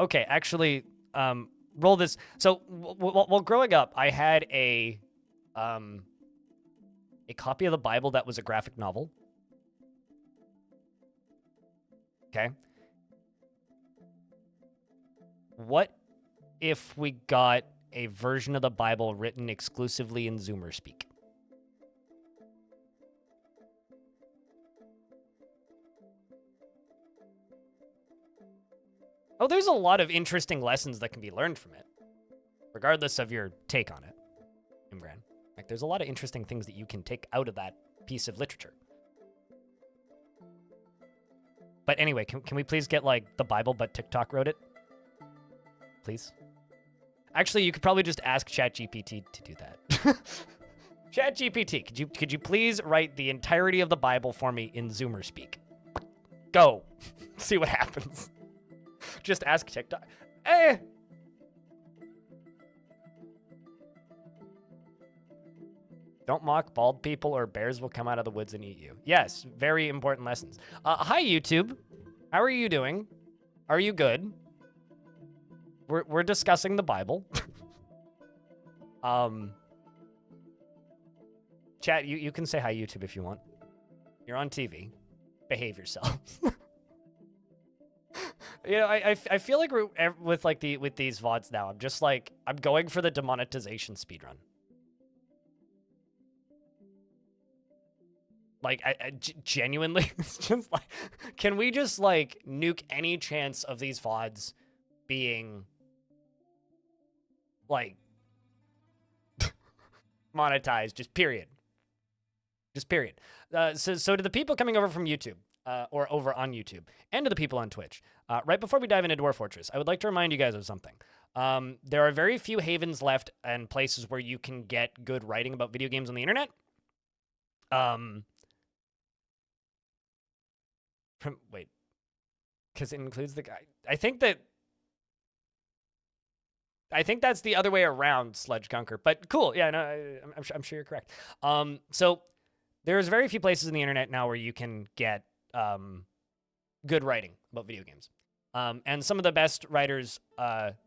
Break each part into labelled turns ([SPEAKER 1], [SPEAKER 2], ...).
[SPEAKER 1] Okay, actually, roll this. So, while growing up, I had a copy of the Bible that was a graphic novel. Okay. What if we got a version of the Bible written exclusively in Zoomer speak? Oh, there's a lot of interesting lessons that can be learned from it, regardless of your take on it, Imran. Like, there's a lot of interesting things that you can take out of that piece of literature. But anyway, can we please get, like, the Bible, but TikTok wrote it? Please? Actually, you could probably just ask ChatGPT to do that. ChatGPT, could you please write the entirety of the Bible for me in Zoomer speak? Go. See what happens. Just ask TikTok. Don't mock bald people or bears will come out of the woods and eat you. Yes, very important lessons. Hi, YouTube. How are you doing? Are you good? We're discussing the Bible. Chat, you can say hi, YouTube, if you want. You're on TV. Behave yourself. You know, I feel like with these VODs now, I'm just like, I'm going for the demonetization speedrun. Like, I genuinely, it's just like, can we just, like, nuke any chance of these VODs being, like, monetized, just period. Just period. So to the people coming over from YouTube, or over on YouTube, and to the people on Twitch, right before we dive into Dwarf Fortress, I would like to remind you guys of something. There are very few havens left and places where you can get good writing about video games on the internet. Wait, because it includes the guy. I think that's the other way around, Sledge Conquer. But cool, yeah, no, I'm sure you're correct. So there's very few places in the internet now where you can get good writing about video games. And some of the best writers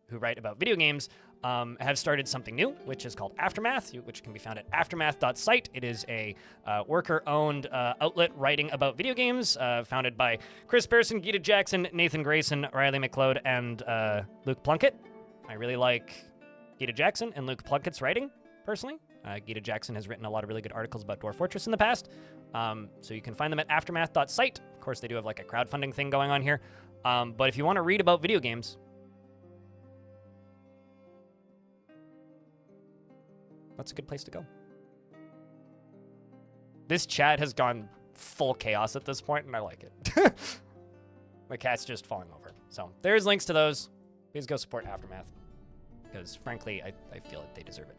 [SPEAKER 1] who write about video games have started something new, which is called Aftermath, which can be found at aftermath.site. It is a worker-owned outlet writing about video games, founded by Chris Pearson, Gita Jackson, Nathan Grayson, Riley McLeod, and Luke Plunkett. I really like Gita Jackson and Luke Plunkett's writing, personally. Gita Jackson has written a lot of really good articles about Dwarf Fortress in the past, so you can find them at aftermath.site. Of course, they do have like a crowdfunding thing going on here, but if you want to read about video games, that's a good place to go. This chat has gone full chaos at this point, and I like it. My cat's just falling over. So there's links to those. Please go support Aftermath, because frankly, I feel like they deserve it.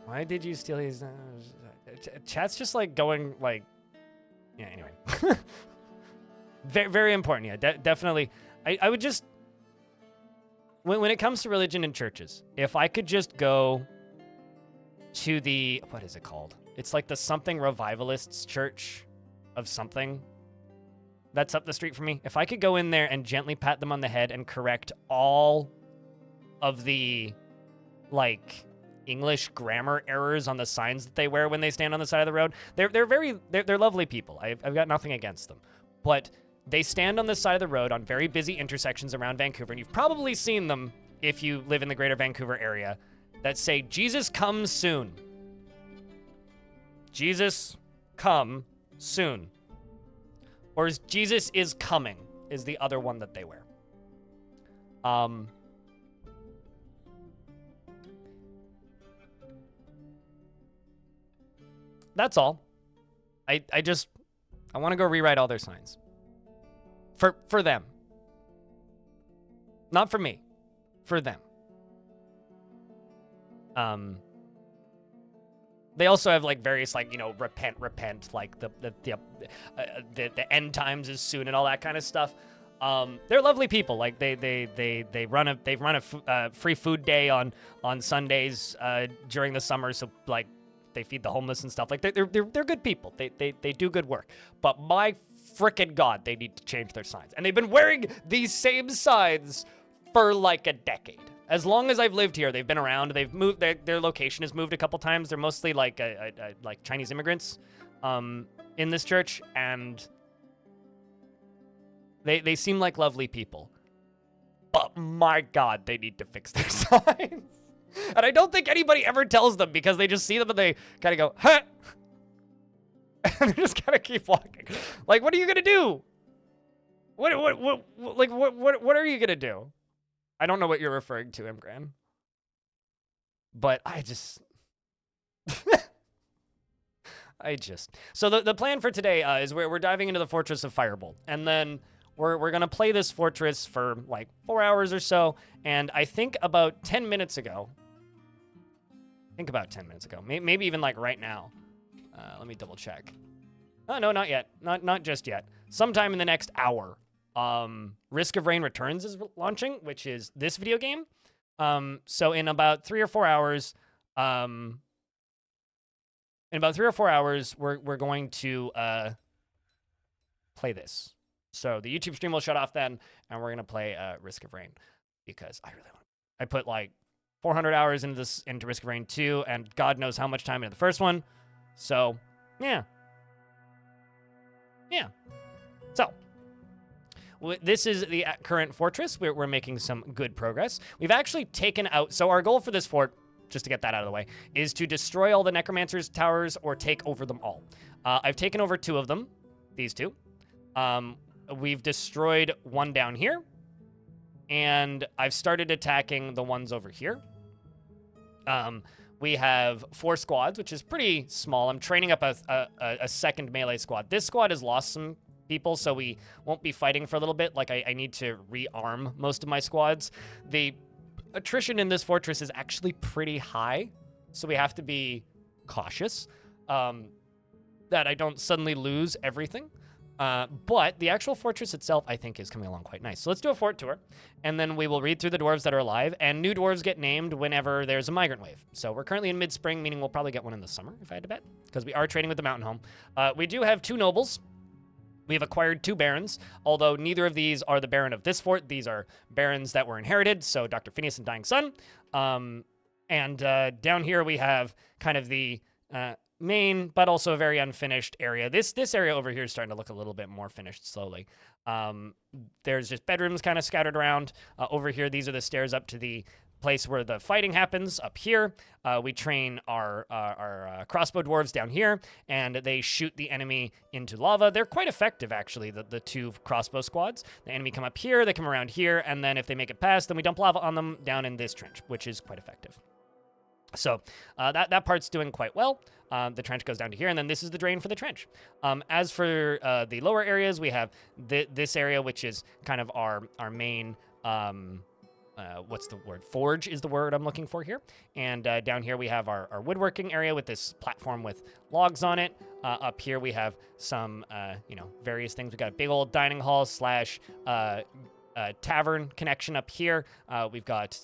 [SPEAKER 1] Why did you steal his... chat's just, like, going, like... Yeah, anyway. Very, very important, yeah. Definitely. I would just... When it comes to religion and churches, if I could just go to the... What is it called? It's like the something revivalists church of something. That's up the street from me. If I could go in there and gently pat them on the head and correct all of the, like... English grammar errors on the signs that they wear when they stand on the side of the road. They're lovely people. I've got nothing against them. But they stand on the side of the road on very busy intersections around Vancouver, and you've probably seen them if you live in the greater Vancouver area, that say, Jesus comes soon. Jesus come soon. Or Jesus is coming is the other one that they wear. That's all. I want to go rewrite all their signs. For them. Not for me. For them. They also have like various like, you know, repent, like the end times is soon and all that kind of stuff. They're lovely people. Like they run a free food day on Sundays during the summer. So like they feed the homeless and stuff. Like they're good people. They do good work. But my frickin' God, they need to change their signs. And they've been wearing these same signs for like a decade. As long as I've lived here, they've been around. They've moved. Their location has moved a couple times. They're mostly like like Chinese immigrants in this church, and they seem like lovely people. But my God, they need to fix their signs. And I don't think anybody ever tells them, because they just see them and they kind of go, huh? And they just kind of keep walking. Like, what are you gonna do? What are you gonna do? I don't know what you're referring to, Imgran. But I just... So the plan for today is we're diving into the Fortress of Firebolt. And then we're going to play this fortress for like 4 hours or so. And I think about 10 minutes ago... maybe even like right now. Let me double check. Oh, no, not yet. Not just yet. Sometime in the next hour. Risk of Rain Returns is launching, which is this video game. So in about 3 or 4 hours, we're going to play this. So the YouTube stream will shut off then, and we're gonna play Risk of Rain, because I really want. I put like 400 hours into Risk of Rain 2, and God knows how much time into the first one. So yeah. So. This is the current fortress. We're making some good progress. We've actually taken out... So our goal for this fort, just to get that out of the way, is to destroy all the Necromancer's towers or take over them all. I've taken over 2 of them. These 2. We've destroyed one down here. And I've started attacking the ones over here. We have 4 squads, which is pretty small. I'm training up a second melee squad. This squad has lost some people, so we won't be fighting for a little bit. Like, I need to rearm most of my squads. The attrition in this fortress is actually pretty high, so we have to be cautious that I don't suddenly lose everything. But the actual fortress itself, I think, is coming along quite nice. So let's do a fort tour, and then we will read through the dwarves that are alive, and new dwarves get named whenever there's a migrant wave. So we're currently in mid-spring, meaning we'll probably get one in the summer, if I had to bet, because we are trading with the mountain home. We do have 2 nobles. We've acquired 2 barons, although neither of these are the baron of this fort. These are barons that were inherited, so Dr. Phineas and Dying Sun. And down here we have kind of the main, but also a very unfinished area. This area over here is starting to look a little bit more finished slowly. There's just bedrooms kind of scattered around. Over here, these are the stairs up to the place where the fighting happens. Up here, we train our crossbow dwarves down here, and they shoot the enemy into lava. They're quite effective, actually, the 2 crossbow squads. The enemy come up here, they come around here, and then if they make it past, then we dump lava on them down in this trench, which is quite effective. So that part's doing quite well. The trench goes down to here, and then this is the drain for the trench. As for the lower areas, we have this area, which is kind of our main... what's the word? Forge is the word I'm looking for here. And down here we have our woodworking area with this platform with logs on it. Up here we have some, various things. We got a big old dining hall slash tavern connection up here. We've got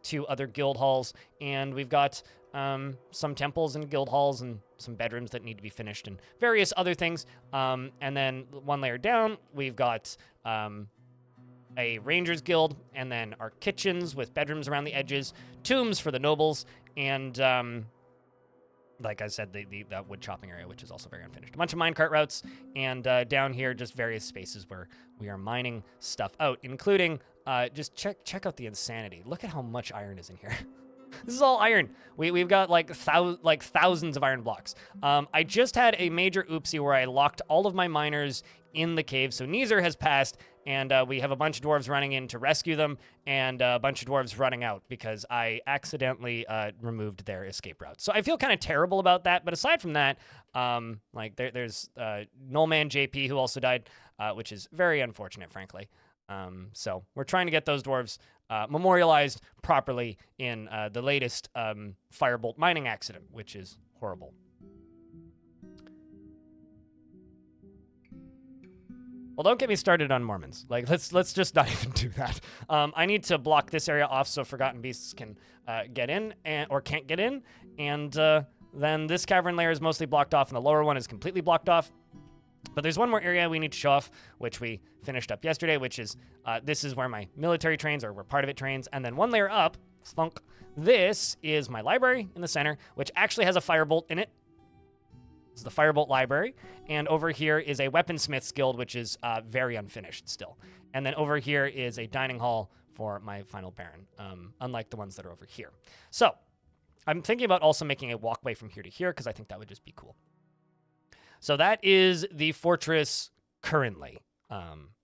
[SPEAKER 1] 2 other guild halls, and we've got some temples and guild halls and some bedrooms that need to be finished and various other things. And then 1 layer down, we've got... a ranger's guild, and then our kitchens with bedrooms around the edges, tombs for the nobles, and like I said, the wood chopping area, which is also very unfinished. A bunch of minecart routes, and down here, just various spaces where we are mining stuff out, including just check out the insanity. Look at how much iron is in here. This is all iron. We've got like thousands of iron blocks. I just had a major oopsie where I locked all of my miners in the cave, so Neezer has passed, and we have a bunch of dwarves running in to rescue them, and a bunch of dwarves running out because I accidentally removed their escape route. So I feel kind of terrible about that, but aside from that, there's Nullman JP who also died, which is very unfortunate, frankly. So we're trying to get those dwarves memorialized properly in the latest Firebolt mining accident, which is horrible. Well, don't get me started on Mormons. Like, let's just not even do that. I need to block this area off so Forgotten Beasts can get in or can't get in, and then this cavern layer is mostly blocked off, and the lower one is completely blocked off. But there's one more area we need to show off, which we finished up yesterday, which is this is where my military trains, or where part of it trains, and then one layer up, thunk. This is my library in the center, which actually has a Firebolt in it. This is the Firebolt library, and over here is a weaponsmith's guild, which is very unfinished still. And then over here is a dining hall for my final Baron, unlike the ones that are over here. So I'm thinking about also making a walkway from here to here, because I think that would just be cool. So that is the fortress currently,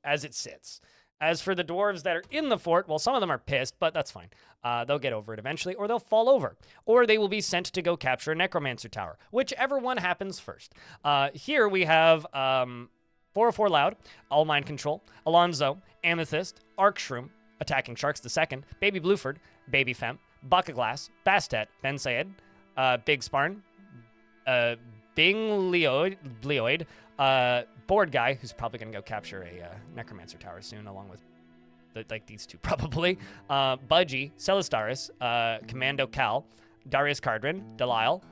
[SPEAKER 1] as it sits. As for the dwarves that are in the fort, well, some of them are pissed, but that's fine. They'll get over it eventually, or they'll fall over. Or they will be sent to go capture a Necromancer tower, whichever one happens first. Here we have 404 Loud, All Mind Control, Alonzo, Amethyst, Arkshroom, Attacking Sharks the Second, Baby Blueford, Baby Femme, Bucket Glass, Bastet, Ben Sayed, Big Sparn, Bing Bleoid, Board Guy, who's probably going to go capture a Necromancer tower soon, along with these two probably. Budgie, Celistaris, Commando Cal, Darius Cardrin, Delisle,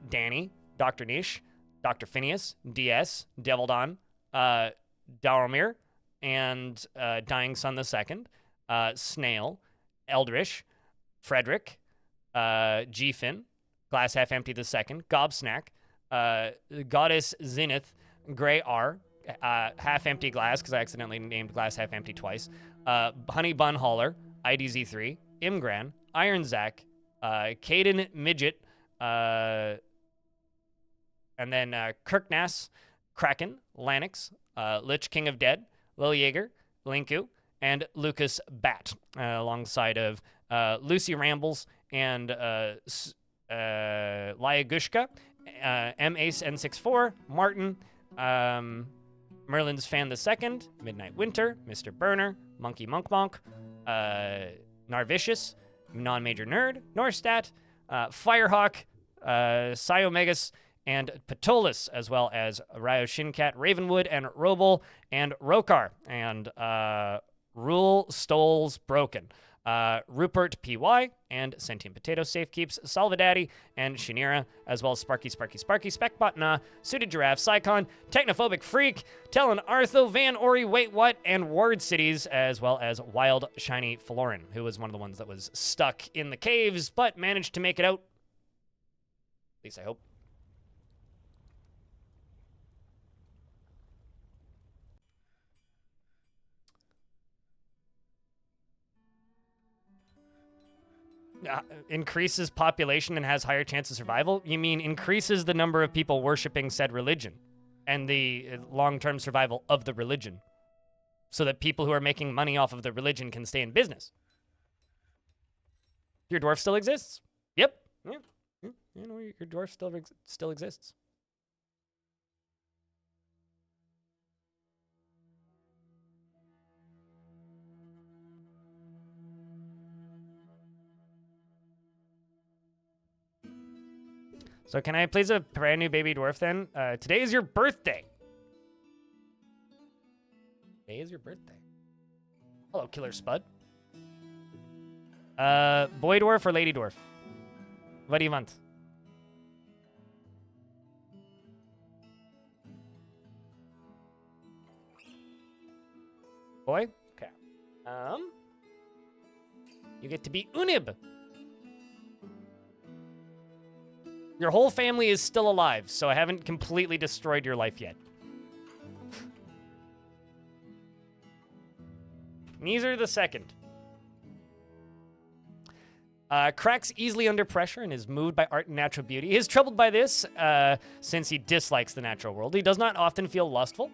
[SPEAKER 1] Danny, Dr. Nish, Dr. Phineas, DS, Devildon, Daromir, and Dying Sun the Second, Snail, Eldrish, Frederick, G-Fin, Glass Half Empty the Second, Gobsnack, Goddess Zenith, Grey R, Half Empty Glass, because I accidentally named Glass Half Empty twice, Honey Bun Hauler, IDZ3, Imgran, Iron Zack, Caden Midget, and then Kirknass, Kraken, Lanix, Lich King of Dead, Lil Jaeger, Linku, and Lucas Bat, alongside of Lucy Rambles and Lyagushka, M-Ace N64, Martin, Merlin's Fan the Second, Midnight Winter, Mr. Burner, Monkey Monk Monk, Narvicious, Non-Major Nerd, Norstat, Firehawk, Psyomegas, and Patolus, as well as Ryo Shinkat, Ravenwood, and Robel, and Rokar, and Rule Stoles Broken. Rupert PY, and Sentient Potato Safekeeps, Salvadaddy, and Shinira, as well as Sparky, Speckbot Suited Giraffe, Psycon, Technophobic Freak, Talon Artho, Van Ori, Wait What, and Word Cities, as well as Wild Shiny Florin, who was one of the ones that was stuck in the caves, but managed to make it out. At least I hope. Increases population and has higher chance of survival? You mean increases the number of people worshiping said religion and the long-term survival of the religion, so that people who are making money off of the religion can stay in business. Your dwarf still exists? Yep. Yeah. You know, your dwarf still exists. So can I please a brand new baby dwarf then? Today is your birthday. Today is your birthday. Hello, Killer Spud. Boy dwarf or lady dwarf? What do you want? Boy? Okay. You get to be Unib. Your whole family is still alive, so I haven't completely destroyed your life yet. Neither the second. Cracks easily under pressure and is moved by art and natural beauty. He is troubled by this, since he dislikes the natural world. He does not often feel lustful,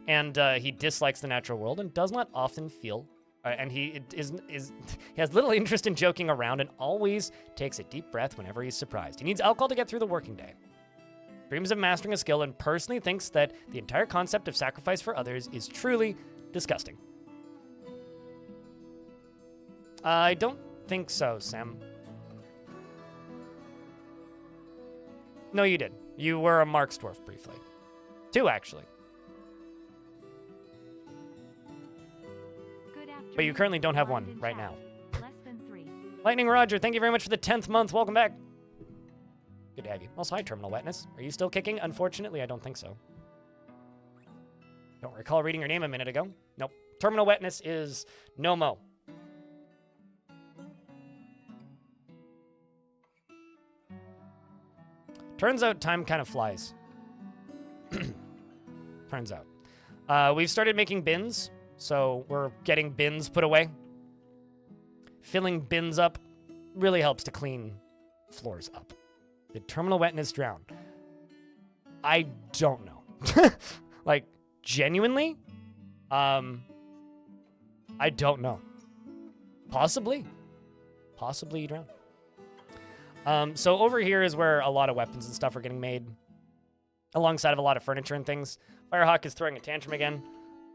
[SPEAKER 1] and he dislikes the natural world and does not often feel and he has little interest in joking around and always takes a deep breath whenever he's surprised. He needs alcohol to get through the working day. Dreams of mastering a skill and personally thinks that the entire concept of sacrifice for others is truly disgusting. I don't think so, Sam. No, you did. You were a Marks dwarf briefly. 2, actually. but you currently don't have one right now.
[SPEAKER 2] Less than 3.
[SPEAKER 1] Lightning Roger, thank you very much for the 10th month. Welcome back. Good to have you. Also, hi, Terminal Wetness. Are you still kicking? Unfortunately, I don't think so. Don't recall reading your name a minute ago. Nope. Terminal Wetness is no mo. Turns out time kind of flies. Turns out. We've started making bins, so we're getting bins put away. Filling bins up really helps to clean floors up. Did Terminal Wetness drown? I don't know. Like, genuinely? I don't know. Possibly. Possibly he drowned. So over here is where a lot of weapons and stuff are getting made, alongside of a lot of furniture and things. Firehawk is throwing a tantrum again.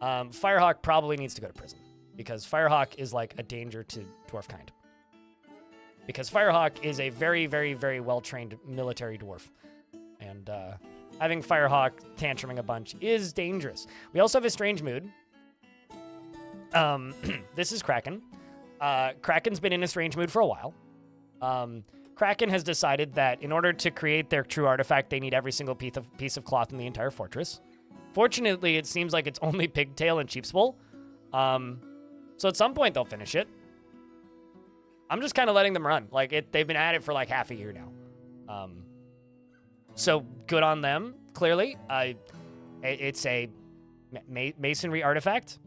[SPEAKER 1] Firehawk probably needs to go to prison, because Firehawk is like a danger to dwarf kind. Because Firehawk is a very, very, very well-trained military dwarf. And having Firehawk tantruming a bunch is dangerous. We also have a strange mood. This is Kraken. Kraken's been in a strange mood for a while. Kraken has decided that in order to create their true artifact, they need every single piece of cloth in the entire fortress. Fortunately, it seems like it's only pigtail and sheep's wool. So at some point, they'll finish it. I'm just kind of letting them run. Like, they've been at it for like half a year now. So good on them, clearly. It's a masonry artifact.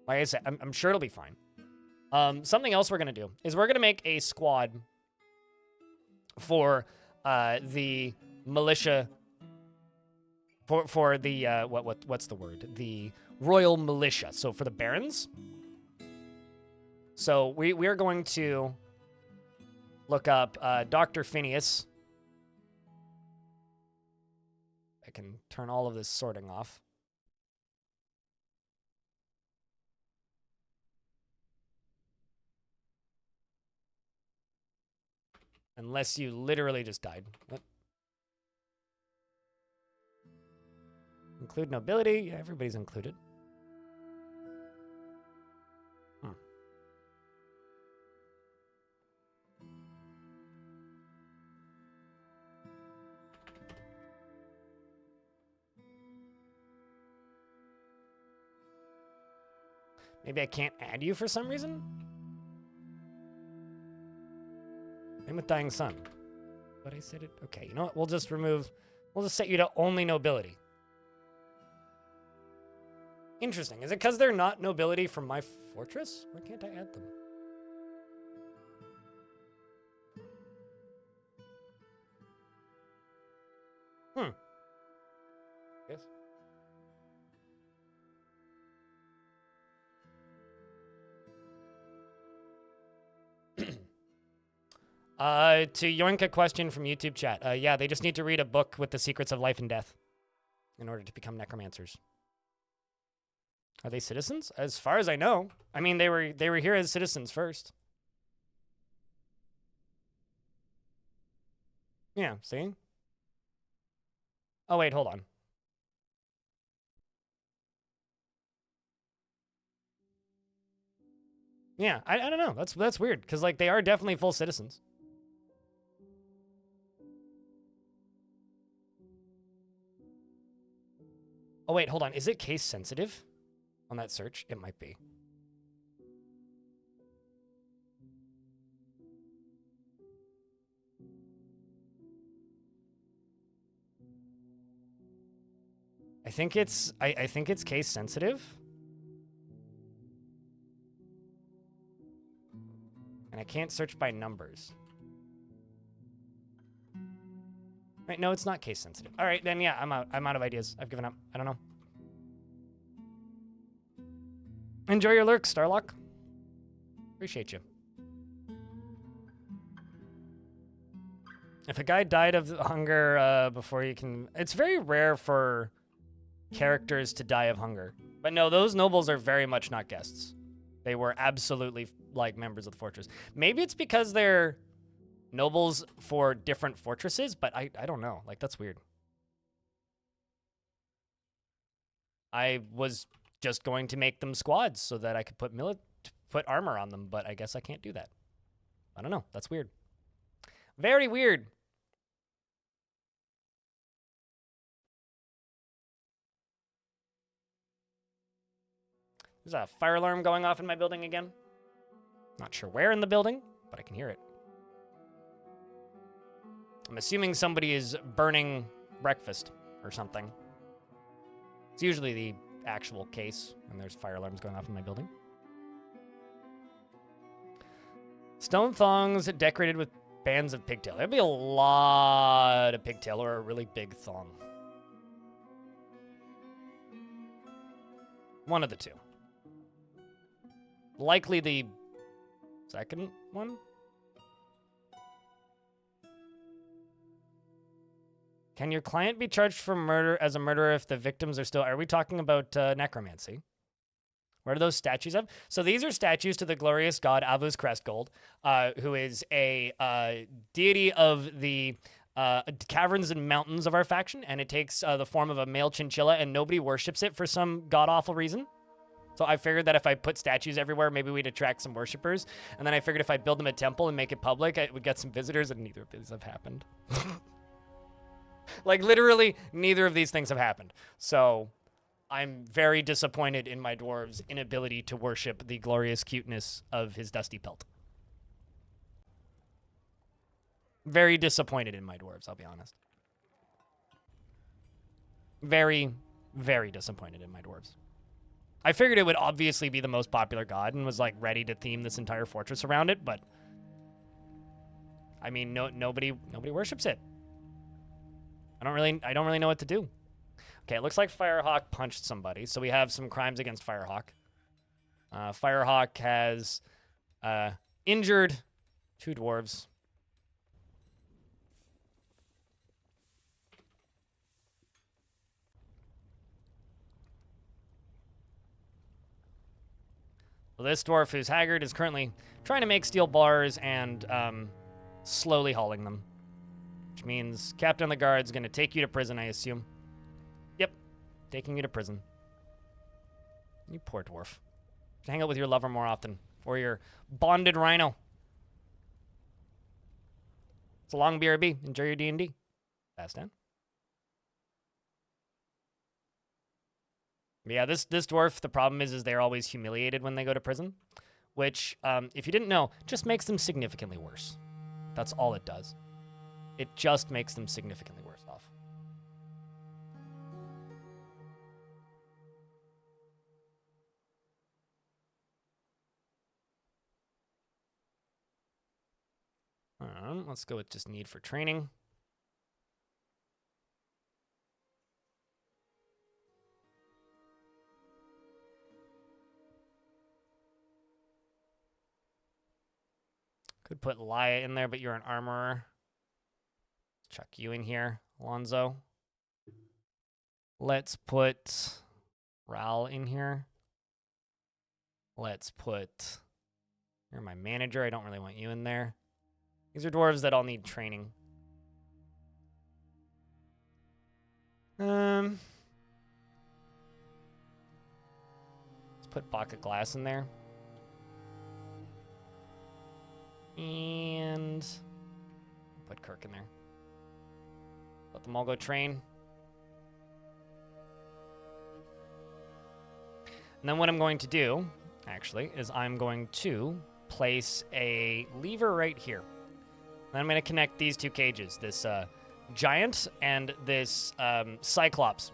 [SPEAKER 1] Like I said, I'm sure it'll be fine. Something else we're going to do is we're going to make a squad for the militia, for the, what's the word? The royal militia. So for the barons. So we're going to look up Dr. Phineas. I can turn all of this sorting off. Unless you literally just died. What? Include nobility. Yeah, everybody's included. Maybe I can't add you for some reason? Same with Dying Sun. But I said it. Okay, you know what? We'll just set you to only nobility. Interesting. Is it because they're not nobility from my fortress? Why can't I add them? Yes. To yoink a question from YouTube chat. Yeah, they just need to read a book with the secrets of life and death in order to become necromancers. Are they citizens? As far as I know. I mean, they were here as citizens first. Yeah, see? Oh, wait, hold on. Yeah, I don't know. That's weird, because, like, they are definitely full citizens. Oh, wait, hold on. Is it case sensitive on that search? It might be. I think it's case sensitive. And I can't search by numbers. Right, no, it's not case sensitive. All right, then yeah, I'm out. I'm out of ideas. I've given up. I don't know. Enjoy your lurk, Starlock. Appreciate you. If a guy died of hunger before you can... It's very rare for characters to die of hunger. But no, those nobles are very much not guests. They were absolutely, like, members of the fortress. Maybe it's because they're nobles for different fortresses, but I don't know. Like, that's weird. I was just going to make them squads so that I could put armor on them, but I guess I can't do that. I don't know. That's weird. Very weird. There's a fire alarm going off in my building again. Not sure where in the building, but I can hear it. I'm assuming somebody is burning breakfast or something. It's usually the actual case when there's fire alarms going off in my building. Stone thongs decorated with bands of pigtail. That'd be a lot of pigtail or a really big thong. One of the two. Likely the second one. Can your client be charged for murder as a murderer if the victims are still... Are we talking about necromancy? Where do those statues of? So these are statues to the glorious god Avus Crestgold, who is a deity of the caverns and mountains of our faction, and it takes the form of a male chinchilla, and nobody worships it for some god-awful reason. So I figured that if I put statues everywhere, maybe we'd attract some worshippers. And then I figured if I build them a temple and make it public, it would get some visitors, and neither of these have happened. Like, literally, neither of these things have happened. So I'm very disappointed in my dwarves' inability to worship the glorious cuteness of his dusty pelt. Very disappointed in my dwarves, I'll be honest. Very, very disappointed in my dwarves. I figured it would obviously be the most popular god and was like ready to theme this entire fortress around it, but I mean, nobody worships it. I don't really know what to do. Okay, it looks like Firehawk punched somebody, so we have some crimes against Firehawk. Firehawk has injured 2 dwarves. Well, this dwarf who's haggard is currently trying to make steel bars and slowly hauling them. Which means Captain of the Guard's going to take you to prison, I assume. Yep, taking you to prison. You poor dwarf. Hang out with your lover more often. Or your bonded rhino. It's a long BRB. Enjoy your D&D. Pass down. Yeah, this dwarf, the problem is they're always humiliated when they go to prison. Which, if you didn't know, just makes them significantly worse. That's all it does. It just makes them significantly worse off. Let's go with just need for training. Could put Laya in there, but you're an armorer. Chuck you in here, Alonzo. Let's put Ral in here. Let's put... You're my manager. I don't really want you in there. These are dwarves that all need training. Let's put Bucket Glass in there. And put Kirk in there. Let them all go train. And then what I'm going to do, actually, is I'm going to place a lever right here. And I'm going to connect these 2 cages, this giant and this cyclops.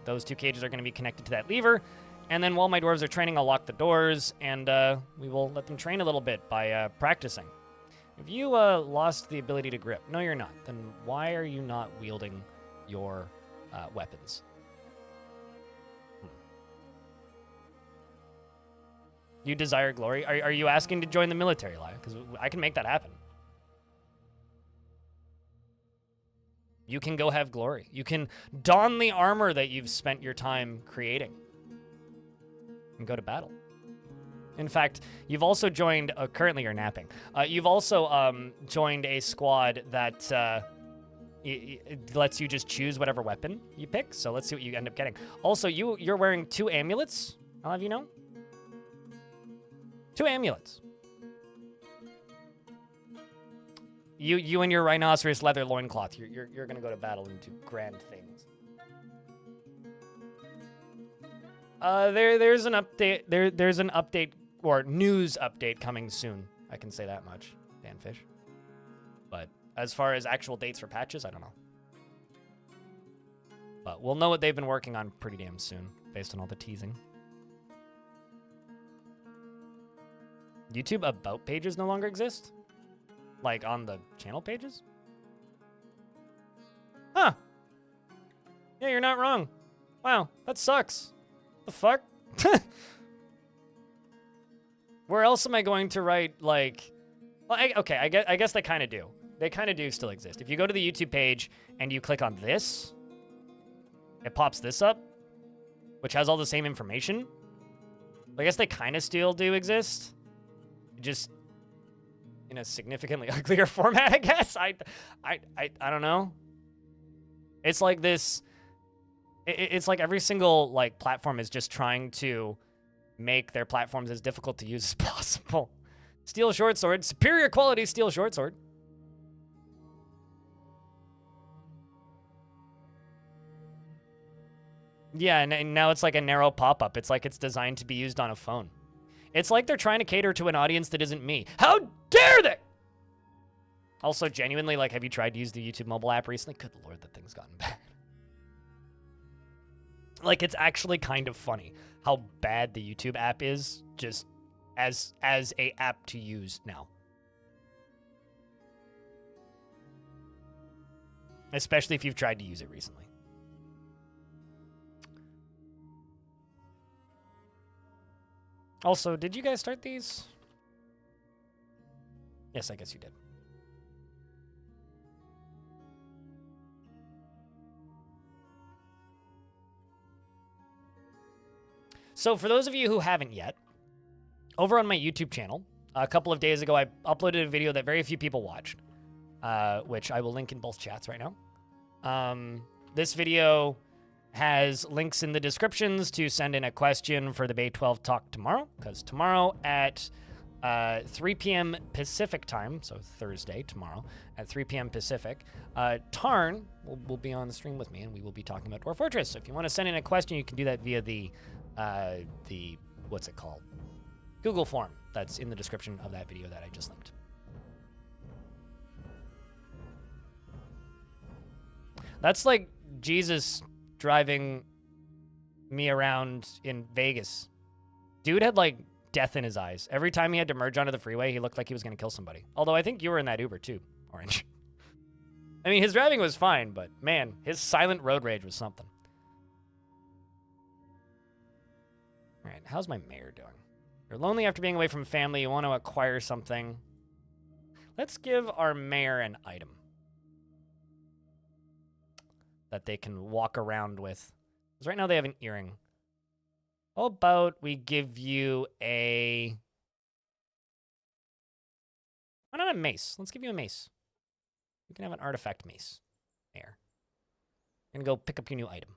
[SPEAKER 1] Those 2 cages are going to be connected to that lever. And then while my dwarves are training, I'll lock the doors, and we will let them train a little bit by practicing. If you lost the ability to grip, no, you're not, then why are you not wielding your weapons? You desire glory? Are you asking to join the military, Laya? Because I can make that happen. You can go have glory. You can don the armor that you've spent your time creating and go to battle. In fact, you've also joined, currently you're napping. You've also joined a squad that It lets you just choose whatever weapon you pick. So let's see what you end up getting. Also, you're wearing 2 amulets. I'll have you know. 2 amulets. You and your rhinoceros leather loincloth. You're gonna go to battle and do grand things. There's an update. There's an update or news update coming soon. I can say that much, Danfish. But as far as actual dates for patches, I don't know. But we'll know what they've been working on pretty damn soon, based on all the teasing. YouTube about pages no longer exist? Like on the channel pages? Huh. Yeah, you're not wrong. Wow, that sucks. The fuck? Where else am I going to write, like... Well, I guess they kind of do. They kind of do still exist. If you go to the YouTube page and you click on this, it pops this up, which has all the same information. I guess they kind of still do exist. Just in a significantly uglier format, I guess. I don't know. It's like this... It's like every single like platform is just trying to make their platforms as difficult to use as possible. Steel short sword, superior quality steel short sword. Yeah, and now it's like a narrow pop-up. It's like it's designed to be used on a phone. It's like they're trying to cater to an audience that isn't me. How dare they? Also, genuinely, like, have you tried to use the YouTube mobile app recently? Good lord, that thing's gotten bad. Like, it's actually kind of funny how bad the YouTube app is, just as a app to use now. Especially if you've tried to use it recently. Also, did you guys start these? Yes, I guess you did. So for those of you who haven't yet, over on my YouTube channel, a couple of days ago, I uploaded a video that very few people watched, which I will link in both chats right now. This video has links in the descriptions to send in a question for the Bay 12 talk tomorrow, because tomorrow at 3 p.m. Pacific time, so Thursday, tomorrow, at 3 p.m. Pacific, Tarn will be on the stream with me, and we will be talking about Dwarf Fortress. So if you want to send in a question, you can do that via the what's it called? Google form that's in the description of that video that I just linked. That's like Jesus driving me around in Vegas. Dude had like death in his eyes. Every time he had to merge onto the freeway, he looked like he was going to kill somebody. Although I think you were in that Uber too, Orange. I mean, his driving was fine, but man, his silent road rage was something. All right, how's my mayor doing? You're lonely after being away from family. You want to acquire something. Let's give our mayor an item that they can walk around with. Because right now they have an earring. How about we give you a... Why not a mace? Let's give you a mace. You can have an artifact mace. There. You're going to go pick up your new item.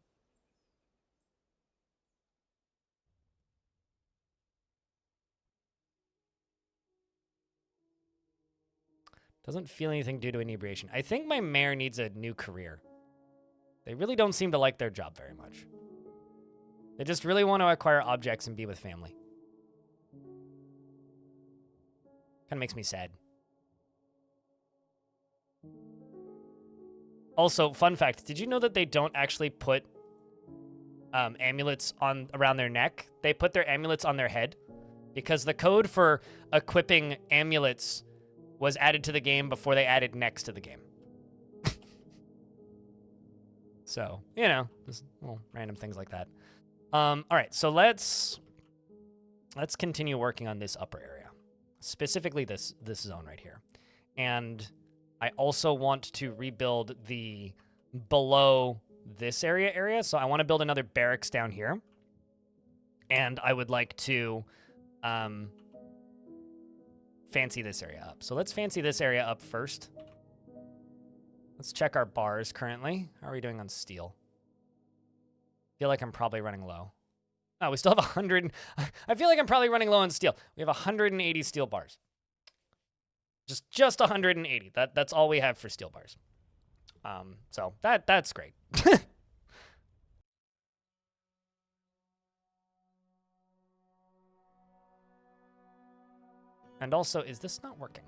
[SPEAKER 1] Doesn't feel anything due to inebriation. I think my mayor needs a new career. They really don't seem to like their job very much. They just really want to acquire objects and be with family. Kind of makes me sad. Also, fun fact, did you know that they don't actually put amulets around their neck? They put their amulets on their head because the code for equipping amulets was added to the game before they added necks to the game. So, you know, just little random things like that. All right, so let's continue working on this upper area, specifically this zone right here. And I also want to rebuild the below this area. So I want to build another barracks down here. And I would like to fancy this area up. So let's fancy this area up first. Let's check our bars currently. How are we doing on steel? Feel like I'm probably running low. Oh, we still have 100. I feel like I'm probably running low on steel. We have 180 steel bars. Just 180. That's all we have for steel bars. So that's great. And also, is this not working?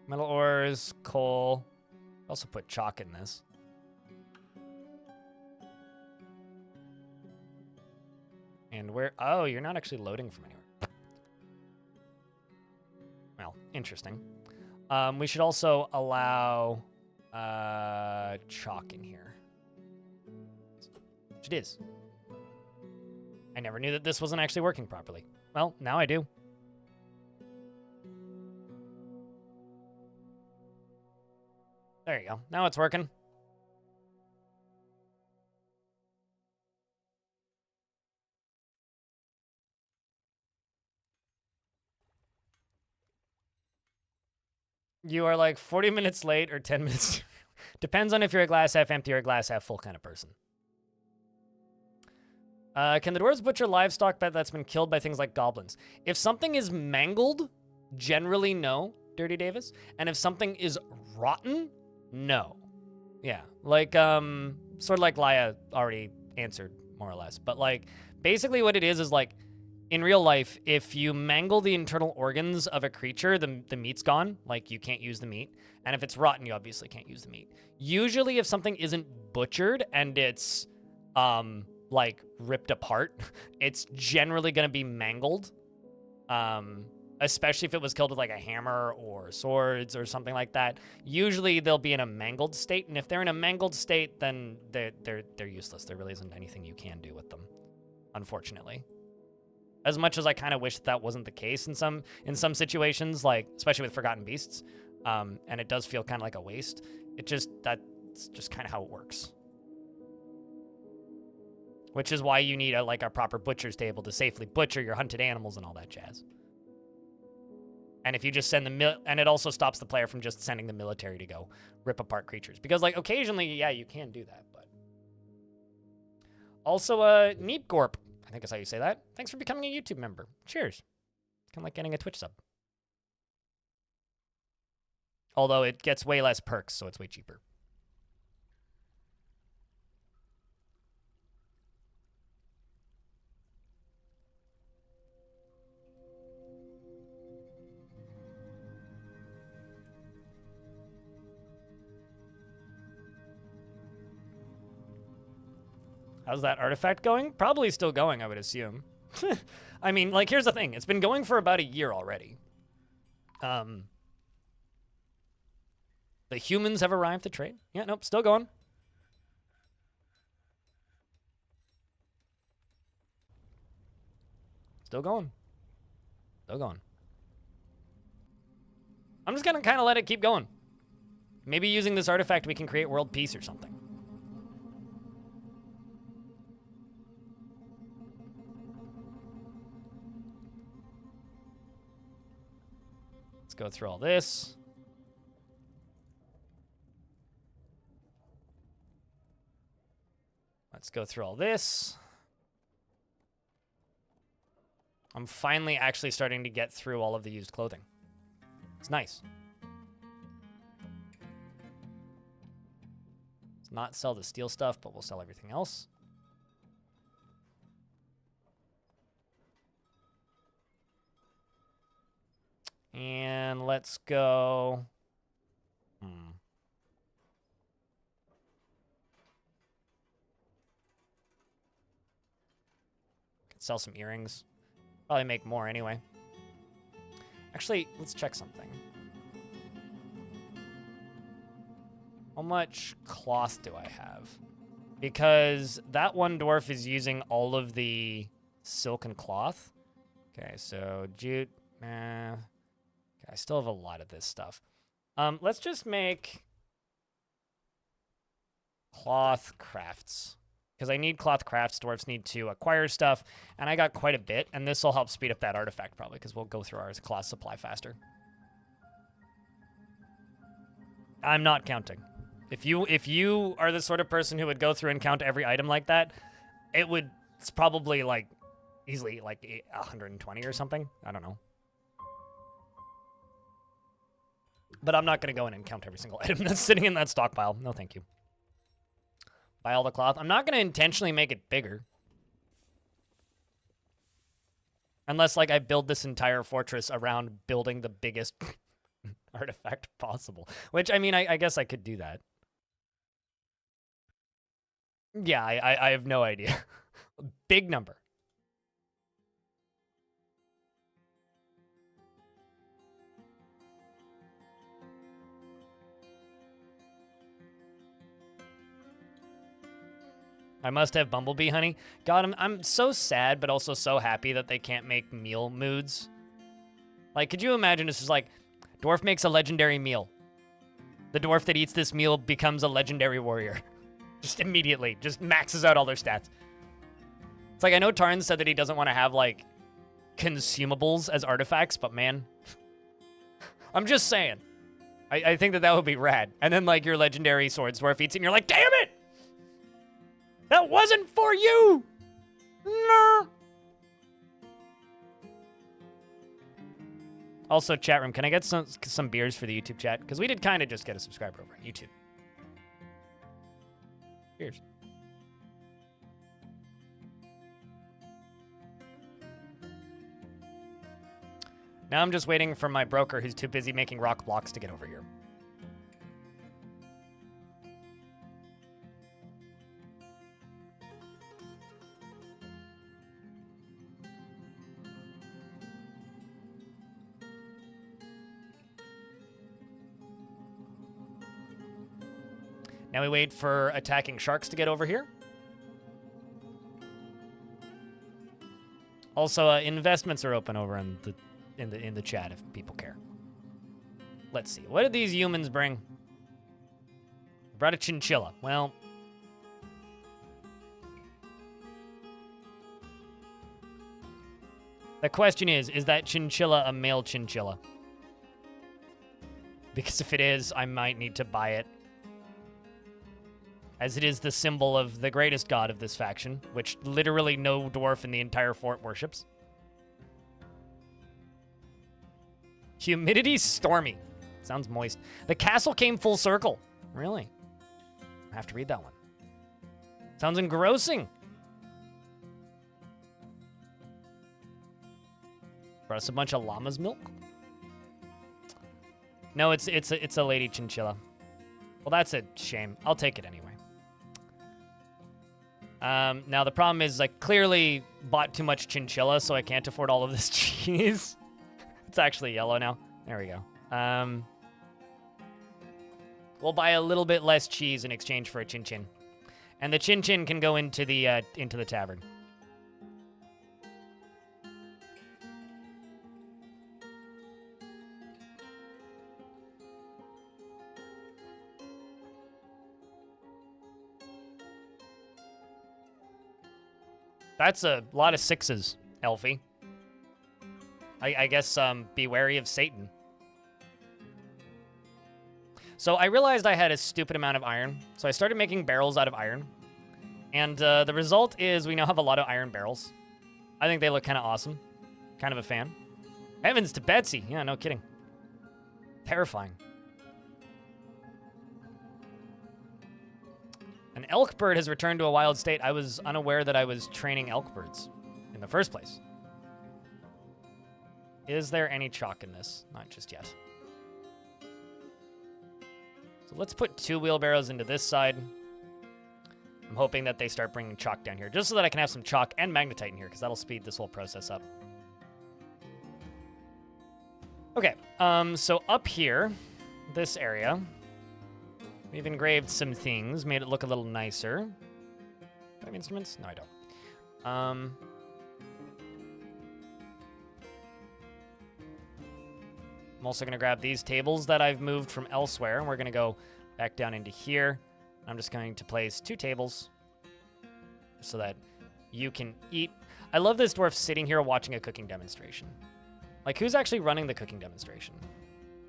[SPEAKER 1] Metal ores, coal. Also put chalk in this. And where? Oh, you're not actually loading from anywhere. Well, interesting. We should also allow chalk in here. Which it is. I never knew that this wasn't actually working properly. Well, now I do. There you go. Now it's working. You are like 40 minutes late or 10 minutes. Depends on if you're a glass half empty or a glass half full kind of person. Can the dwarves butcher livestock that's been killed by things like goblins? If something is mangled, generally no, Dirty Davis. And if something is rotten, no. Yeah, like, sort of like Laya already answered, more or less. But, like, basically what it is like, in real life, if you mangle the internal organs of a creature, the meat's gone. Like, you can't use the meat. And if it's rotten, you obviously can't use the meat. Usually, if something isn't butchered and it's, like, ripped apart, it's generally going to be mangled. Especially if it was killed with, like, a hammer or swords or something like that. Usually, they'll be in a mangled state. And if they're in a mangled state, then they're useless. There really isn't anything you can do with them, unfortunately. As much as I kind of wish that wasn't the case in some situations, like especially with Forgotten Beasts, and it does feel kind of like a waste. That's just kind of how it works. Which is why you need a proper butcher's table to safely butcher your hunted animals and all that jazz. And if you just send and it also stops the player from just sending the military to go rip apart creatures, because like occasionally, yeah, you can do that, but also Neep Gorp. I think that's how you say that. Thanks for becoming a YouTube member. Cheers. Kind of like getting a Twitch sub. Although it gets way less perks, so it's way cheaper. How's that artifact going? Probably still going, I would assume. I mean, like, here's the thing. It's been going for about a year already. The humans have arrived to trade. Yeah, nope, still going. Still going. Still going. I'm just gonna kind of let it keep going. Maybe using this artifact we can create world peace or something. Let's go through all this. Let's go through all this. I'm finally actually starting to get through all of the used clothing. It's nice. Let's not sell the steel stuff, but we'll sell everything else. And let's go. Could sell some earrings. Probably make more anyway. Actually, let's check something. How much cloth do I have? Because that one dwarf is using all of the silk and cloth. Okay, so jute. Okay, I still have a lot of this stuff. Let's just make cloth crafts. Because I need cloth crafts, dwarves need to acquire stuff, and I got quite a bit, and this will help speed up that artifact probably, because we'll go through our cloth supply faster. I'm not counting. If you are the sort of person who would go through and count every item like that, it's probably like easily like 120 or something. I don't know. But I'm not going to go in and count every single item that's sitting in that stockpile. No, thank you. Buy all the cloth. I'm not going to intentionally make it bigger. Unless, like, I build this entire fortress around building the biggest artifact possible. Which, I mean, I guess I could do that. Yeah, I have no idea. Big number. I must have bumblebee honey. God, I'm so sad, but also so happy that they can't make meal moods. Like, could you imagine this is like, dwarf makes a legendary meal. The dwarf that eats this meal becomes a legendary warrior. Just immediately. Just maxes out all their stats. It's like, I know Tarn said that he doesn't want to have, like, consumables as artifacts, but man. I'm just saying. I think that would be rad. And then, like, your legendary swords dwarf eats it, and you're like, damn it! That wasn't for you! No! Also, chat room, can I get some beers for the YouTube chat? Because we did kind of just get a subscriber over on YouTube. Cheers. Now I'm just waiting for my broker who's too busy making rock blocks to get over here. Now we wait for attacking sharks to get over here. Also, investments are open over in the chat if people care. Let's see. What did these humans bring? Brought a chinchilla. Well, the question is that chinchilla a male chinchilla? Because if it is, I might need to buy it. As it is the symbol of the greatest god of this faction, which literally no dwarf in the entire fort worships. Humidity stormy. Sounds moist. The castle came full circle. Really? I have to read that one. Sounds engrossing. Brought us a bunch of llama's milk. No, it's a lady chinchilla. Well, that's a shame. I'll take it anyway. Now the problem is I clearly bought too much chinchilla, so I can't afford all of this cheese. It's actually yellow now. There we go. We'll buy a little bit less cheese in exchange for a chin-chin. And the chin-chin can go into the tavern. That's a lot of sixes, Elfie. I guess be wary of Satan. So I realized I had a stupid amount of iron, so I started making barrels out of iron. And the result is we now have a lot of iron barrels. I think they look kind of awesome. Kind of a fan. Heavens to Betsy. Yeah, no kidding. Terrifying. An elk bird has returned to a wild state. I was unaware that I was training elk birds in the first place. Is there any chalk in this? Not just yet. So let's put 2 wheelbarrows into this side. I'm hoping that they start bringing chalk down here, just so that I can have some chalk and magnetite in here, because that'll speed this whole process up. Okay, so up here, this area, we've engraved some things, made it look a little nicer. Do I have instruments? No, I don't. I'm also going to grab these tables that I've moved from elsewhere, and we're going to go back down into here. I'm just going to place 2 tables so that you can eat. I love this dwarf sitting here watching a cooking demonstration. Like, who's actually running the cooking demonstration?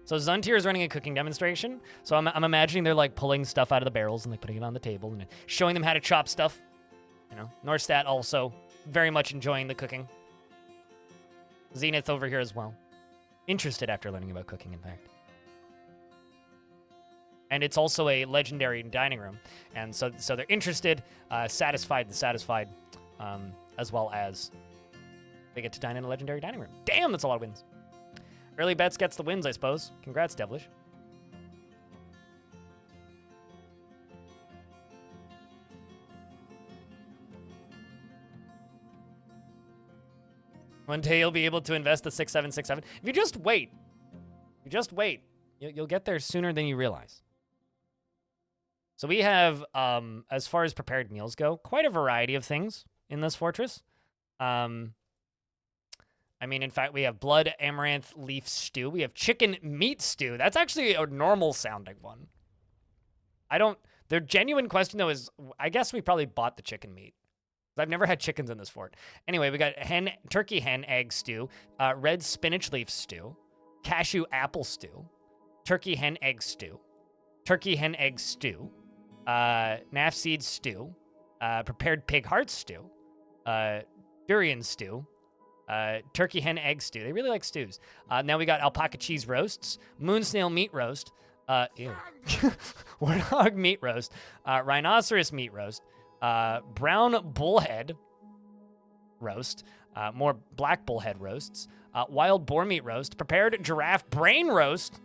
[SPEAKER 1] So Zuntir is running a cooking demonstration. So I'm imagining they're like pulling stuff out of the barrels and like putting it on the table and showing them how to chop stuff. You know, Norstat also very much enjoying the cooking. Zenith over here as well. Interested after learning about cooking, in fact. And it's also a legendary dining room. And so they're interested, satisfied, as well as they get to dine in a legendary dining room. Damn, that's a lot of wins. Early bets gets the wins, I suppose. Congrats, Devilish. One day you'll be able to invest the 6767. If you just wait, you'll get there sooner than you realize. So we have, as far as prepared meals go, quite a variety of things in this fortress. I mean, in fact, we have blood amaranth leaf stew. We have chicken meat stew. That's actually a normal sounding one. The genuine question, though, is I guess we probably bought the chicken meat. I've never had chickens in this fort. Anyway, we got turkey hen egg stew, red spinach leaf stew, cashew apple stew, turkey hen egg stew, naf seed stew, prepared pig heart stew, durian stew, turkey hen egg stew. They really like stews. Now we got alpaca cheese roasts, moon snail meat roast, warthog meat roast, rhinoceros meat roast, brown bullhead roast, more black bullhead roasts, wild boar meat roast, prepared giraffe brain roast.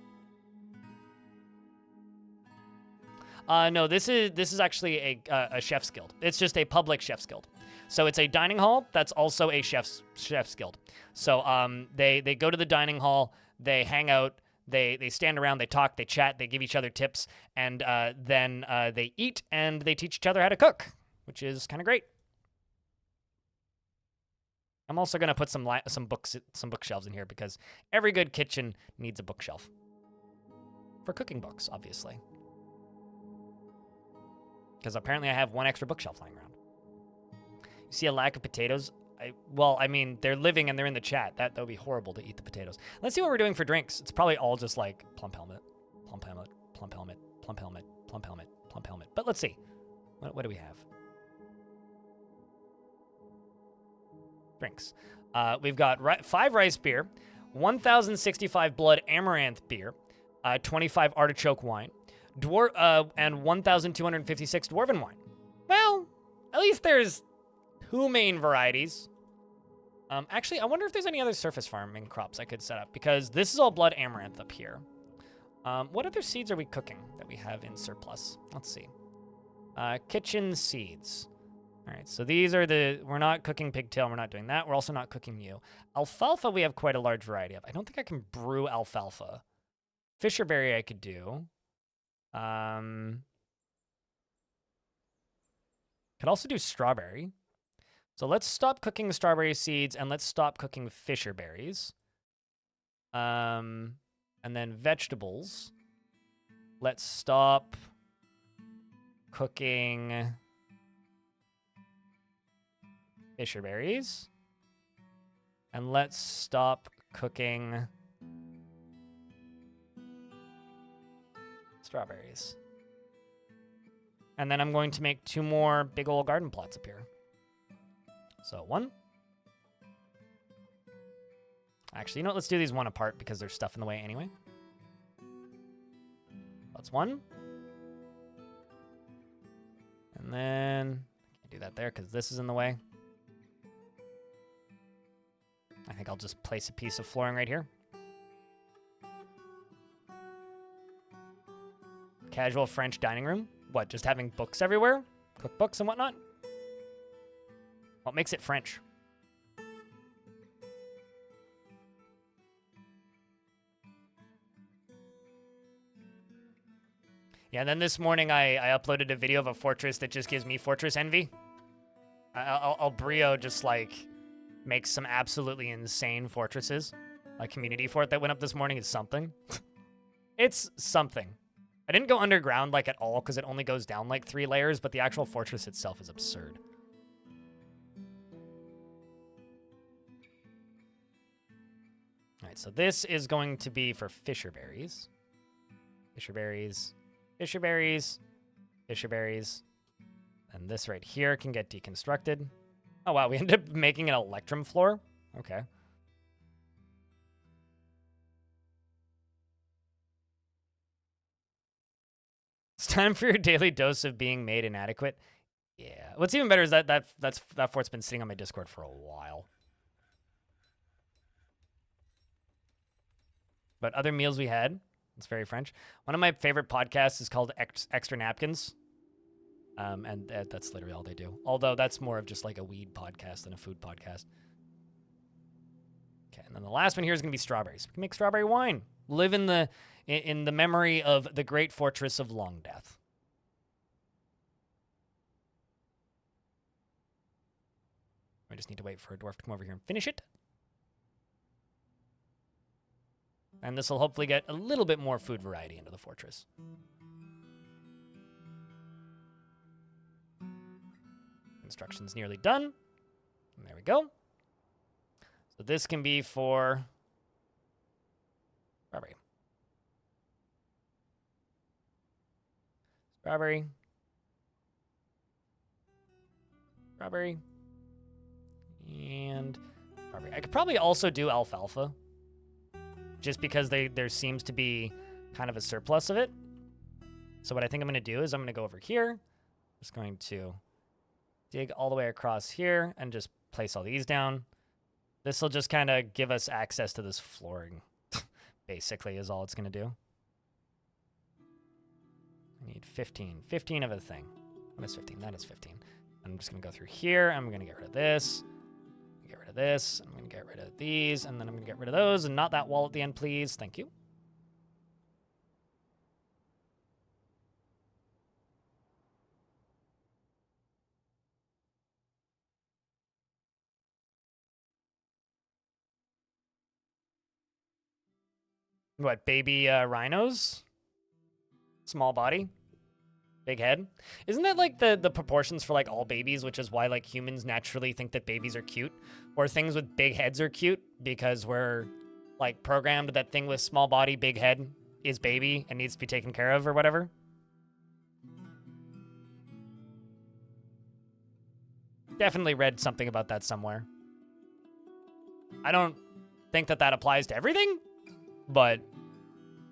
[SPEAKER 1] No, this is actually a chef's guild. It's just a public chef's guild. So it's a dining hall that's also a chef's guild. So they go to the dining hall, they hang out, they stand around, they talk, they chat, they give each other tips, and then they eat and they teach each other how to cook, which is kind of great. I'm also gonna put some bookshelves in here because every good kitchen needs a bookshelf for cooking books, obviously. Because apparently I have one extra bookshelf lying around. You see a lack of potatoes? I mean, they're living and they're in the chat. That would be horrible to eat the potatoes. Let's see what we're doing for drinks. It's probably all just like plump helmet, plump helmet, plump helmet, plump helmet, plump helmet, plump helmet. But let's see. What do we have? Drinks. We've got 5 rice beer, 1,065 blood amaranth beer, 25 artichoke wine, and 1,256 dwarven wine. Well, at least there's 2 main varieties. Actually, I wonder if there's any other surface farming crops I could set up, because this is all blood amaranth up here. What other seeds are we cooking that we have in surplus? Let's see. Kitchen seeds. All right, so these are we're not cooking pigtail, we're not doing that. We're also not cooking you. Alfalfa we have quite a large variety of. I don't think I can brew alfalfa. Fisherberry I could do. Could also do strawberry. So let's stop cooking strawberry seeds and let's stop cooking fisher berries. And then vegetables. Let's stop cooking fisher berries. And let's stop cooking strawberries. And then I'm going to make 2 more big old garden plots up here. So 1. Actually, you know what? Let's do these 1 apart because there's stuff in the way anyway. That's 1. And then I can't do that there because this is in the way. I think I'll just place a piece of flooring right here. Casual French dining room. What, just having books everywhere? Cookbooks and whatnot? What makes it French? Yeah, and then this morning I uploaded a video of a fortress that just gives me fortress envy. Albrio just like makes some absolutely insane fortresses. A community fort that went up this morning is something. It's something. I didn't go underground like at all because it only goes down like 3 layers, but the actual fortress itself is absurd. right, so this is going to be for fisher berries. Fisher berries, fisher berries, fisher berries. And this right here can get deconstructed. Oh, wow, we ended up making an electrum floor. Okay. It's time for your daily dose of being made inadequate. Yeah. What's even better is that fort's been sitting on my Discord for a while. But other meals we had, it's very French. One of my favorite podcasts is called Extra Napkins. And that's literally all they do. Although that's more of just like a weed podcast than a food podcast. Okay, and then the last one here is going to be strawberries. We can make strawberry wine. Live in the memory of the great fortress of Long Death. I just need to wait for a dwarf to come over here and finish it. And this will hopefully get a little bit more food variety into the fortress. Construction's nearly done. And there we go. So this can be for strawberry. Strawberry. Strawberry. And strawberry. I could probably also do alfalfa. Just because there seems to be kind of a surplus of it. So what I think I'm going to do is I'm going to go over here. Just going to dig all the way across here and just place all these down. This will just kind of give us access to this flooring, basically, is all it's going to do. I need 15. 15 of a thing. What is 15? That is 15. I'm just going to go through here. I'm going to get rid of this. Get rid of this. I'm going to get rid of these. And then I'm going to get rid of those. And not that wall at the end, please. Thank you. What, baby rhinos? Small body? Big head? Isn't that like the proportions for like all babies, which is why like humans naturally think that babies are cute? Or things with big heads are cute because we're like programmed that thing with small body, big head is baby and needs to be taken care of or whatever? Definitely read something about that somewhere. I don't think that that applies to everything, but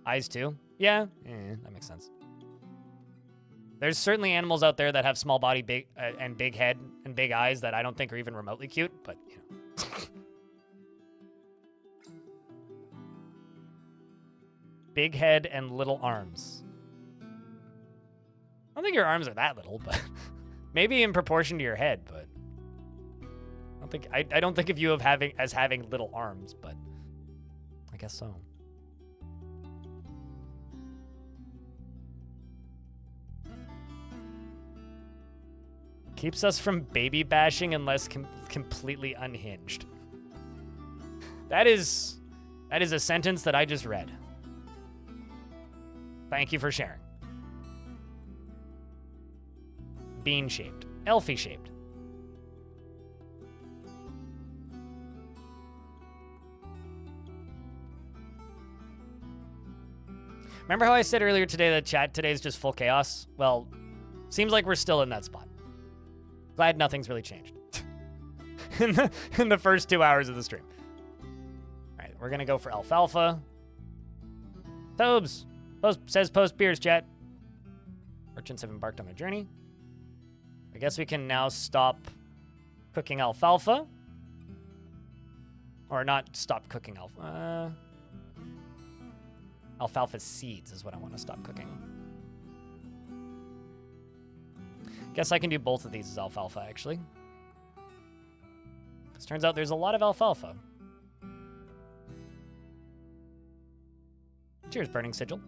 [SPEAKER 1] eyes too. Yeah, that makes sense. There's certainly animals out there that have small body, big and big head and big eyes that I don't think are even remotely cute, but you know. Big head and little arms. I don't think your arms are that little, but maybe in proportion to your head, but I don't think of you as having little arms, but I guess so. Keeps us from baby bashing unless completely unhinged. That is a sentence that I just read. Thank you for sharing. Bean-shaped. Elfie-shaped. Remember how I said earlier today that chat today is just full chaos? Well, seems like we're still in that spot. Glad nothing's really changed in the first 2 hours of the stream. All right, we're going to go for alfalfa. Tobes says post beers, chat. Merchants have embarked on their journey. I guess we can now stop cooking alfalfa. Or not stop cooking alfalfa. Alfalfa seeds is what I want to stop cooking. Guess I can do both of these as alfalfa, actually. Because turns out there's a lot of alfalfa. Cheers, Burning Sigil.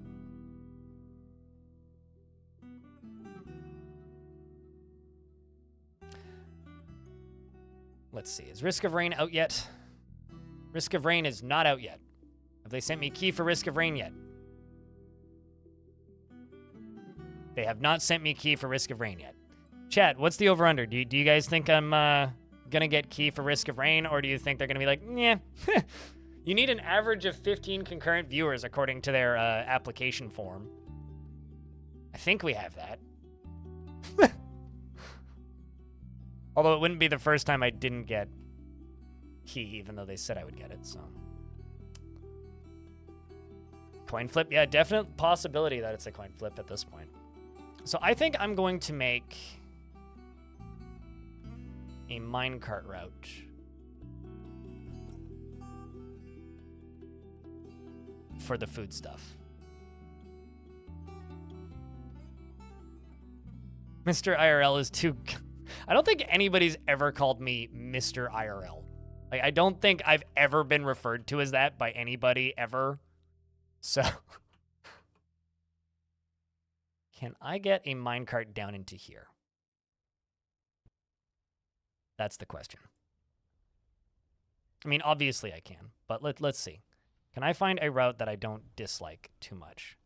[SPEAKER 1] Let's see. Is Risk of Rain out yet? Risk of Rain is not out yet. Have they sent me key for Risk of Rain yet? They have not sent me key for Risk of Rain yet. Chat, what's the over-under? Do you guys think I'm gonna get key for Risk of Rain, or do you think they're gonna be like, yeah, You need an average of 15 concurrent viewers according to their application form. I think we have that. Although it wouldn't be the first time I didn't get key, even though they said I would get it, so. Coin flip? Yeah, definite possibility that it's a coin flip at this point. So I think I'm going to make a minecart route. For the food stuff. Mr. IRL is too... I don't think anybody's ever called me Mr. IRL. Like, I don't think I've ever been referred to as that by anybody ever. So... Can I get a minecart down into here? That's the question. I mean, obviously I can, but let's see. Can I find a route that I don't dislike too much?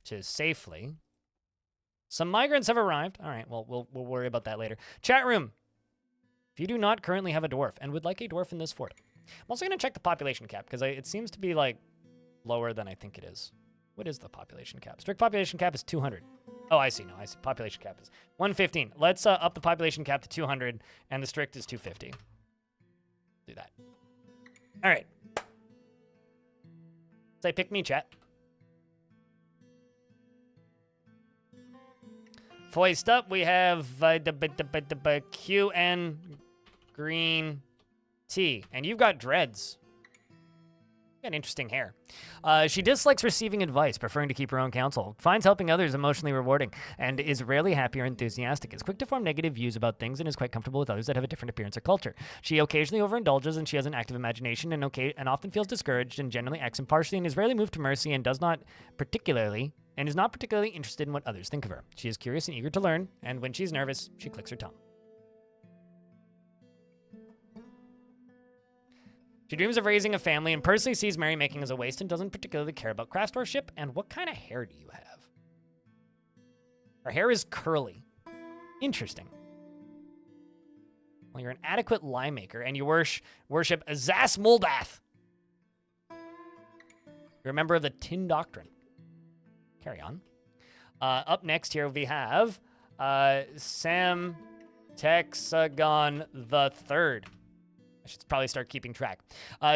[SPEAKER 1] To safely. Some migrants have arrived. All right, well, we'll worry about that later. Chat room. If you do not currently have a dwarf and would like a dwarf in this fort, I'm also going to check the population cap because it seems to be like lower than I think it is. What is the population cap? Strict population cap is 200. Oh, I see. No, I see. Population cap is 115. Let's up the population cap to 200, and the strict is 250. Do that. All right. Say pick me, chat. Foist up, we have QN green tea. And you've got dreads. You got interesting hair. She dislikes receiving advice, preferring to keep her own counsel, finds helping others emotionally rewarding, and is rarely happy or enthusiastic, is quick to form negative views about things, and is quite comfortable with others that have a different appearance or culture. She occasionally overindulges, and she has an active imagination, and often feels discouraged, and generally acts impartially, and is rarely moved to mercy, and is not particularly interested in what others think of her. She is curious and eager to learn, and when she's nervous, she clicks her tongue. She dreams of raising a family and personally sees merrymaking as a waste and doesn't particularly care about craftsmanship. And what kind of hair do you have? Her hair is curly. Interesting. Well, you're an adequate lie maker and you worship Zasmoldath. You're a member of the Tin Doctrine. Carry on. Up next here we have Sam Texagon the Third. I should probably start keeping track.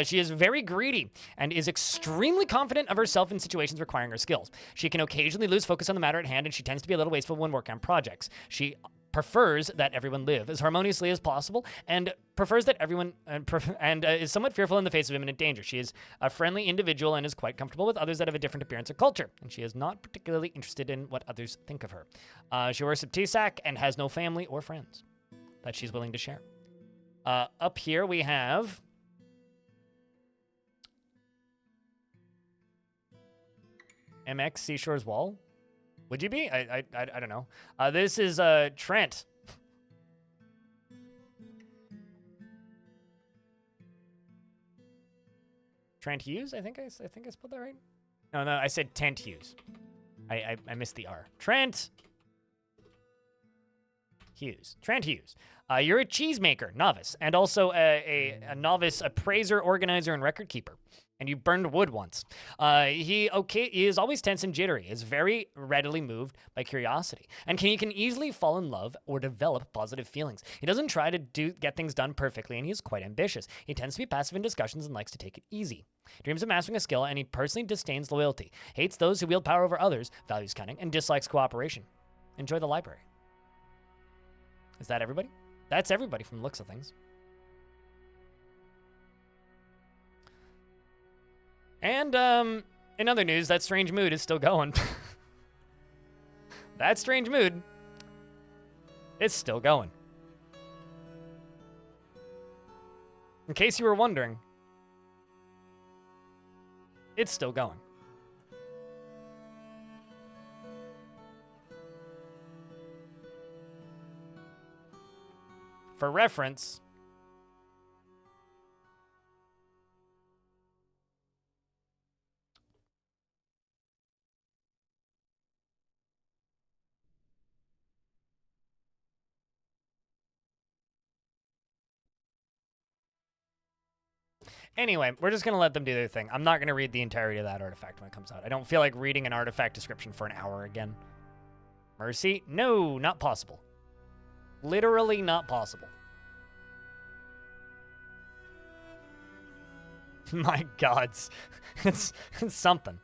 [SPEAKER 1] She is very greedy and is extremely confident of herself in situations requiring her skills. She can occasionally lose focus on the matter at hand, and she tends to be a little wasteful when working on projects. She prefers that everyone live as harmoniously as possible and prefers that everyone is somewhat fearful in the face of imminent danger. She is a friendly individual and is quite comfortable with others that have a different appearance or culture, and she is not particularly interested in what others think of her. She wears a Tisak and has no family or friends that she's willing to share. Up here we have MX Seashore's Wall. Would you be? I don't know. This is Trent. Trent Hughes. I think I spelled that right. No, I said Tent Hughes. I missed the R. Trent Hughes. Trent Hughes. You're a cheesemaker, novice, and also a novice appraiser, organizer, and record keeper. And you burned wood once. He is always tense and jittery, is very readily moved by curiosity, and he can easily fall in love or develop positive feelings. He doesn't try to get things done perfectly, and he is quite ambitious. He tends to be passive in discussions and likes to take it easy. Dreams of mastering a skill, and he personally disdains loyalty, hates those who wield power over others, values cunning, and dislikes cooperation. Enjoy the library. Is that everybody? That's everybody from the looks of things. And in other news, that strange mood is still going. That strange mood is still going. In case you were wondering, it's still going. For reference, Anyway, we're just going to let them do their thing. I'm not going to read the entirety of that artifact when it comes out. I don't feel like reading an artifact description for an hour again. Mercy? No, not possible. Literally not possible. My gods. It's something.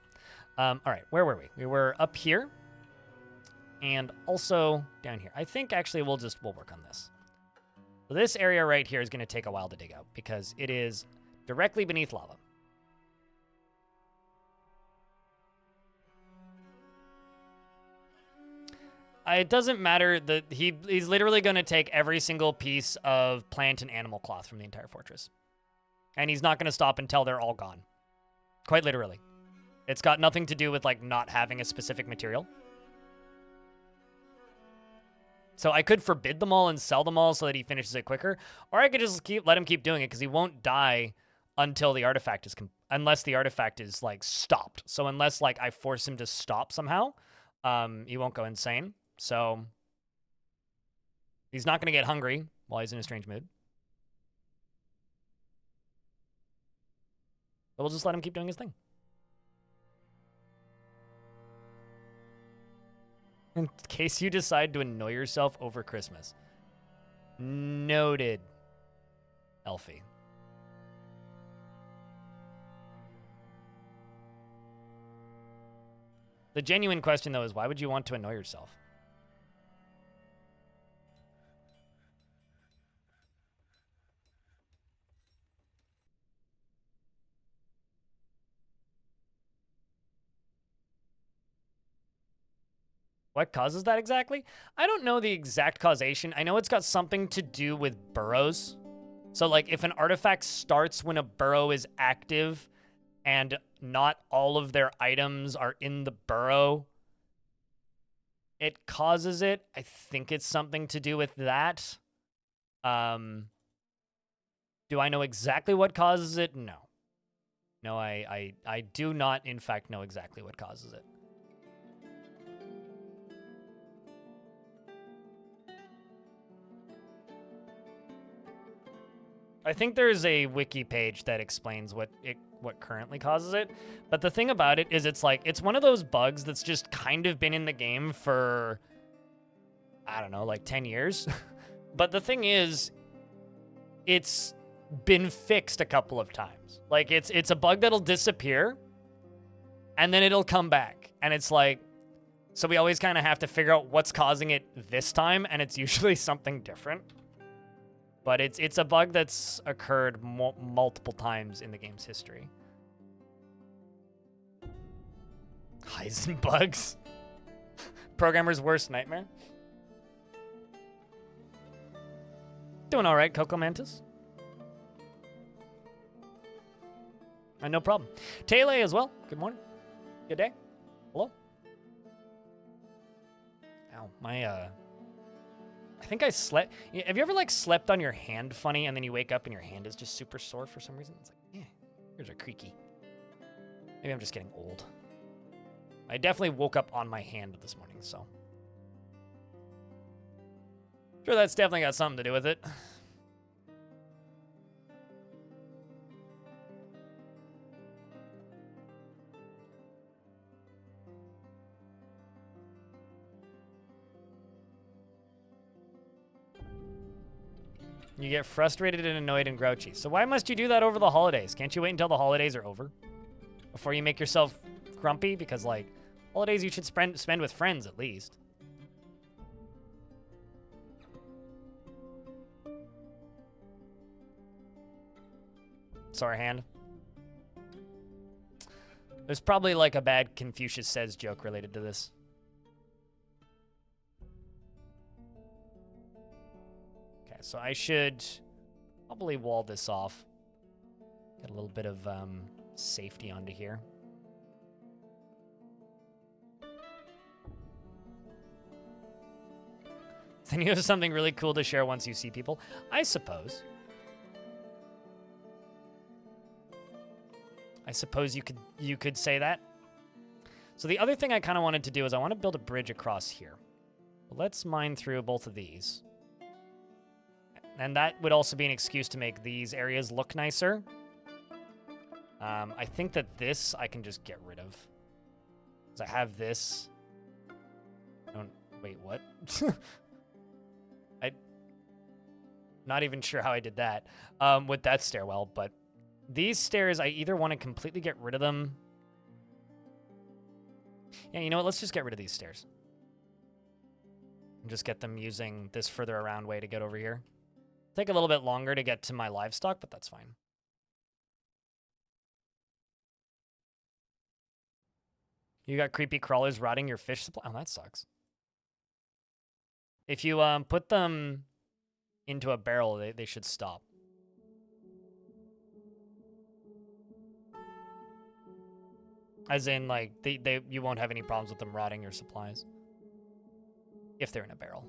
[SPEAKER 1] All right, where were we? We were up here and also down here. I think actually we'll work on this. So this area right here is going to take a while to dig out because it is directly beneath lava. It doesn't matter that he's literally going to take every single piece of plant and animal cloth from the entire fortress. And he's not going to stop until they're all gone. Quite literally. It's got nothing to do with like not having a specific material. So I could forbid them all and sell them all so that he finishes it quicker, or I could just let him keep doing it because he won't die until the artifact is unless the artifact is like stopped. So unless like I force him to stop somehow, he won't go insane. So he's not going to get hungry while he's in a strange mood. But we'll just let him keep doing his thing. In case you decide to annoy yourself over Christmas. Noted, Elfie. The genuine question, though, is why would you want to annoy yourself? What causes that exactly? I don't know the exact causation. I know it's got something to do with burrows. So, like, if an artifact starts when a burrow is active and not all of their items are in the burrow, it causes it. I think it's something to do with that. Do I know exactly what causes it? No. No, I do not, in fact, know exactly what causes it. I think there's a wiki page that explains what currently causes it. But the thing about it is it's like, it's one of those bugs that's just kind of been in the game for, I don't know, like 10 years. But the thing is, it's been fixed a couple of times. Like, it's a bug that'll disappear, and then it'll come back. And it's like, so we always kind of have to figure out what's causing it this time, and it's usually something different. But it's a bug that's occurred multiple times in the game's history. Heisenbugs. Programmer's worst nightmare. Doing all right, Coco Mantis. No problem. Tele as well. Good morning. Good day. Hello. Ow, my I think I slept. Have you ever like slept on your hand funny and then you wake up and your hand is just super sore for some reason? It's like, yeah, yours are creaky. Maybe I'm just getting old. I definitely woke up on my hand this morning, so. Sure, that's definitely got something to do with it. You get frustrated and annoyed and grouchy. So why must you do that over the holidays? Can't you wait until the holidays are over before you make yourself grumpy? Because, like, holidays you should spend with friends at least. Sore hand. There's probably, like, a bad Confucius Says joke related to this. So I should probably wall this off. Get a little bit of safety onto here. Then you have something really cool to share once you see people. I suppose. I suppose you could say that. So the other thing I kind of wanted to do is I want to build a bridge across here. Let's mine through both of these. And that would also be an excuse to make these areas look nicer. I think that this I can just get rid of. Because I have this. Wait, what? I'm not even sure how I did that with that stairwell, but these stairs, I either want to completely get rid of them. Yeah, you know what? Let's just get rid of these stairs. And just get them using this further around way to get over here. Take a little bit longer to get to my livestock, but that's fine. You got creepy crawlers rotting your fish supply. Oh, that sucks. If you put them into a barrel, they should stop. As in, like, you won't have any problems with them rotting your supplies. If they're in a barrel.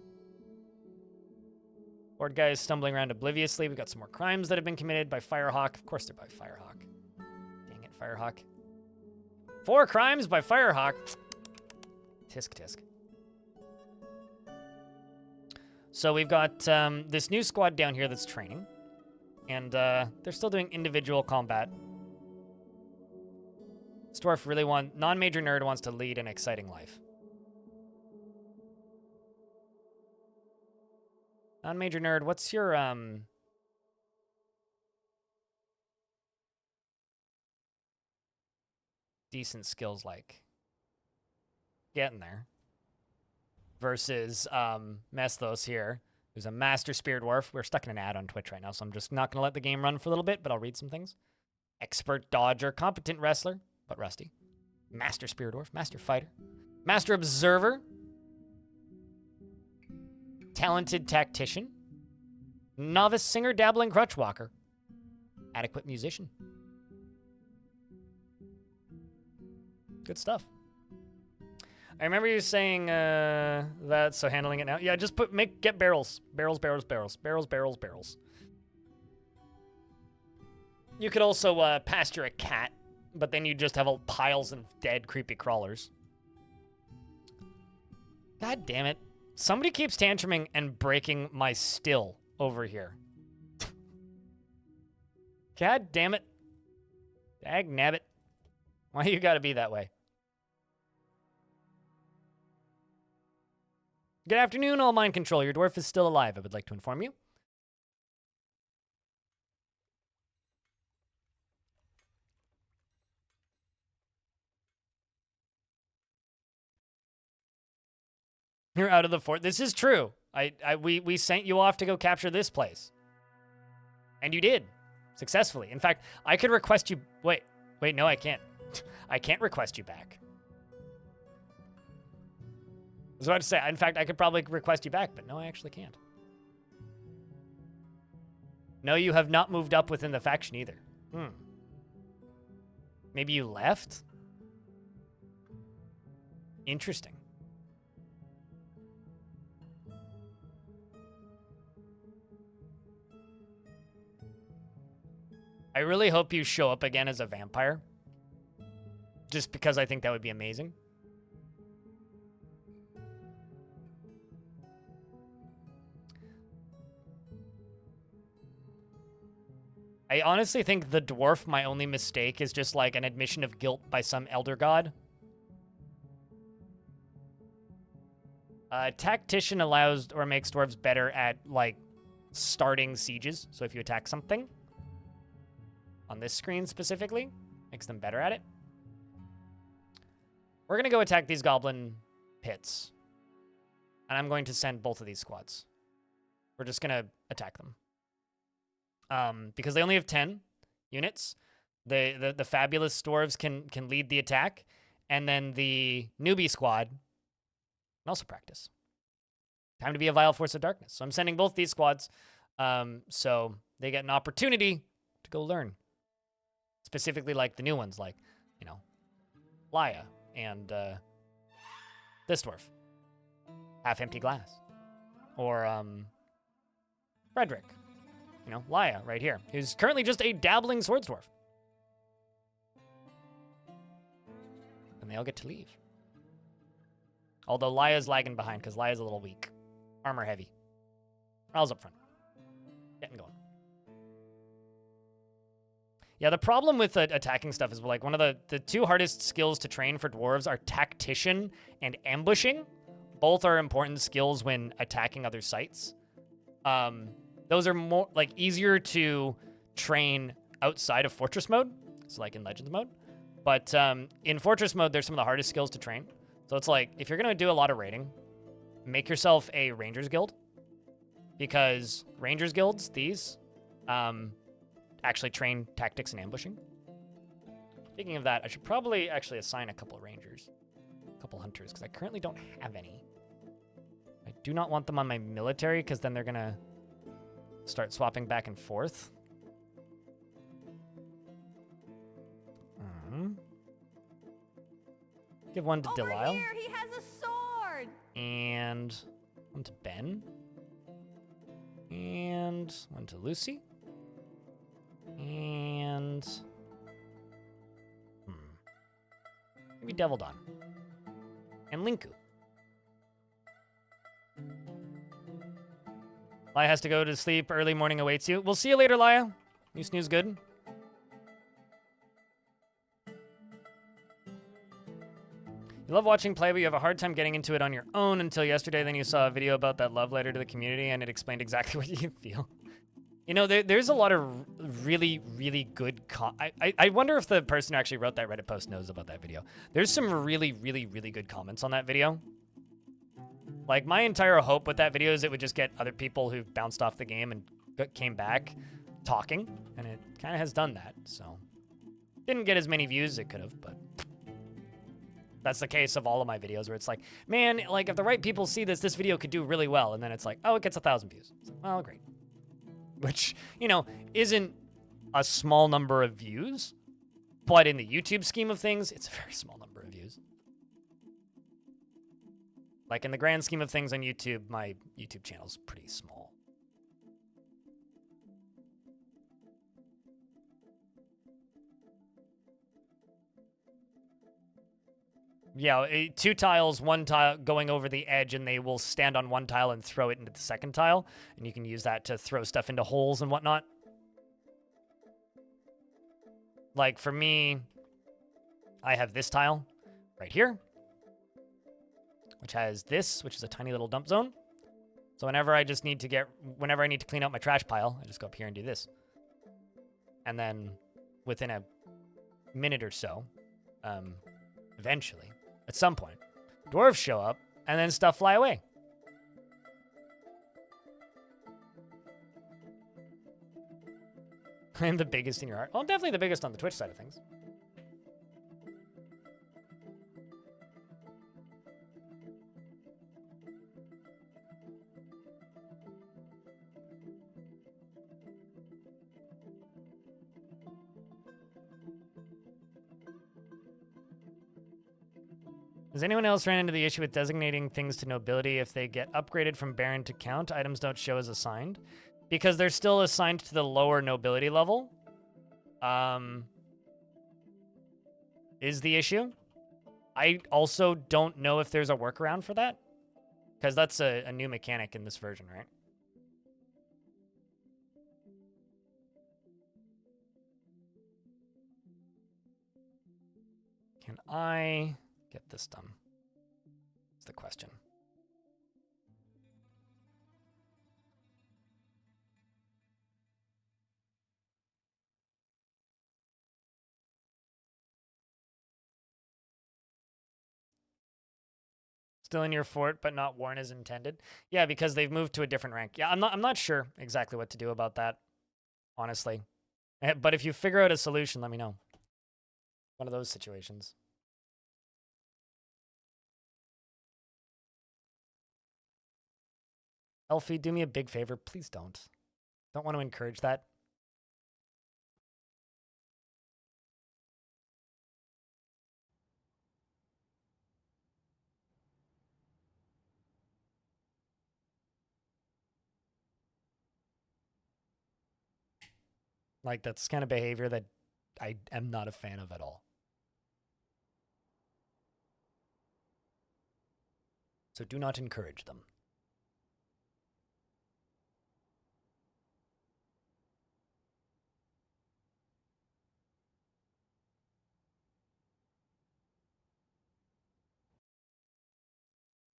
[SPEAKER 1] Horde guy is stumbling around obliviously. We've got some more crimes that have been committed by Firehawk. Of course they're by Firehawk. Dang it, Firehawk. 4 crimes by Firehawk. Tisk tisk. So we've got this new squad down here that's training. And they're still doing individual combat. Dwarf really non-major nerd wants to lead an exciting life. Non-major nerd, what's your decent skills like? Getting there. Versus Mesthos here, who's a master spear dwarf. We're stuck in an ad on Twitch right now, so I'm just not gonna let the game run for a little bit, but I'll read some things. Expert dodger, competent wrestler, but rusty. Master spear dwarf, master fighter, master observer, talented tactician, novice singer, dabbling crutch walker, adequate musician. Good stuff. I remember you saying that, so handling it now. Yeah, just get barrels. Barrels. You could also pasture a cat, but then you just have piles of dead creepy crawlers. God damn it. Somebody keeps tantruming and breaking my still over here. God damn it. Dag nabbit. Why you gotta be that way? Good afternoon, all mind control. Your dwarf is still alive, I would like to inform you. You're out of the fort. This is true. We sent you off to go capture this place. And you did. Successfully. In fact, I could request you... Wait, no, I can't. I can't request you back. I was about to say, in fact, I could probably request you back, but no, I actually can't. No, you have not moved up within the faction either. Maybe you left? Interesting. I really hope you show up again as a vampire. Just because I think that would be amazing. I honestly think the dwarf, my only mistake, is just like an admission of guilt by some elder god. Tactician allows or makes dwarves better at, like, starting sieges. So if you attack something, on this screen specifically, makes them better at it. We're going to go attack these goblin pits. And I'm going to send both of these squads. We're just going to attack them. Because they only have 10 units. The fabulous dwarves can lead the attack. And then the newbie squad can also practice. Time to be a vile force of darkness. So I'm sending both these squads so they get an opportunity to go learn. Specifically like the new ones, like, you know, Laya and this dwarf. Half-empty glass. Or Frederick. You know, Laya right here, who's currently just a dabbling swords dwarf. And they all get to leave. Although Laya's lagging behind because Laya's a little weak. Armor heavy. Raul's up front. Getting going. Yeah, the problem with attacking stuff is like one of the two hardest skills to train for dwarves are tactician and ambushing. Both are important skills when attacking other sites. Those are more like easier to train outside of fortress mode, so like in legends mode. But in fortress mode, there's some of the hardest skills to train. So it's like if you're gonna do a lot of raiding, make yourself a rangers guild, because rangers guilds, these, actually train tactics and ambushing. Speaking of that, I should probably actually assign a couple of rangers, a couple hunters, because I currently don't have any. I do not want them on my military, because then they're gonna start swapping back and forth. Give one to Delisle.
[SPEAKER 2] Here, he has a sword.
[SPEAKER 1] And one to Ben. And one to Lucy. And maybe Devil Dawn. And Linku. Laya has to go to sleep. Early morning awaits you. We'll see you later, Laya. You snooze good. You love watching play, but you have a hard time getting into it on your own until yesterday. Then you saw a video about that love letter to the community, and it explained exactly what you feel. You know, there's a lot of really, really good... I wonder if the person who actually wrote that Reddit post knows about that video. There's some really, really, really good comments on that video. Like, my entire hope with that video is it would just get other people who bounced off the game and came back talking, and it kind of has done that, so... Didn't get as many views as it could have, but... That's the case of all of my videos where it's like, man, like, if the right people see this, this video could do really well, and then it's like, oh, it gets 1,000 views. It's like, well, great. Which, you know, isn't a small number of views, but in the YouTube scheme of things, it's a very small number of views. Like, in the grand scheme of things on YouTube, my YouTube channel's pretty small. Yeah, 2 tiles, 1 tile going over the edge, and they will stand on 1 tile and throw it into the second tile, and you can use that to throw stuff into holes and whatnot. Like, for me, I have this tile right here, which has this, which is a tiny little dump zone. So whenever I need to clean out my trash pile, I just go up here and do this. And then within a minute or so, eventually, at some point, dwarves show up, and then stuff fly away. I'm the biggest in your heart. Well, I'm definitely the biggest on the Twitch side of things. Does anyone else run into the issue with designating things to nobility if they get upgraded from Baron to Count? Items don't show as assigned. Because they're still assigned to the lower nobility level. Is the issue. I also don't know if there's a workaround for that. Because that's a new mechanic in this version, right? Can I get this done? That's the question. Still in your fort, but not worn as intended. Yeah, because they've moved to a different rank. Yeah, I'm not sure exactly what to do about that, honestly. But if you figure out a solution, let me know. One of those situations. Elfie, do me a big favor. Please don't. Don't want to encourage that. Like, that's kind of behavior that I am not a fan of at all. So do not encourage them.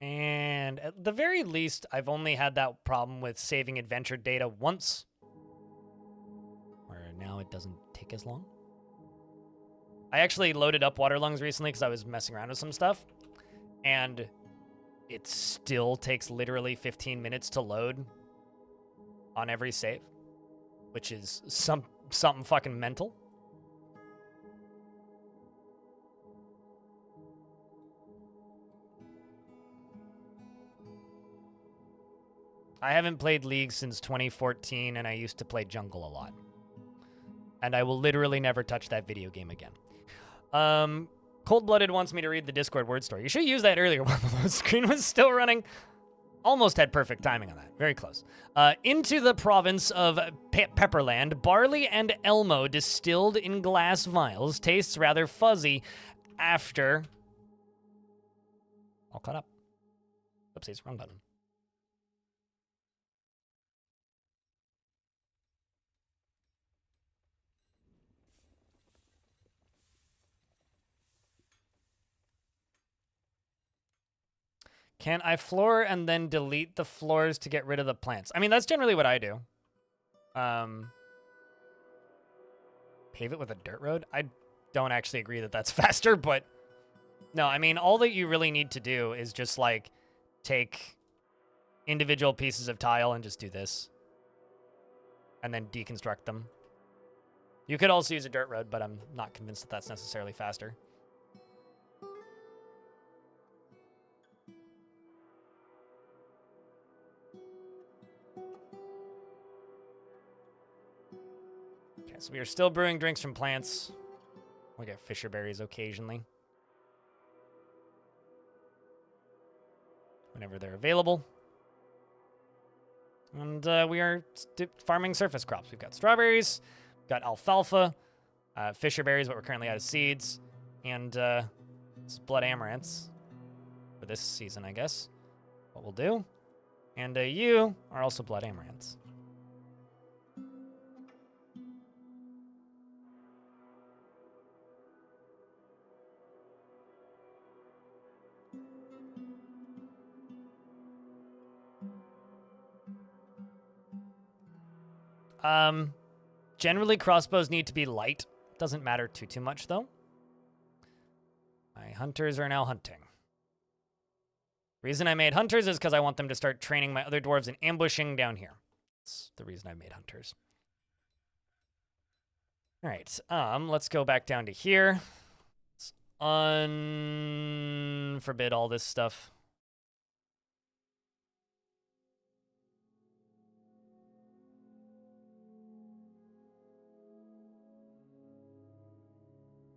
[SPEAKER 1] And at the very least, I've only had that problem with saving adventure data once, where now it doesn't take as long. I actually loaded up Waterlungs recently because I was messing around with some stuff, and it still takes literally 15 minutes to load on every save, which is something fucking mental. I haven't played League since 2014, and I used to play Jungle a lot. And I will literally never touch that video game again. Cold-Blooded wants me to read the Discord word story. You should use that earlier while the screen was still running. Almost had perfect timing on that. Very close. Into the province of Pepperland, barley and elmo distilled in glass vials tastes rather fuzzy after... All caught up. Oopsies, wrong button. Can I floor and then delete the floors to get rid of the plants? I mean, that's generally what I do. Pave it with a dirt road? I don't actually agree that that's faster, but... No, I mean, all that you really need to do is just, like, take individual pieces of tile and just do this. And then deconstruct them. You could also use a dirt road, but I'm not convinced that that's necessarily faster. Okay, so we are still brewing drinks from plants. We get fisher berries occasionally, whenever they're available. And we are farming surface crops. We've got strawberries, we've got alfalfa, fisher berries, but we're currently out of seeds, and blood amaranths for this season, I guess. What we'll do. And you are also blood amaranths. Generally crossbows need to be light. Doesn't matter too much though. My hunters are now hunting. Reason I made hunters is because I want them to start training my other dwarves in ambushing down here. That's the reason I made hunters. All right, let's go back down to here. Let's unforbid all this stuff.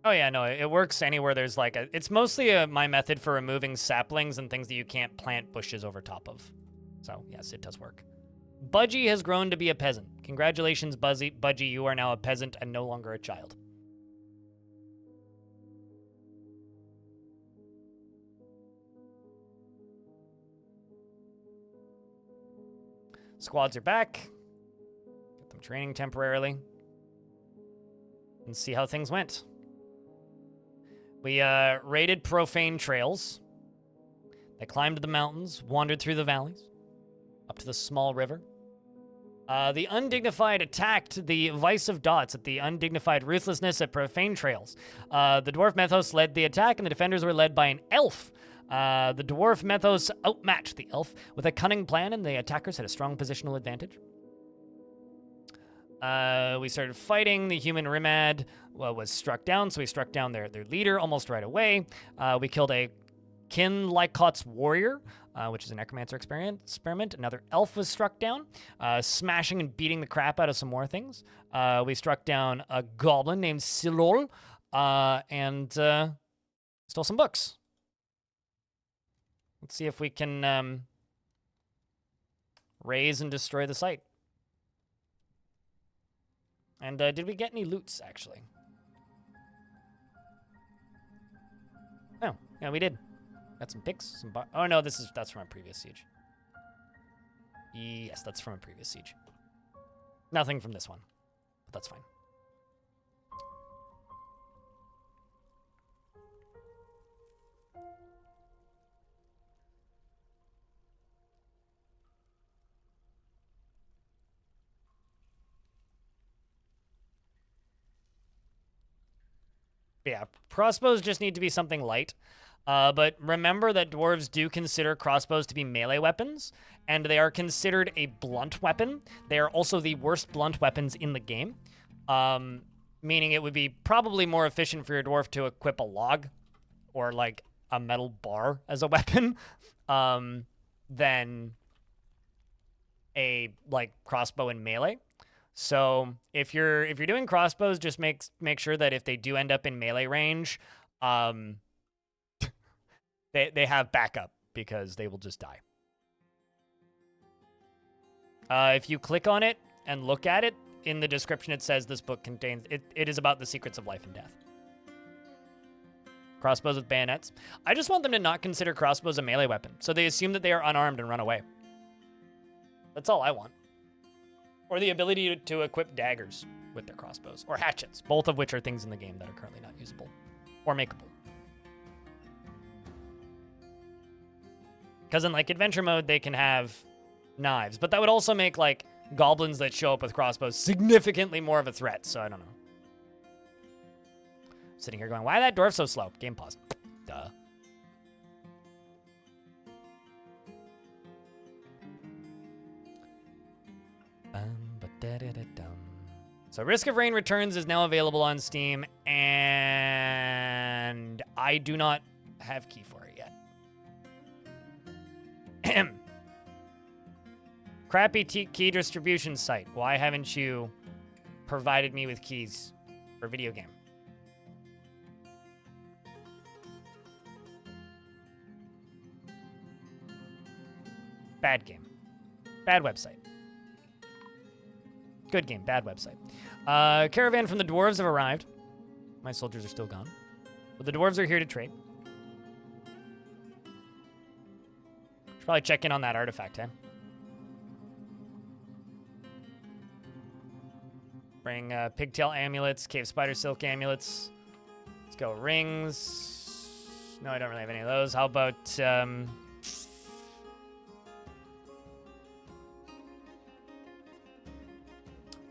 [SPEAKER 1] Oh yeah, no, it works anywhere there's like a... It's mostly my method for removing saplings and things that you can't plant bushes over top of. So, yes, it does work. Budgie has grown to be a peasant. Congratulations, Budgie, you are now a peasant and no longer a child. Squads are back. Get them training temporarily. And see how things went. We raided profane trails. They climbed the mountains, wandered through the valleys, up to the small river. The Undignified attacked the Vice of Dots at the Undignified Ruthlessness at Profane Trails. The Dwarf Mythos led the attack, and the defenders were led by an elf. The Dwarf Mythos outmatched the elf with a cunning plan, and the attackers had a strong positional advantage. We started fighting. The human Rimad was struck down, so we struck down their leader almost right away. We killed a Kin Lykot's warrior, which is a necromancer experiment. Another elf was struck down, smashing and beating the crap out of some more things. We struck down a goblin named Silol, and stole some books. Let's see if we can raise and destroy the site. And did we get any loots, actually? Oh, yeah, we did. Got some picks, some oh no, that's from a previous siege. Yes, that's from a previous siege. Nothing from this one, but that's fine. Yeah, crossbows just need to be something light. But remember that dwarves do consider crossbows to be melee weapons, and they are considered a blunt weapon. They are also the worst blunt weapons in the game, meaning it would be probably more efficient for your dwarf to equip a log or like a metal bar as a weapon than a like crossbow in melee. So if you're doing crossbows, just make sure that if they do end up in melee range, they have backup because they will just die. If you click on it and look at it, in the description it says this book contains it is about the secrets of life and death. Crossbows with bayonets. I just want them to not consider crossbows a melee weapon, so they assume that they are unarmed and run away. That's all I want. Or the ability to equip daggers with their crossbows. Or hatchets, both of which are things in the game that are currently not usable. Or makeable. Because in, like, adventure mode, they can have knives. But that would also make, like, goblins that show up with crossbows significantly more of a threat. So I don't know. Sitting here going, why that dwarf so slow? Game pause. Duh. So Risk of Rain Returns is now available on Steam, and I do not have key for it yet. Crappy key distribution site. Why haven't you provided me with keys for video game? Bad game. Bad website. Good game, bad website. Caravan from the dwarves have arrived. My soldiers are still gone. But the dwarves are here to trade. Should probably check in on that artifact, eh? Bring pigtail amulets, cave spider silk amulets. Let's go rings. No, I don't really have any of those. How about...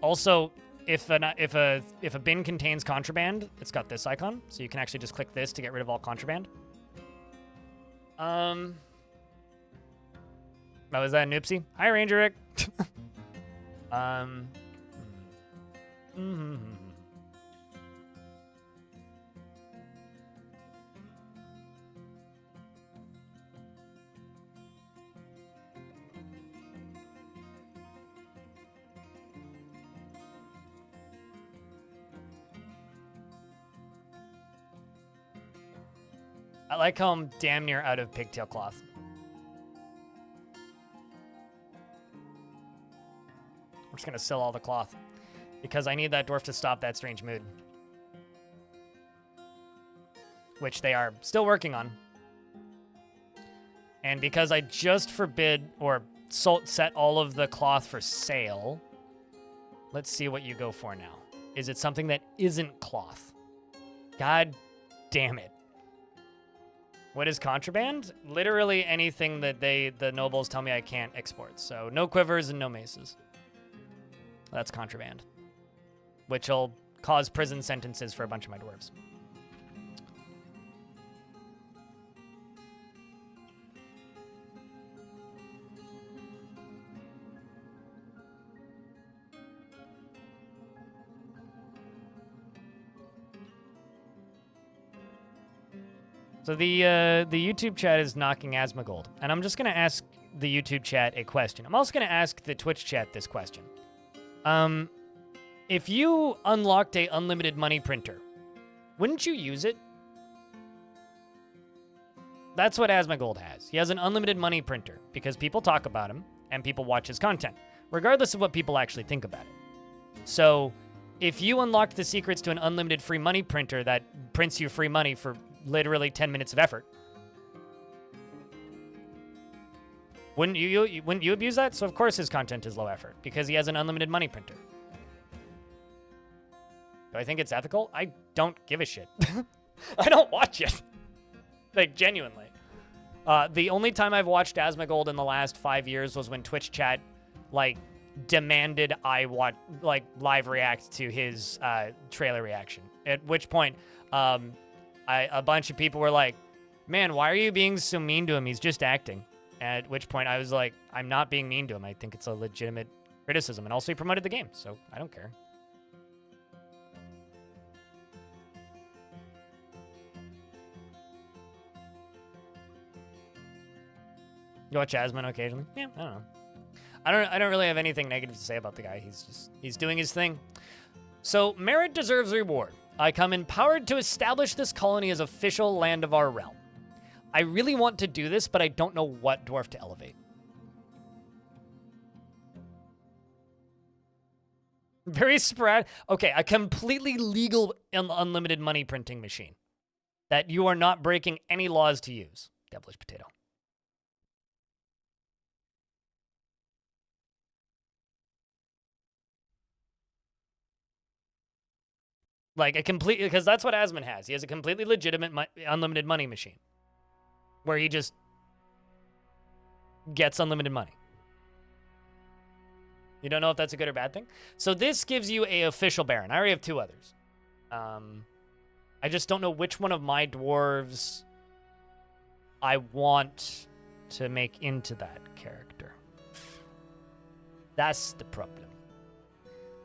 [SPEAKER 1] Also, if a bin contains contraband, it's got this icon, so you can actually just click this to get rid of all contraband. Oh, is that an oopsie? Hi, Ranger Rick. I like how I'm damn near out of pigtail cloth. I'm just gonna sell all the cloth because I need that dwarf to stop that strange mood, which they are still working on. And because I just forbid or set all of the cloth for sale, let's see what you go for now. Is it something that isn't cloth? God damn it. What is contraband? Literally anything that the nobles tell me I can't export. So no quivers and no maces. That's contraband. Which will cause prison sentences for a bunch of my dwarves. So the YouTube chat is knocking Asmongold, and I'm just gonna ask the YouTube chat a question. I'm also gonna ask the Twitch chat this question. If you unlocked a unlimited money printer, wouldn't you use it? That's what Asmongold has. He has an unlimited money printer because people talk about him and people watch his content, regardless of what people actually think about it. So if you unlocked the secrets to an unlimited free money printer that prints you free money for literally 10 minutes of effort, wouldn't you abuse that? So of course his content is low effort because he has an unlimited money printer. Do I think it's ethical? I don't give a shit. I don't watch it. Like, genuinely. The only time I've watched Asmongold in the last 5 years was when Twitch chat, like, demanded I watch, like, live react to his trailer reaction. At which point, a bunch of people were like, man, why are you being so mean to him? He's just acting. At which point I was like, I'm not being mean to him. I think it's a legitimate criticism. And also he promoted the game, so I don't care. You watch Asmongold occasionally? Yeah, I don't know. I don't really have anything negative to say about the guy. He's doing his thing. So, merit deserves reward. I come empowered to establish this colony as official land of our realm. I really want to do this, but I don't know what dwarf to elevate. Very sporadic. Okay, a completely legal unlimited money printing machine that you are not breaking any laws to use. Devilish potato. Like a complete, because that's what Asmon has. He has a completely legitimate unlimited money machine where he just gets unlimited money. You don't know if that's a good or bad thing? So this gives you a official Baron. I already have 2 others. I just don't know which one of my dwarves I want to make into that character. That's the problem.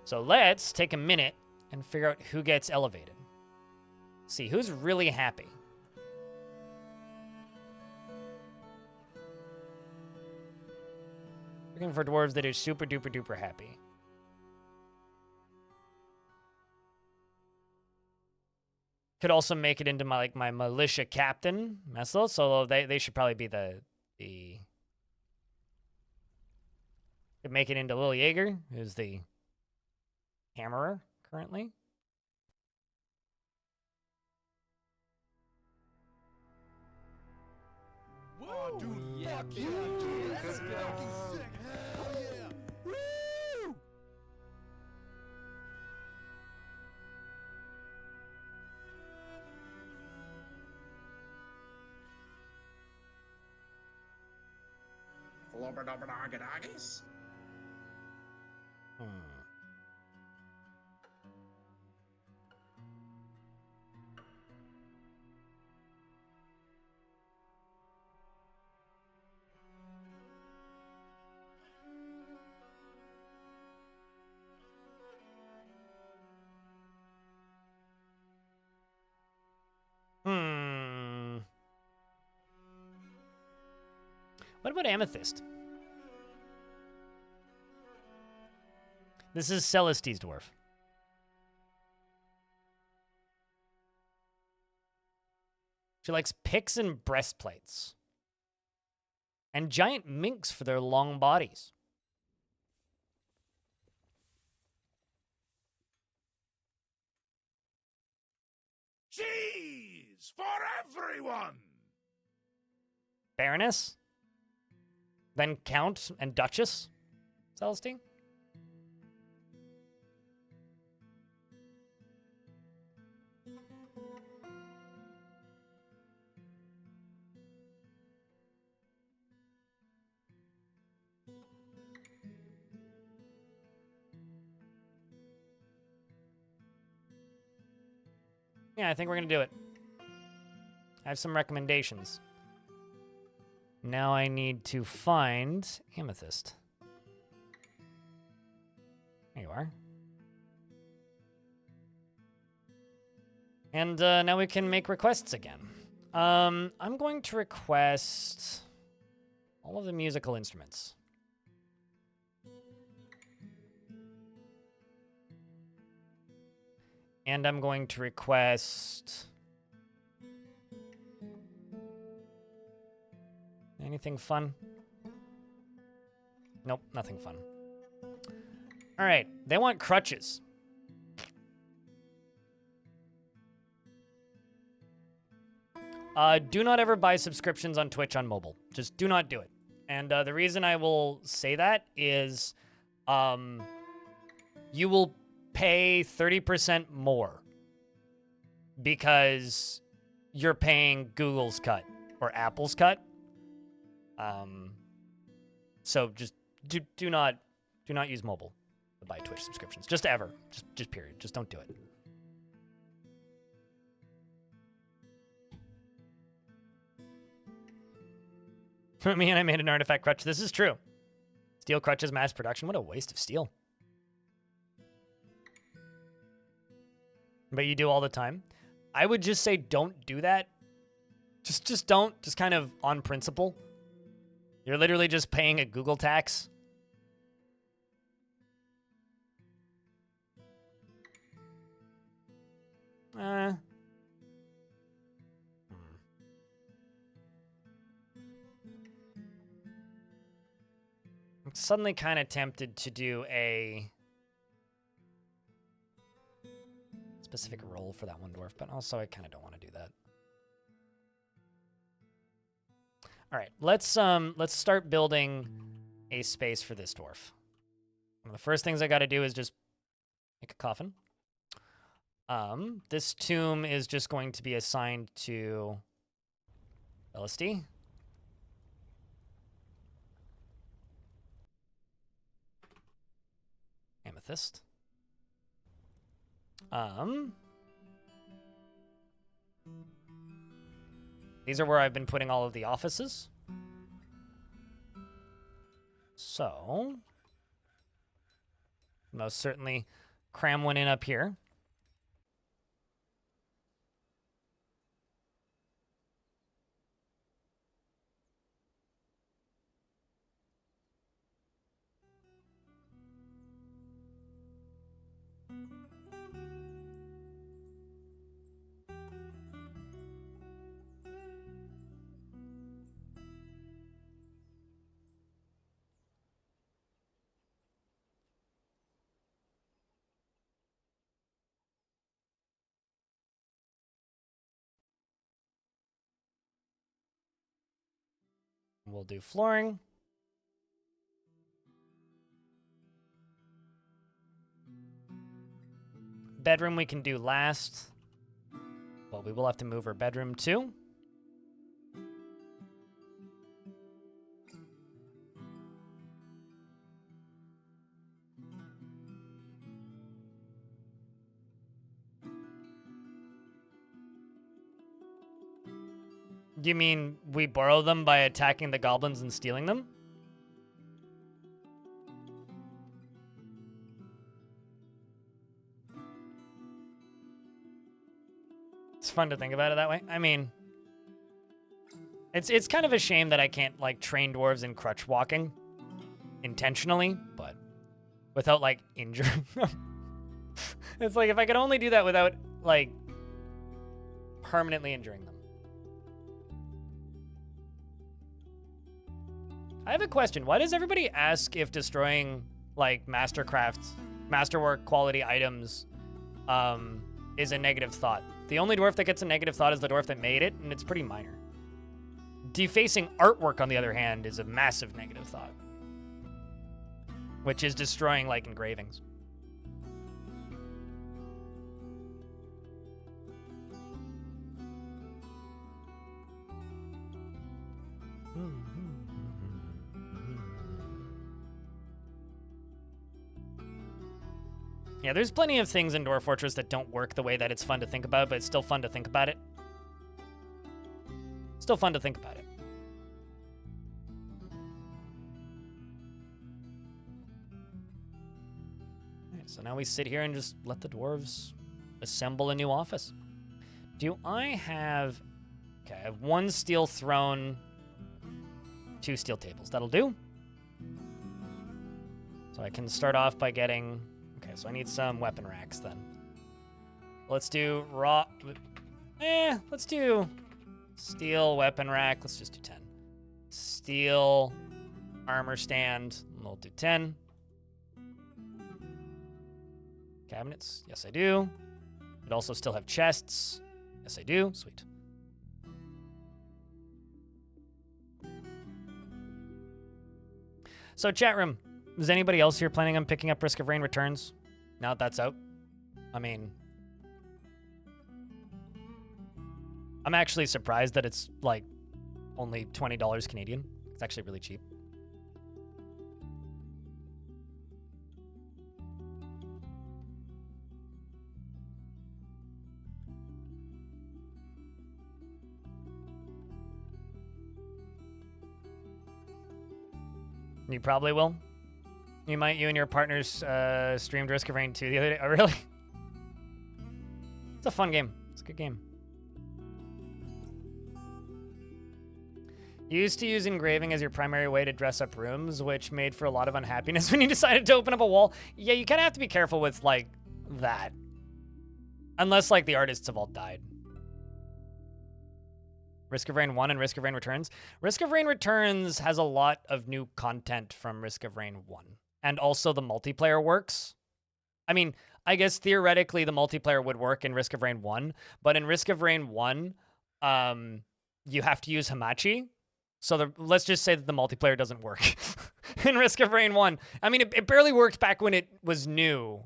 [SPEAKER 1] So let's take a minute and figure out who gets elevated. See, who's really happy? Looking for dwarves that are super duper duper happy. Could also make it into my militia captain, Messel, so they should probably be the could make it into Lil Jaeger, who's the hammerer currently.
[SPEAKER 3] Whoa, dude, fuck yeah, dude. Let's go. Sick. Hell yeah. Woo!
[SPEAKER 4] Flobberdobberdoggadoggies.
[SPEAKER 1] What about Amethyst? This is Celesti's dwarf. She likes picks and breastplates. And giant minks for their long bodies.
[SPEAKER 3] Cheese for everyone!
[SPEAKER 1] Baroness? Then Count and Duchess? Celestine? Yeah, I think we're going to do it. I have some recommendations. Now I need to find Amethyst. There you are. And now we can make requests again. I'm going to request all of the musical instruments. And I'm going to request... anything fun? Nope, nothing fun. All right, they want crutches. Do not ever buy subscriptions on Twitch on mobile. Just do not do it. And the reason I will say that is you will pay 30% more because you're paying Google's cut or Apple's cut. So just do not use mobile to buy Twitch subscriptions. Just ever. Just period. Just don't do it. Me and I made an artifact crutch. This is true. Steel crutches mass production. What a waste of steel. But you do all the time. I would just say don't do that. Just don't. Just kind of on principle. You're literally just paying a Google tax. I'm suddenly kind of tempted to do a specific role for that one dwarf, but also I kind of don't want to do that. All right, let's start building a space for this dwarf. One of the first things I got to do is just make a coffin. This tomb is just going to be assigned to Felicity. Amethyst. These are where I've been putting all of the offices. So, most certainly cram one in up here. We'll do flooring. Bedroom we can do last. Well, we will have to move our bedroom too. You mean we borrow them by attacking the goblins and stealing them? It's fun to think about it that way. I mean, it's kind of a shame that I can't like train dwarves in crutch walking intentionally, but without like injuring them. It's like if I could only do that without like permanently injuring them. I have a question. Why does everybody ask if destroying like masterwork quality items is a negative thought? The only dwarf that gets a negative thought is the dwarf that made it, and it's pretty minor. Defacing artwork, on the other hand, is a massive negative thought, which is destroying like engravings. Yeah, there's plenty of things in Dwarf Fortress that don't work the way that it's fun to think about, but it's still fun to think about it. Still fun to think about it. Alright, so now we sit here and just let the dwarves assemble a new office. Do I have... Okay, I have 1 steel throne, 2 steel tables. That'll do. So I can start off by getting... Okay, so I need some weapon racks then. Let's do raw... let's do steel weapon rack. Let's just do 10. Steel armor stand. We'll do 10. Cabinets. Yes, I do. I'd also still have chests. Yes, I do. Sweet. So, chat room. Is anybody else here planning on picking up Risk of Rain Returns now that that's out? I mean, I'm actually surprised that it's like only $20 Canadian. It's actually really cheap. You probably will. You and your partners streamed Risk of Rain 2 the other day. Oh, really? It's a fun game. It's a good game. You used to use engraving as your primary way to dress up rooms, which made for a lot of unhappiness when you decided to open up a wall. Yeah, you kind of have to be careful with, like, that. Unless, like, the artists have all died. Risk of Rain 1 and Risk of Rain Returns. Risk of Rain Returns has a lot of new content from Risk of Rain 1. And also the multiplayer works. I mean, I guess theoretically the multiplayer would work in Risk of Rain 1, but in Risk of Rain 1, you have to use Hamachi. So let's just say that the multiplayer doesn't work in Risk of Rain 1. I mean, it barely worked back when it was new.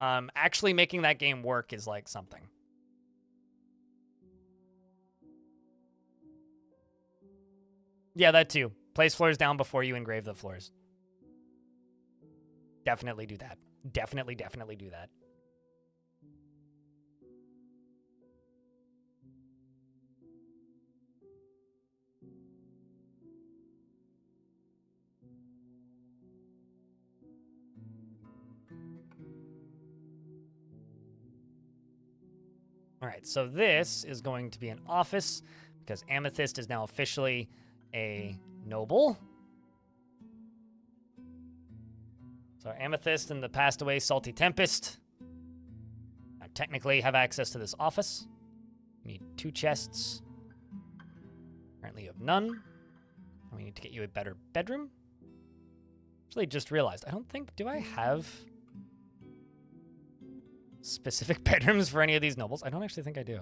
[SPEAKER 1] Actually making that game work is like something. Yeah, that too. Place floors down before you engrave the floors. Definitely do that. Definitely do that. All right, so this is going to be an office because Amethyst is now officially a noble. So Amethyst and the passed away Salty Tempest now technically have access to this office. We need 2 chests. Currently you have none. And we need to get you a better bedroom. Actually, just realized, I don't think, do I have specific bedrooms for any of these nobles? I don't actually think I do.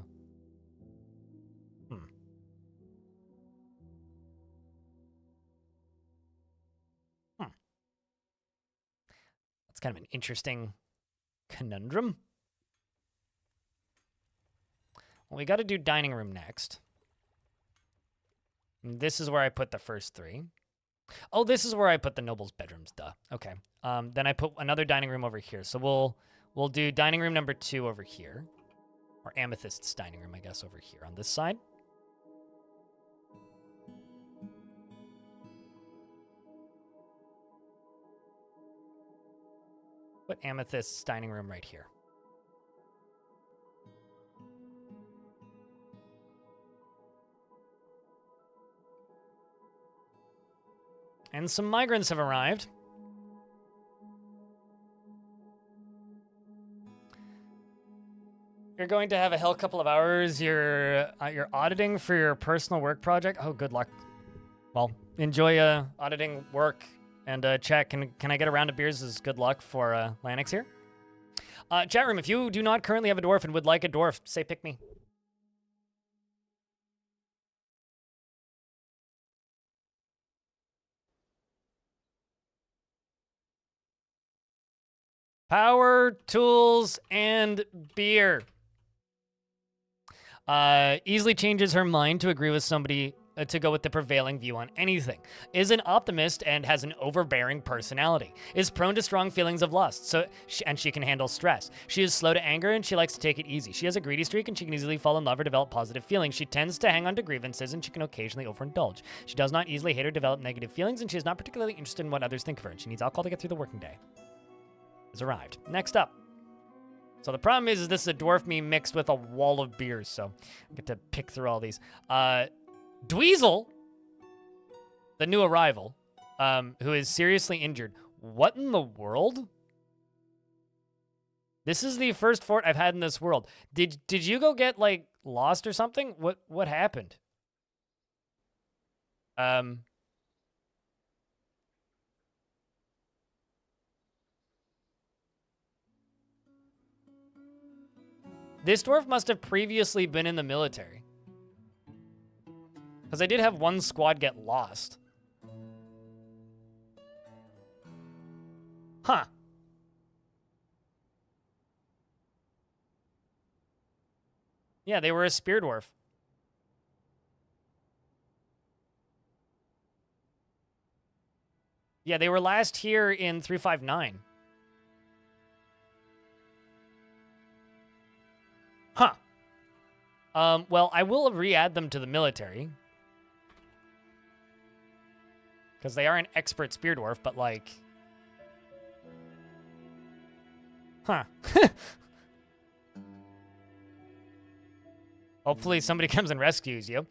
[SPEAKER 1] That's kind of an interesting conundrum. Well, we got to do dining room next. And this is where I put the first 3. Oh, this is where I put the nobles' bedrooms, duh. Okay. Then I put another dining room over here. So we'll do dining room number 2 over here. Or Amethyst's dining room, I guess, over here on this side. Put Amethyst's dining room right here. And some migrants have arrived. You're going to have a hell couple of hours. You're auditing for your personal work project. Oh, good luck. Well, enjoy auditing work and check. Can I get a round of beers as good luck for Lanix here? Chat room, if you do not currently have a dwarf and would like a dwarf, say pick me. Power, tools, and beer. Easily changes her mind to agree with somebody to go with the prevailing view on anything. Is an optimist and has an overbearing personality. Is prone to strong feelings of lust, and she can handle stress. She is slow to anger and she likes to take it easy. She has a greedy streak and she can easily fall in love or develop positive feelings. She tends to hang on to grievances and she can occasionally overindulge. She does not easily hate or develop negative feelings, and she is not particularly interested in what others think of her, and she needs alcohol to get through the working day. Has arrived. Next up. So the problem is this is a dwarf me mixed with a wall of beers, so I get to pick through all these. Dweezil, the new arrival, who is seriously injured. What in the world? This is the first fort I've had in this world. Did you go get, like, lost or something? What happened? This dwarf must have previously been in the military. Because I did have one squad get lost. Huh. Yeah, they were a spear dwarf. Yeah, they were last here in 359. Huh. Well, I will re-add them to the military. Because they are an expert spear dwarf, but like... Huh. Hopefully somebody comes and rescues you.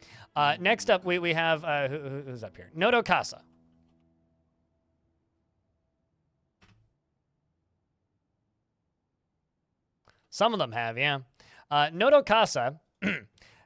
[SPEAKER 1] Next up, we have... who's up here? Nodo Casa. Some of them have, yeah. Nodo Casa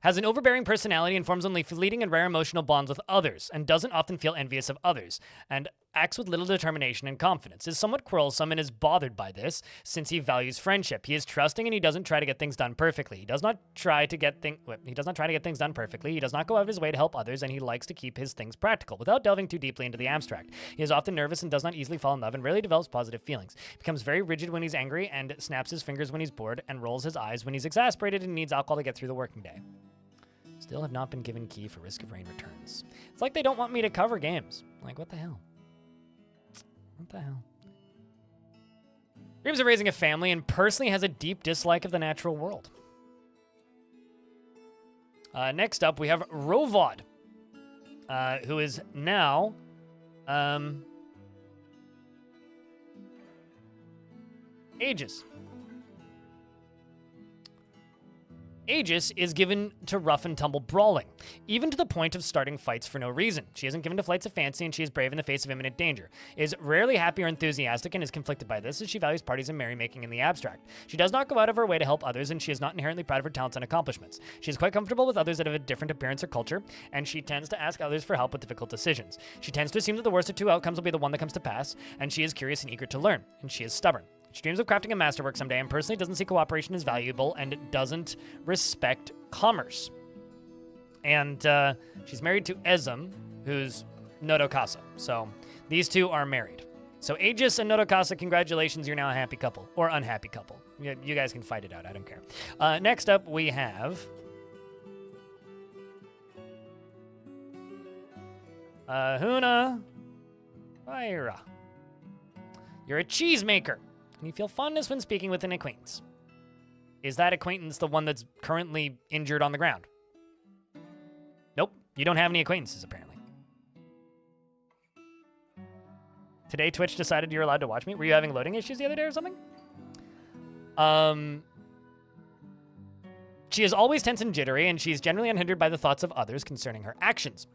[SPEAKER 1] has an overbearing personality and forms only fleeting and rare emotional bonds with others, and doesn't often feel envious of others, and acts with little determination and confidence. Is somewhat quarrelsome and is bothered by this, since he values friendship. He is trusting and he doesn't try to get things done perfectly. He does not try to get things done perfectly. He does not go out of his way to help others, and he likes to keep his things practical, without delving too deeply into the abstract. He is often nervous and does not easily fall in love, and rarely develops positive feelings. He becomes very rigid when he's angry, and snaps his fingers when he's bored, and rolls his eyes when he's exasperated and needs alcohol to get through the working day. Still have not been given key for Risk of Rain returns. It's like they don't want me to cover games. Like, what the hell? What the hell? Dreams of raising a family and personally has a deep dislike of the natural world. Next up, we have Rovod, who is now... Aegis. Aegis is given to rough and tumble brawling, even to the point of starting fights for no reason. She isn't given to flights of fancy, and she is brave in the face of imminent danger. Is rarely happy or enthusiastic, and is conflicted by this, as she values parties and merrymaking in the abstract. She does not go out of her way to help others, and she is not inherently proud of her talents and accomplishments. She is quite comfortable with others that have a different appearance or culture, and she tends to ask others for help with difficult decisions. She tends to assume that the worst of two outcomes will be the one that comes to pass, and she is curious and eager to learn, and she is stubborn. She dreams of crafting a masterwork someday, and personally doesn't see cooperation as valuable and doesn't respect commerce. And she's married to Ezem, who's Nodo Casa. So these two are married. So Aegis and Nodo Casa, congratulations, you're now a happy couple. Or unhappy couple. You guys can fight it out, I don't care. Next up, we have... Huna Vaira. You're a cheesemaker, and you feel fondness when speaking with an acquaintance. Is that acquaintance the one that's currently injured on the ground? Nope, you don't have any acquaintances, apparently. Today, Twitch decided you're allowed to watch me. Were you having loading issues the other day or something? She is always tense and jittery, and she's generally unhindered by the thoughts of others concerning her actions.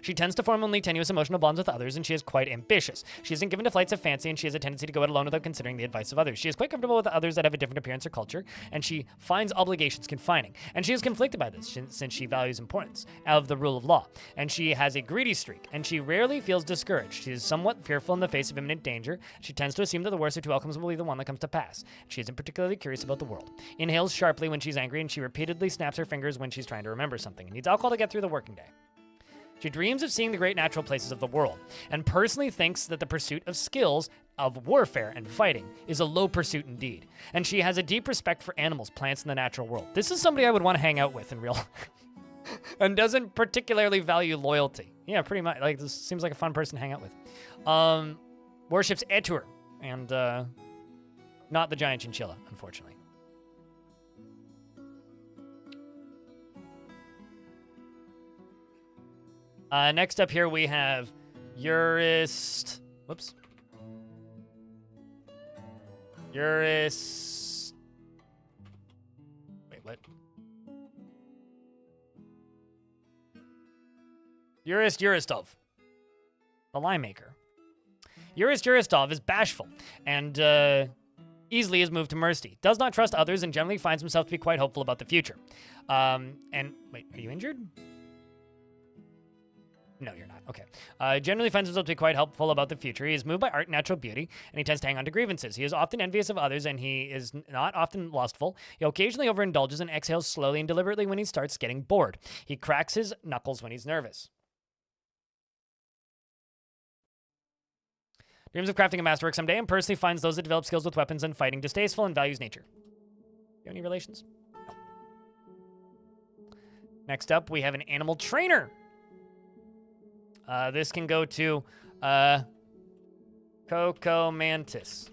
[SPEAKER 1] She tends to form only tenuous emotional bonds with others, and she is quite ambitious. She isn't given to flights of fancy, and she has a tendency to go it alone without considering the advice of others. She is quite comfortable with others that have a different appearance or culture, and she finds obligations confining. And she is conflicted by this, since she values importance of the rule of law. And she has a greedy streak, and she rarely feels discouraged. She is somewhat fearful in the face of imminent danger. She tends to assume that the worst of two outcomes will be the one that comes to pass. She isn't particularly curious about the world. Inhales sharply when she's angry, and she repeatedly snaps her fingers when she's trying to remember something, and needs alcohol to get through the working day. She dreams of seeing the great natural places of the world, and personally thinks that the pursuit of skills of warfare and fighting is a low pursuit indeed. And she has a deep respect for animals, plants, and the natural world. This is somebody I would want to hang out with in real life. And doesn't particularly value loyalty. Yeah, pretty much. Like, this seems like a fun person to hang out with. Worships Etur, and not the giant chinchilla, unfortunately. Next up here we have Wait, what? Uristov, the lime maker. Uristov is bashful and easily is moved to mercy. Does not trust others and generally finds himself to be quite hopeful about the future. And wait, are you injured? No, you're not. Okay. Generally finds himself to be quite helpful about the future. He is moved by art and natural beauty, and he tends to hang on to grievances. He is often envious of others, and he is not often lustful. He occasionally overindulges and exhales slowly and deliberately when he starts getting bored. He cracks his knuckles when he's nervous. Dreams of crafting a masterwork someday, and personally finds those that develop skills with weapons and fighting distasteful and values nature. Do you have any relations? No. Next up, we have an animal trainer. This can go to Coco Mantis.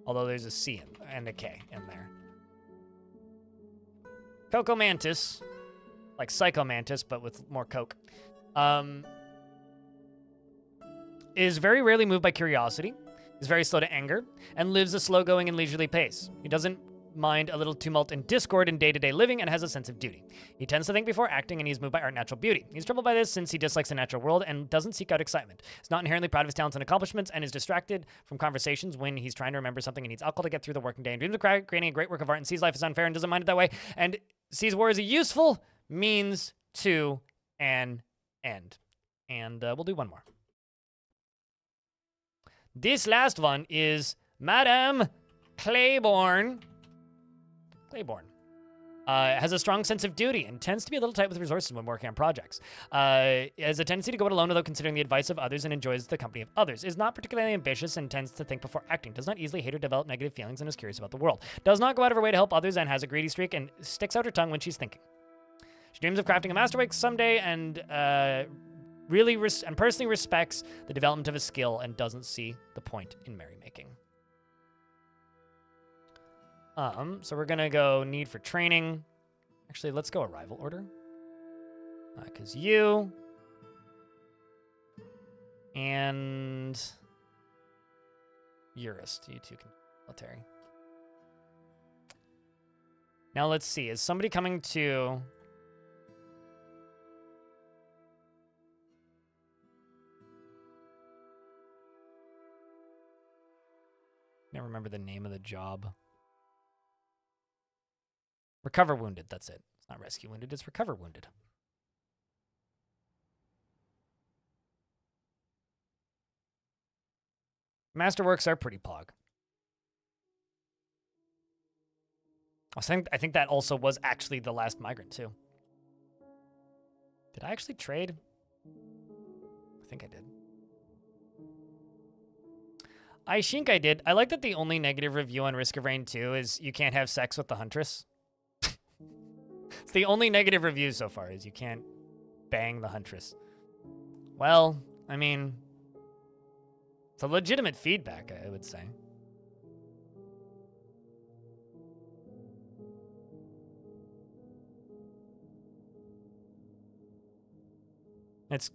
[SPEAKER 1] Although there's a C and a K in there. Coco Mantis, like Psycho Mantis, but with more coke. Is very rarely moved by curiosity, is very slow to anger, and lives a slow-going and leisurely pace. He doesn't mind a little tumult and discord in day-to-day living and has a sense of duty. He tends to think before acting, and he's moved by art and natural beauty. He's troubled by this since he dislikes the natural world and doesn't seek out excitement. He's not inherently proud of his talents and accomplishments and is distracted from conversations when he's trying to remember something and needs alcohol to get through the working day, and dreams of creating a great work of art and sees life as unfair and doesn't mind it that way, and sees war as a useful means to an end. And we'll do one more. This last one is Madame Claiborne. Has a strong sense of duty and tends to be a little tight with resources when working on projects. Has a tendency to go it alone without considering the advice of others and enjoys the company of others. Is not particularly ambitious and tends to think before acting. Does not easily hate or develop negative feelings and is curious about the world. Does not go out of her way to help others and has a greedy streak and sticks out her tongue when she's thinking. She dreams of crafting a masterwork someday and personally respects the development of a skill and doesn't see the point in merrymaking. So we're gonna go need for training. Actually, let's go arrival order. Because you and Urist, you two can military. Now let's see, is somebody coming to... I can't remember the name of the job. Recover wounded, that's it. It's not rescue wounded, it's recover wounded. Masterworks are pretty pog. I think that also was actually the last migrant too. Did I actually trade? I think I did. I think I did. I like that the only negative review on Risk of Rain 2 is you can't have sex with the Huntress. It's the only negative review so far is you can't bang the Huntress. Well, I mean, it's a legitimate feedback, I would say. It's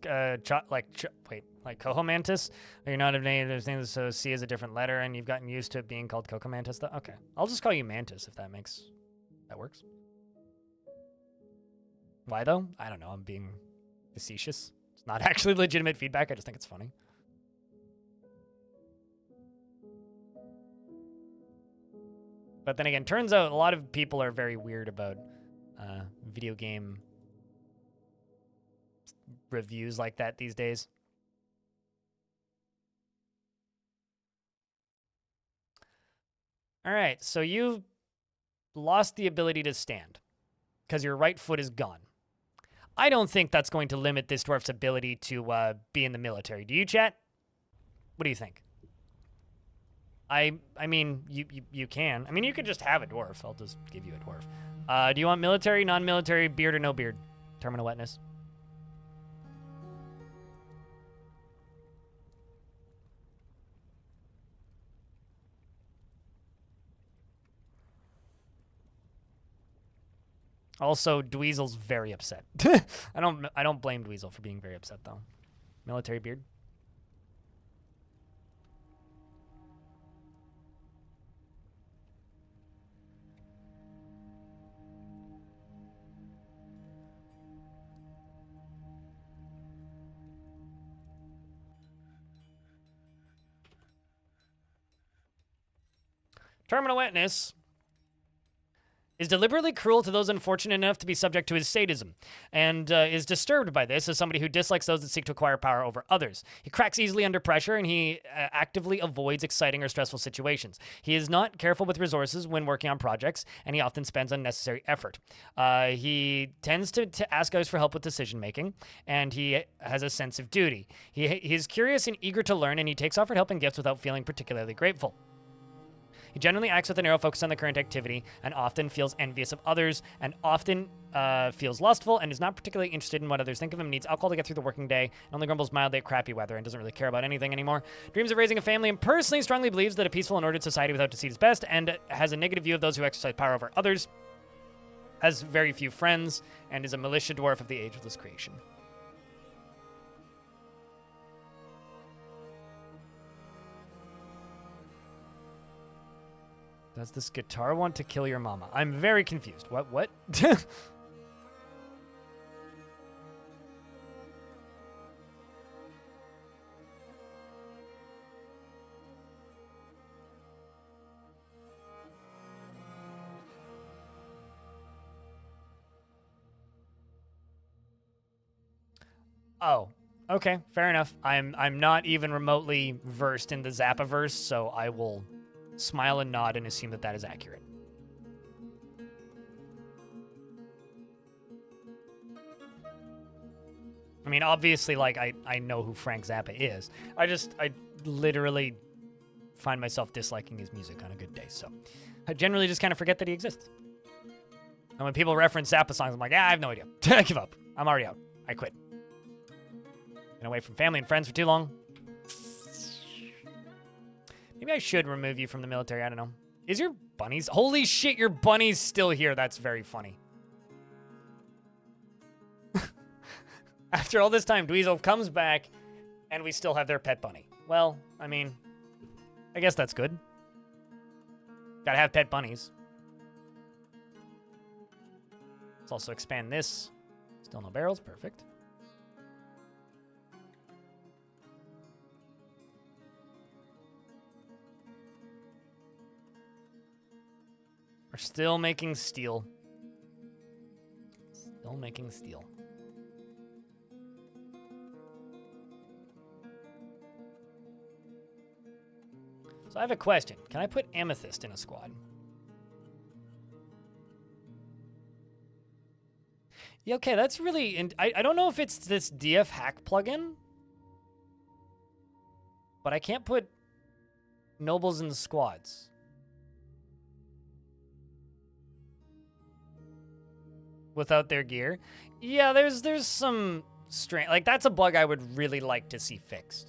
[SPEAKER 1] like Coho Mantis. You're not of native things, so C is a different letter, and you've gotten used to it being called Coco Mantis. Okay, I'll just call you Mantis if that works. Why though? I don't know. I'm being facetious. It's not actually legitimate feedback. I just think it's funny. But then again, turns out a lot of people are very weird about video game reviews like that these days. All right, so you've lost the ability to stand because your right foot is gone. I don't think that's going to limit this dwarf's ability to be in the military. Do you, chat? What do you think? I mean, you can. I mean, you could just have a dwarf. I'll just give you a dwarf. Do you want military, non-military, beard, or no beard? Terminal wetness. Also, Dweezil's very upset. I don't blame Dweezil for being very upset though. Military beard. Terminal wetness is deliberately cruel to those unfortunate enough to be subject to his sadism, and is disturbed by this as somebody who dislikes those that seek to acquire power over others. He cracks easily under pressure, and he actively avoids exciting or stressful situations. He is not careful with resources when working on projects, and he often spends unnecessary effort. He tends to ask others for help with decision-making, and he has a sense of duty. He is curious and eager to learn, and he takes offered help and gifts without feeling particularly grateful. He generally acts with a narrow focus on the current activity and often feels envious of others and often feels lustful and is not particularly interested in what others think of him, needs alcohol to get through the working day, and only grumbles mildly at crappy weather and doesn't really care about anything anymore. Dreams of raising a family and personally strongly believes that a peaceful and ordered society without deceit is best, and has a negative view of those who exercise power over others, has very few friends, and is a militia dwarf of the ageless creation. Does this guitar want to kill your mama? I'm very confused. What? Oh, okay, fair enough. I'm not even remotely versed in the Zappa verse, so I will smile and nod and assume that that is accurate. I mean, obviously, like, I know who Frank Zappa is. I literally find myself disliking his music on a good day, so I generally just kind of forget that he exists. And when people reference Zappa songs, I'm like, I have no idea. I give up. I'm already out. I quit. Been away from family and friends for too long. Maybe I should remove you from the military. I don't know. Is your bunnies? Holy shit, your bunny's still here. That's very funny. After all this time, Dweezil comes back, and we still have their pet bunny. Well, I mean, I guess that's good. Gotta have pet bunnies. Let's also expand this. Still no barrels. Perfect. We're still making steel. Still making steel. So I have a question. Can I put amethyst in a squad? Yeah, okay, that's really... I don't know if it's this DF hack plugin, but I can't put nobles in the squads. Without their gear. Yeah, there's some strange... Like, that's a bug I would really like to see fixed.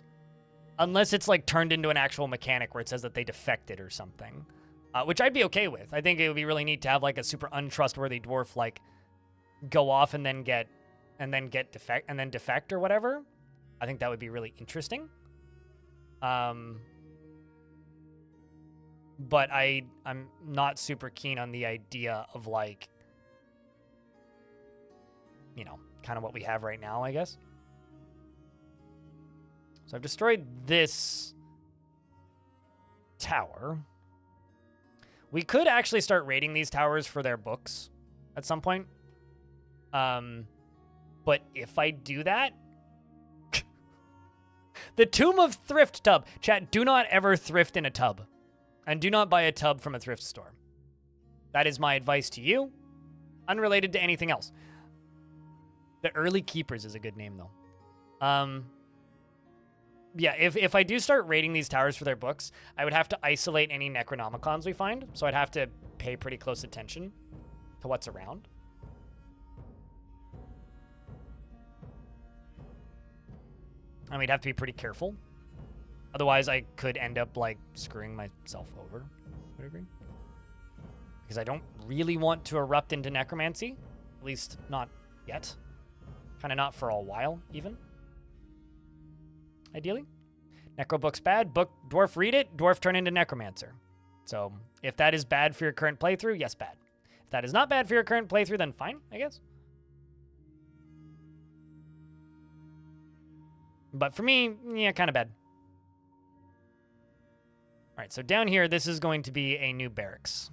[SPEAKER 1] Unless it's, like, turned into an actual mechanic where it says that they defected or something. Which I'd be okay with. I think it would be really neat to have, like, a super untrustworthy dwarf, like, go off and then defect or whatever. I think that would be really interesting. But I'm not super keen on the idea of, like, you know, kind of what we have right now, I guess. So I've destroyed this tower. We could actually start raiding these towers for their books at some point. But if I do that... The Tomb of Thrift Tub. Chat, do not ever thrift in a tub. And do not buy a tub from a thrift store. That is my advice to you. Unrelated to anything else. The Early Keepers is a good name, though. Yeah, if I do start raiding these towers for their books, I would have to isolate any Necronomicons we find, so I'd have to pay pretty close attention to what's around. And we'd have to be pretty careful. Otherwise, I could end up, like, screwing myself over. Would you agree? Because I don't really want to erupt into Necromancy. At least, not yet. Kind of not for a while, even. Ideally. Necrobook's bad. Book, Dwarf read it. Dwarf turn into Necromancer. So, if that is bad for your current playthrough, yes, bad. If that is not bad for your current playthrough, then fine, I guess. But for me, yeah, kind of bad. All right, so down here, this is going to be a new barracks.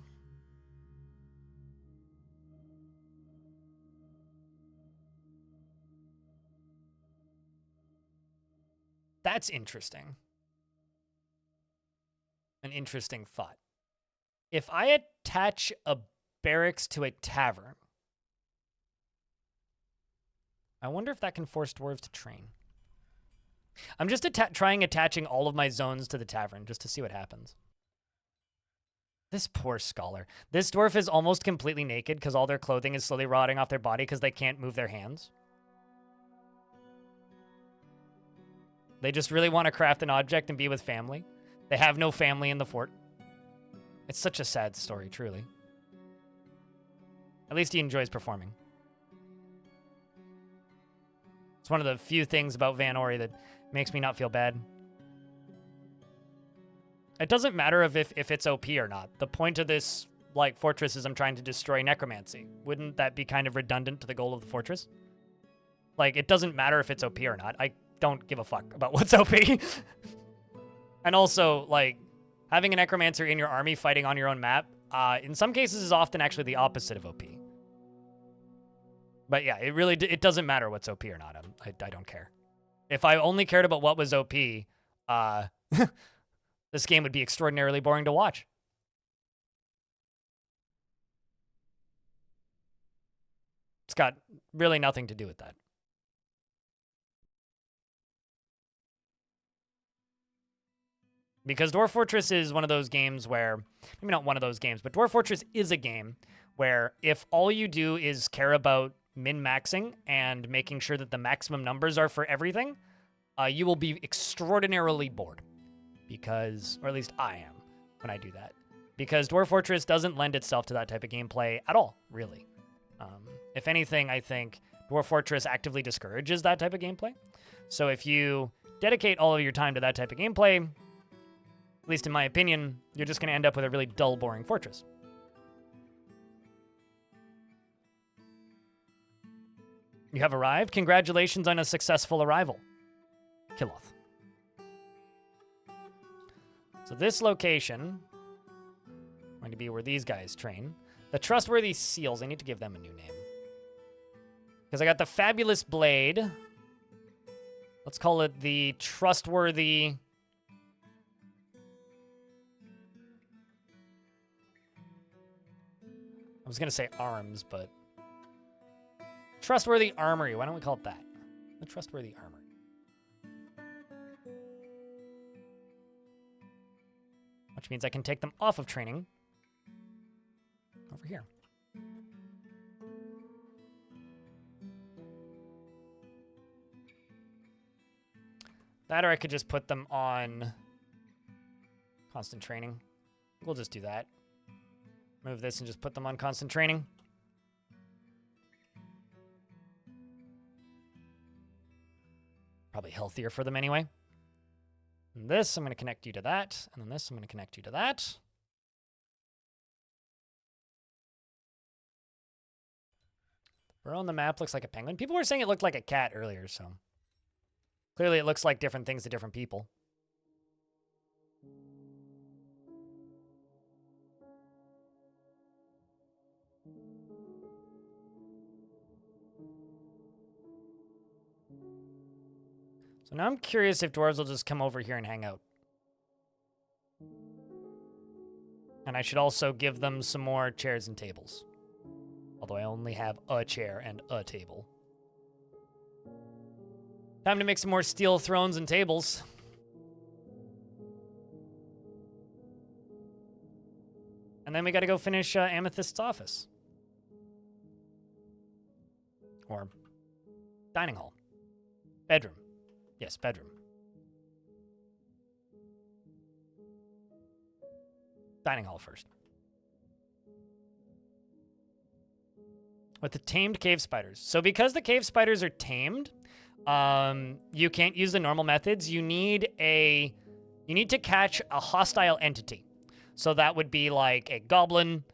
[SPEAKER 1] That's interesting. An interesting thought. If I attach a barracks to a tavern, I wonder if that can force dwarves to train. I'm just trying attaching all of my zones to the tavern just to see what happens. This poor scholar. This dwarf is almost completely naked because all their clothing is slowly rotting off their body because they can't move their hands. They just really want to craft an object and be with family. They have no family in the fort. It's such a sad story, truly. At least he enjoys performing. It's one of the few things about Van Ori that makes me not feel bad. It doesn't matter if it's OP or not. The point of this like fortress is I'm trying to destroy necromancy. Wouldn't that be kind of redundant to the goal of the fortress? Like, it doesn't matter if it's OP or not. I don't give a fuck about what's OP. And also, like, having a necromancer in your army fighting on your own map, in some cases is often actually the opposite of OP. But yeah, it doesn't matter what's OP or not. I don't care. If I only cared about what was OP, this game would be extraordinarily boring to watch. It's got really nothing to do with that. Because Dwarf Fortress is one of those games where, maybe not one of those games, but Dwarf Fortress is a game where if all you do is care about min-maxing and making sure that the maximum numbers are for everything, you will be extraordinarily bored. Because, or at least I am when I do that. Because Dwarf Fortress doesn't lend itself to that type of gameplay at all, really. If anything, I think Dwarf Fortress actively discourages that type of gameplay. So if you dedicate all of your time to that type of gameplay, at least in my opinion, you're just going to end up with a really dull, boring fortress. You have arrived. Congratulations on a successful arrival. Killoth. So this location is going to be where these guys train. The Trustworthy Seals. I need to give them a new name. Because I got the Fabulous Blade. Let's call it the Trustworthy... I was going to say arms, but... Trustworthy Armory. Why don't we call it that? The Trustworthy Armory. Which means I can take them off of training. Over here. That, or I could just put them on constant training. We'll just do that. Move this and just put them on constant training. Probably healthier for them anyway. And this, I'm going to connect you to that. And then this, I'm going to connect you to that. Burrow on the map looks like a penguin. People were saying it looked like a cat earlier, so... Clearly it looks like different things to different people. So now I'm curious if dwarves will just come over here and hang out. And I should also give them some more chairs and tables. Although I only have a chair and a table. Time to make some more steel thrones and tables. And then we gotta go finish Amethyst's office. Or dining hall. Bedroom. Yes, bedroom. Dining hall first. With the tamed cave spiders. So because the cave spiders are tamed, you can't use the normal methods. You need to catch a hostile entity. So that would be like a goblin.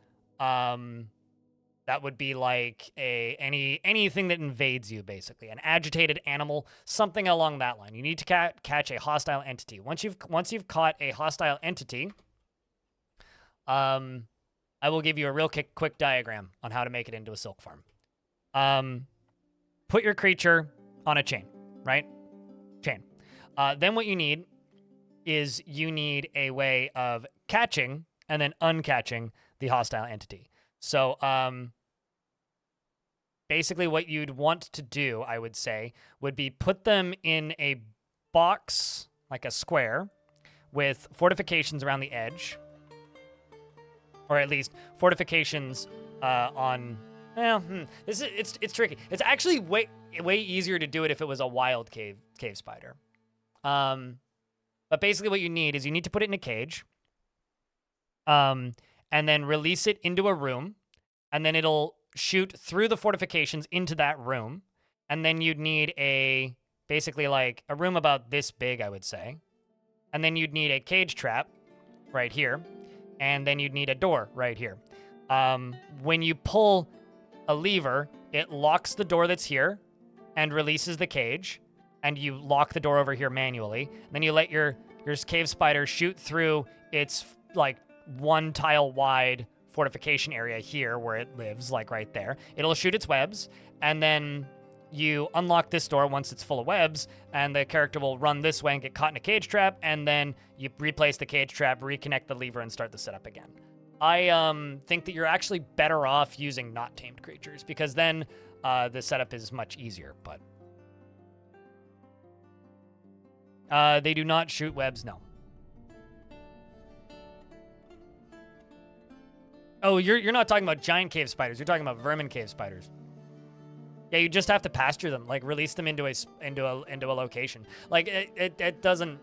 [SPEAKER 1] That would be like anything that invades you, basically. An agitated animal, something along that line. You need to catch a hostile entity. Once you've caught a hostile entity, I will give you a real quick diagram on how to make it into a silk farm. Put your creature on a chain, right? Chain. Then what you need is you need a way of catching and then uncatching the hostile entity. So basically what you'd want to do, I would say, would be put them in a box, like a square, with fortifications around the edge. Or at least fortifications on... Well, it's tricky. It's actually way easier to do it if it was a wild cave spider. But basically what you need is you need to put it in a cage. And then release it into a room. And then it'll shoot through the fortifications into that room. And then you'd need basically like a room about this big, I would say. And then you'd need a cage trap right here, and then you'd need a door right here. When you pull a lever, it locks the door that's here and releases the cage, and you lock the door over here manually. Then you let your cave spider shoot through its like 1 tile wide fortification area here where it lives, like right there. It'll shoot its webs, and then you unlock this door once it's full of webs, and the character will run this way and get caught in a cage trap, and then you replace the cage trap, reconnect the lever, and start the setup again. I think that you're actually better off using not tamed creatures, because then the setup is much easier, but... they do not shoot webs, no. Oh, you're not talking about giant cave spiders. You're talking about vermin cave spiders. Yeah, you just have to pasture them, like release them into a location. Like it doesn't.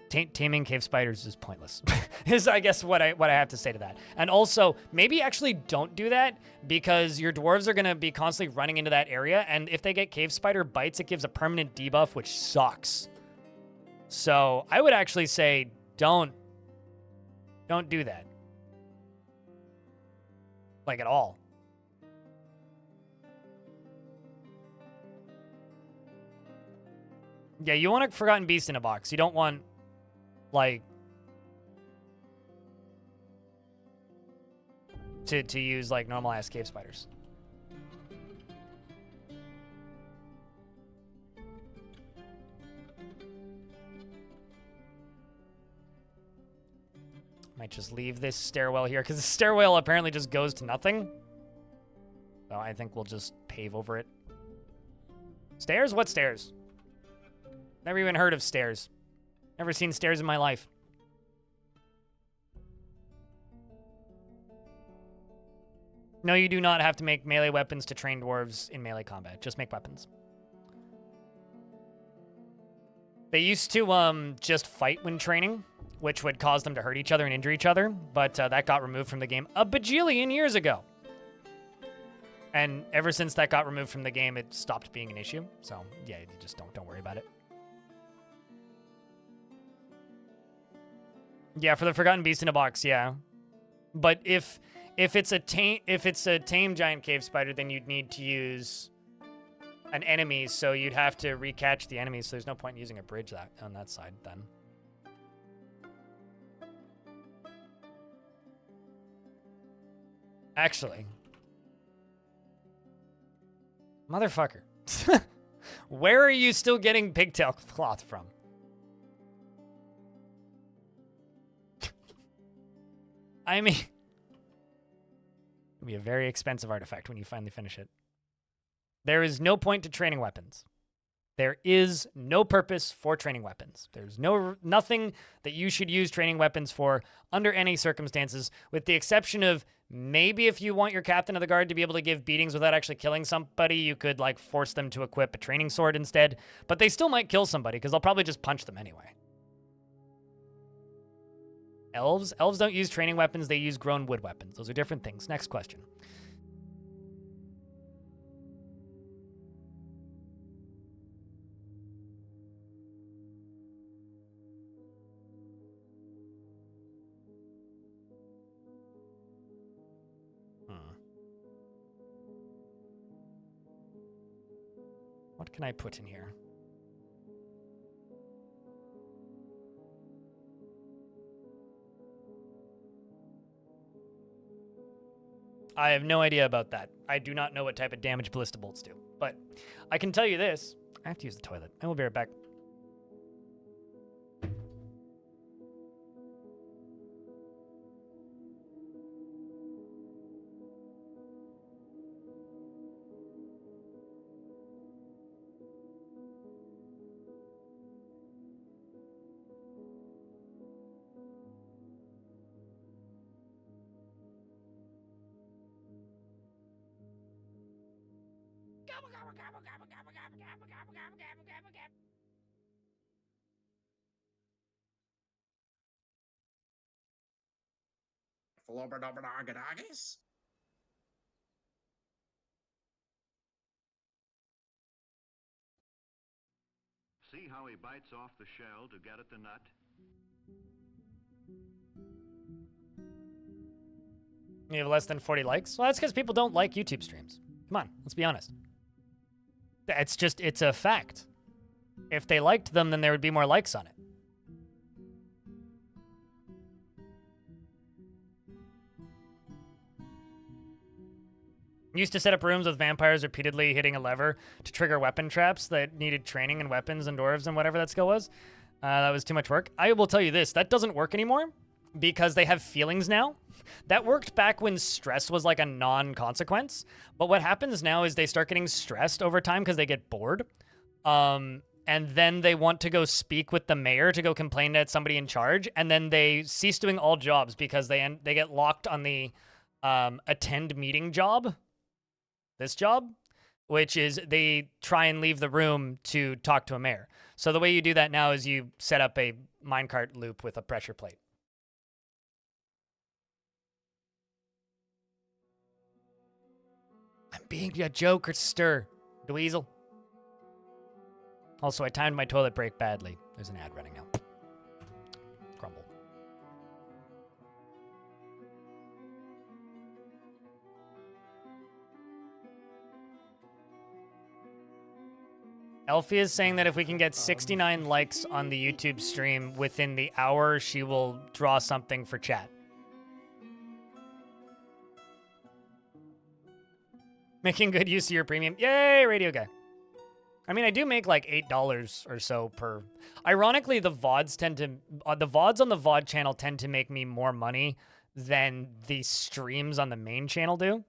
[SPEAKER 1] Taming cave spiders is pointless. Is I guess what I have to say to that. And also, maybe actually don't do that, because your dwarves are gonna be constantly running into that area, and if they get cave spider bites, it gives a permanent debuff, which sucks. So I would actually say don't do that. Like at all. Yeah, you want a Forgotten Beast in a box. You don't want, like, to use, like, normal-ass cave spiders. Might just leave this stairwell here, because the stairwell apparently just goes to nothing. So I think we'll just pave over it. Stairs? What stairs? Never even heard of stairs. Never seen stairs in my life. No, you do not have to make melee weapons to train dwarves in melee combat. Just make weapons. They used to just fight when training, which would cause them to hurt each other and injure each other, but that got removed from the game a bajillion years ago. And ever since that got removed from the game, it stopped being an issue. So yeah, you just don't worry about it. Yeah, for the Forgotten Beast in a box, yeah. But if it's a tame giant cave spider, then you'd need to use an enemy, so you'd have to recatch the enemy, so there's no point in using a bridge on that side then. Actually. Motherfucker. Where are you still getting pigtail cloth from? I mean, it'll be a very expensive artifact when you finally finish it. There is no point to training weapons. There is no purpose for training weapons. There's nothing that you should use training weapons for under any circumstances, with the exception of maybe if you want your captain of the guard to be able to give beatings without actually killing somebody, you could like force them to equip a training sword instead. But they still might kill somebody because they'll probably just punch them anyway. Elves don't use training weapons. They use grown wood weapons. Those are different things. Next question. What can I put in here? I have no idea about that. I do not know what type of damage ballista bolts do. But I can tell you this. I have to use the toilet. I will be right back.
[SPEAKER 4] See how he bites off the shell to get at the nut?
[SPEAKER 1] You have less than 40 likes? Well, that's because people don't like YouTube streams. Come on, let's be honest. It's a fact. If they liked them, then there would be more likes on it. Used to set up rooms with vampires repeatedly hitting a lever to trigger weapon traps that needed training in weapons and dwarves and whatever that skill was. That was too much work. I will tell you this, that doesn't work anymore because they have feelings now. That worked back when stress was like a non-consequence. But what happens now is they start getting stressed over time because they get bored. And then they want to go speak with the mayor to go complain at somebody in charge. And then they cease doing all jobs because they get locked on the attend meeting job. This job, which is they try and leave the room to talk to a mayor. So the way you do that now is you set up a minecart loop with a pressure plate. I'm being a joke or stir, Dweezil. Also, I timed my toilet break badly. There's an ad running now. Crumble. Elfie is saying that if we can get 69 likes on the YouTube stream within the hour, she will draw something for chat. Making good use of your premium. Yay, radio guy. I mean, I do make like $8 or so per. Ironically, the VODs the VODs on the VOD channel tend to make me more money than the streams on the main channel do,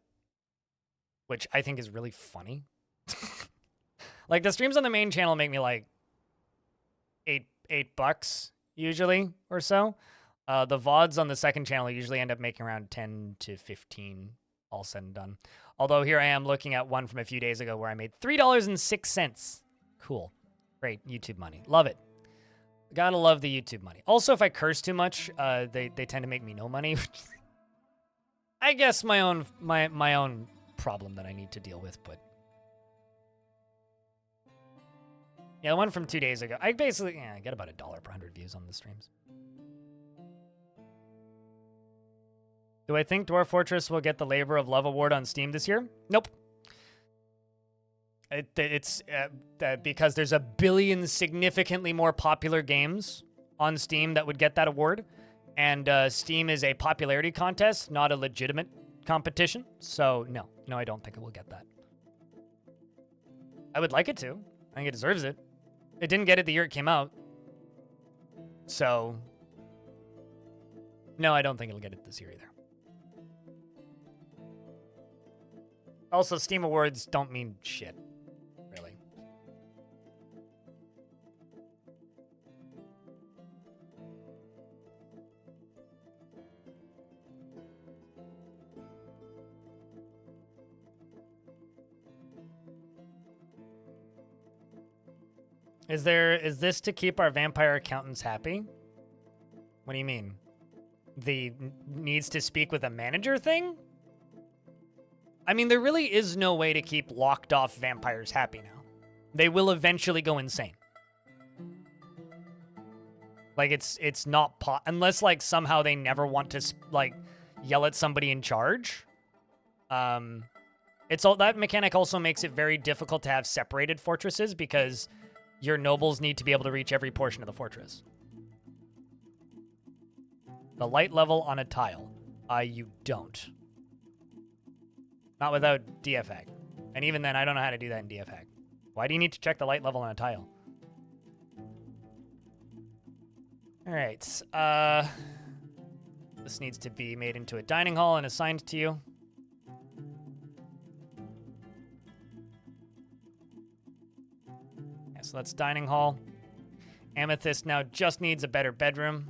[SPEAKER 1] which I think is really funny. Like the streams on the main channel make me like $8 usually or so. The VODs on the second channel usually end up making around 10 to 15 all said and done. Although here I am looking at one from a few days ago where I made $3.06. Cool. Great YouTube money. Love it. Gotta love the YouTube money. Also, if I curse too much, they tend to make me no money. I guess my own problem that I need to deal with, but yeah, the one from 2 days ago. I basically, I get about $1 per 100 views on the streams. Do I think Dwarf Fortress will get the Labor of Love award on Steam this year? Nope. It's because there's a billion significantly more popular games on Steam that would get that award. And Steam is a popularity contest, not a legitimate competition. So no, I don't think it will get that. I would like it to. I think it deserves it. It didn't get it the year it came out. So no, I don't think it'll get it this year either. Also, Steam Awards don't mean shit, really. Is this to keep our vampire accountants happy? What do you mean? The needs to speak with a manager thing? I mean, there really is no way to keep locked off vampires happy now. They will eventually go insane. Like, it's not unless, like, somehow they never want to, like, yell at somebody in charge. That mechanic also makes it very difficult to have separated fortresses because your nobles need to be able to reach every portion of the fortress. The light level on a tile. You don't. Not without DFAG. And even then, I don't know how to do that in DFAG. Why do you need to check the light level on a tile? All right. This needs to be made into a dining hall and assigned to you. Yeah, so that's dining hall. Amethyst now just needs a better bedroom.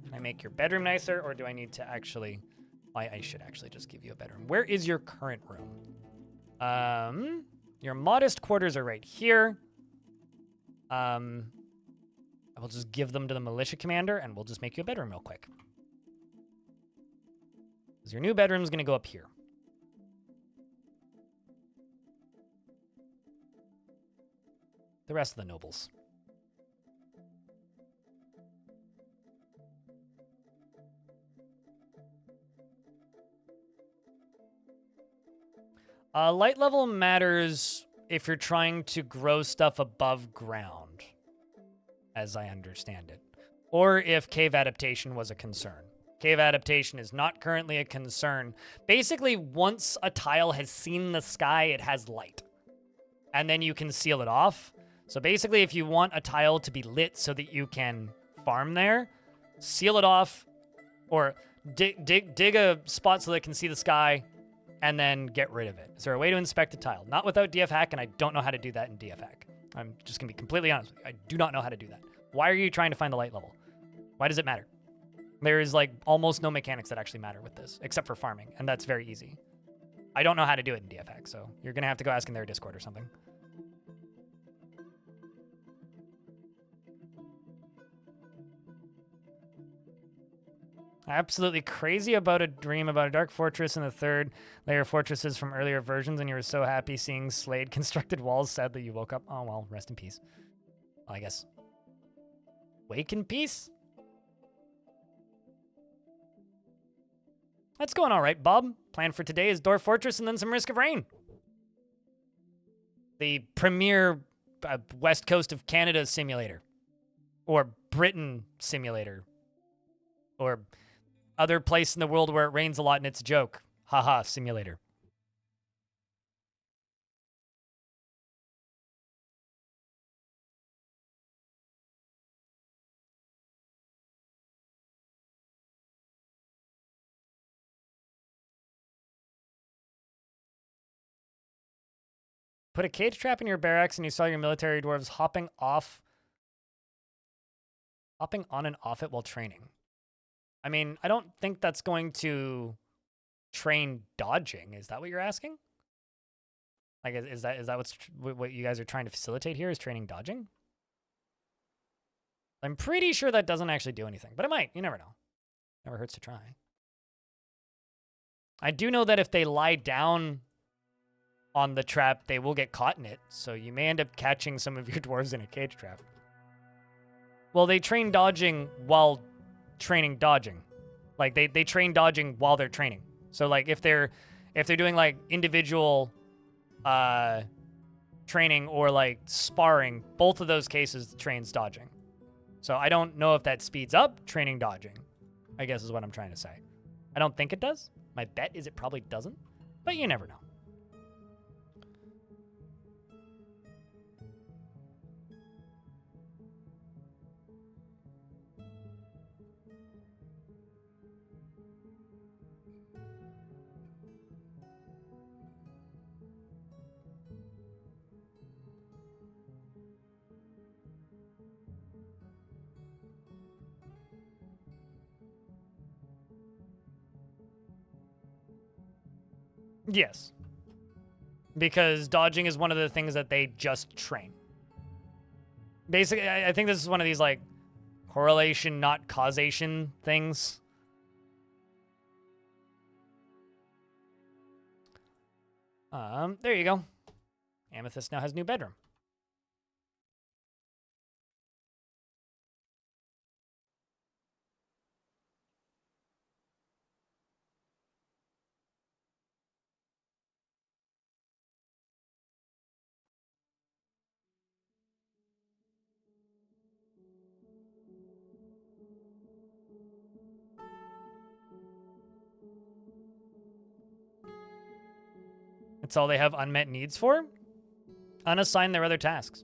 [SPEAKER 1] Can I make your bedroom nicer, or do I need to actually... I should actually just give you a bedroom. Where is your current room? Your modest quarters are right here. I will just give them to the militia commander, and we'll just make you a bedroom real quick. Because your new bedroom is going to go up here. The rest of the nobles. Light level matters if you're trying to grow stuff above ground, as I understand it. Or if cave adaptation was a concern. Cave adaptation is not currently a concern. Basically, once a tile has seen the sky, it has light. And then you can seal it off. So basically, if you want a tile to be lit so that you can farm there, seal it off, or dig a spot so that it can see the sky, and then get rid of it. Is there a way to inspect a tile? Not without DF hack, and I don't know how to do that in DF hack. I'm just gonna be completely honest with you. I do not know how to do that. Why are you trying to find the light level? Why does it matter? There is like almost no mechanics that actually matter with this, except for farming, and that's very easy. I don't know how to do it in DF hack, so you're gonna have to go ask in their Discord or something. Absolutely crazy about a dream about a dark fortress and the third layer fortresses from earlier versions, and you were so happy seeing Slade constructed walls. Sadly, you woke up. Oh, well, rest in peace. Well, I guess. Wake in peace? That's going all right, Bob. Plan for today is Dwarf Fortress and then some Risk of Rain. The premier West Coast of Canada simulator. Or Britain simulator. Or other place in the world where it rains a lot and it's a joke. Haha, simulator. Put a cage trap in your barracks and you saw your military dwarves hopping on and off it while training. I mean, I don't think that's going to train dodging. Is that what you're asking? Like, is that what you guys are trying to facilitate here? Is training dodging? I'm pretty sure that doesn't actually do anything, but it might. You never know. Never hurts to try. I do know that if they lie down on the trap, they will get caught in it, so you may end up catching some of your dwarves in a cage trap. Well, they train dodging while training dodging. Like, they train dodging while they're training. So, like, if they're doing, like, individual training or, like, sparring, both of those cases trains dodging. So I don't know if that speeds up training dodging, I guess is what I'm trying to say. I don't think it does. My bet is it probably doesn't, but you never know. Yes. Because dodging is one of the things that they just train. Basically, I think this is one of these, like, correlation, not causation things. There you go. Amethyst now has new bedroom. That's all they have unmet needs for? Unassign their other tasks.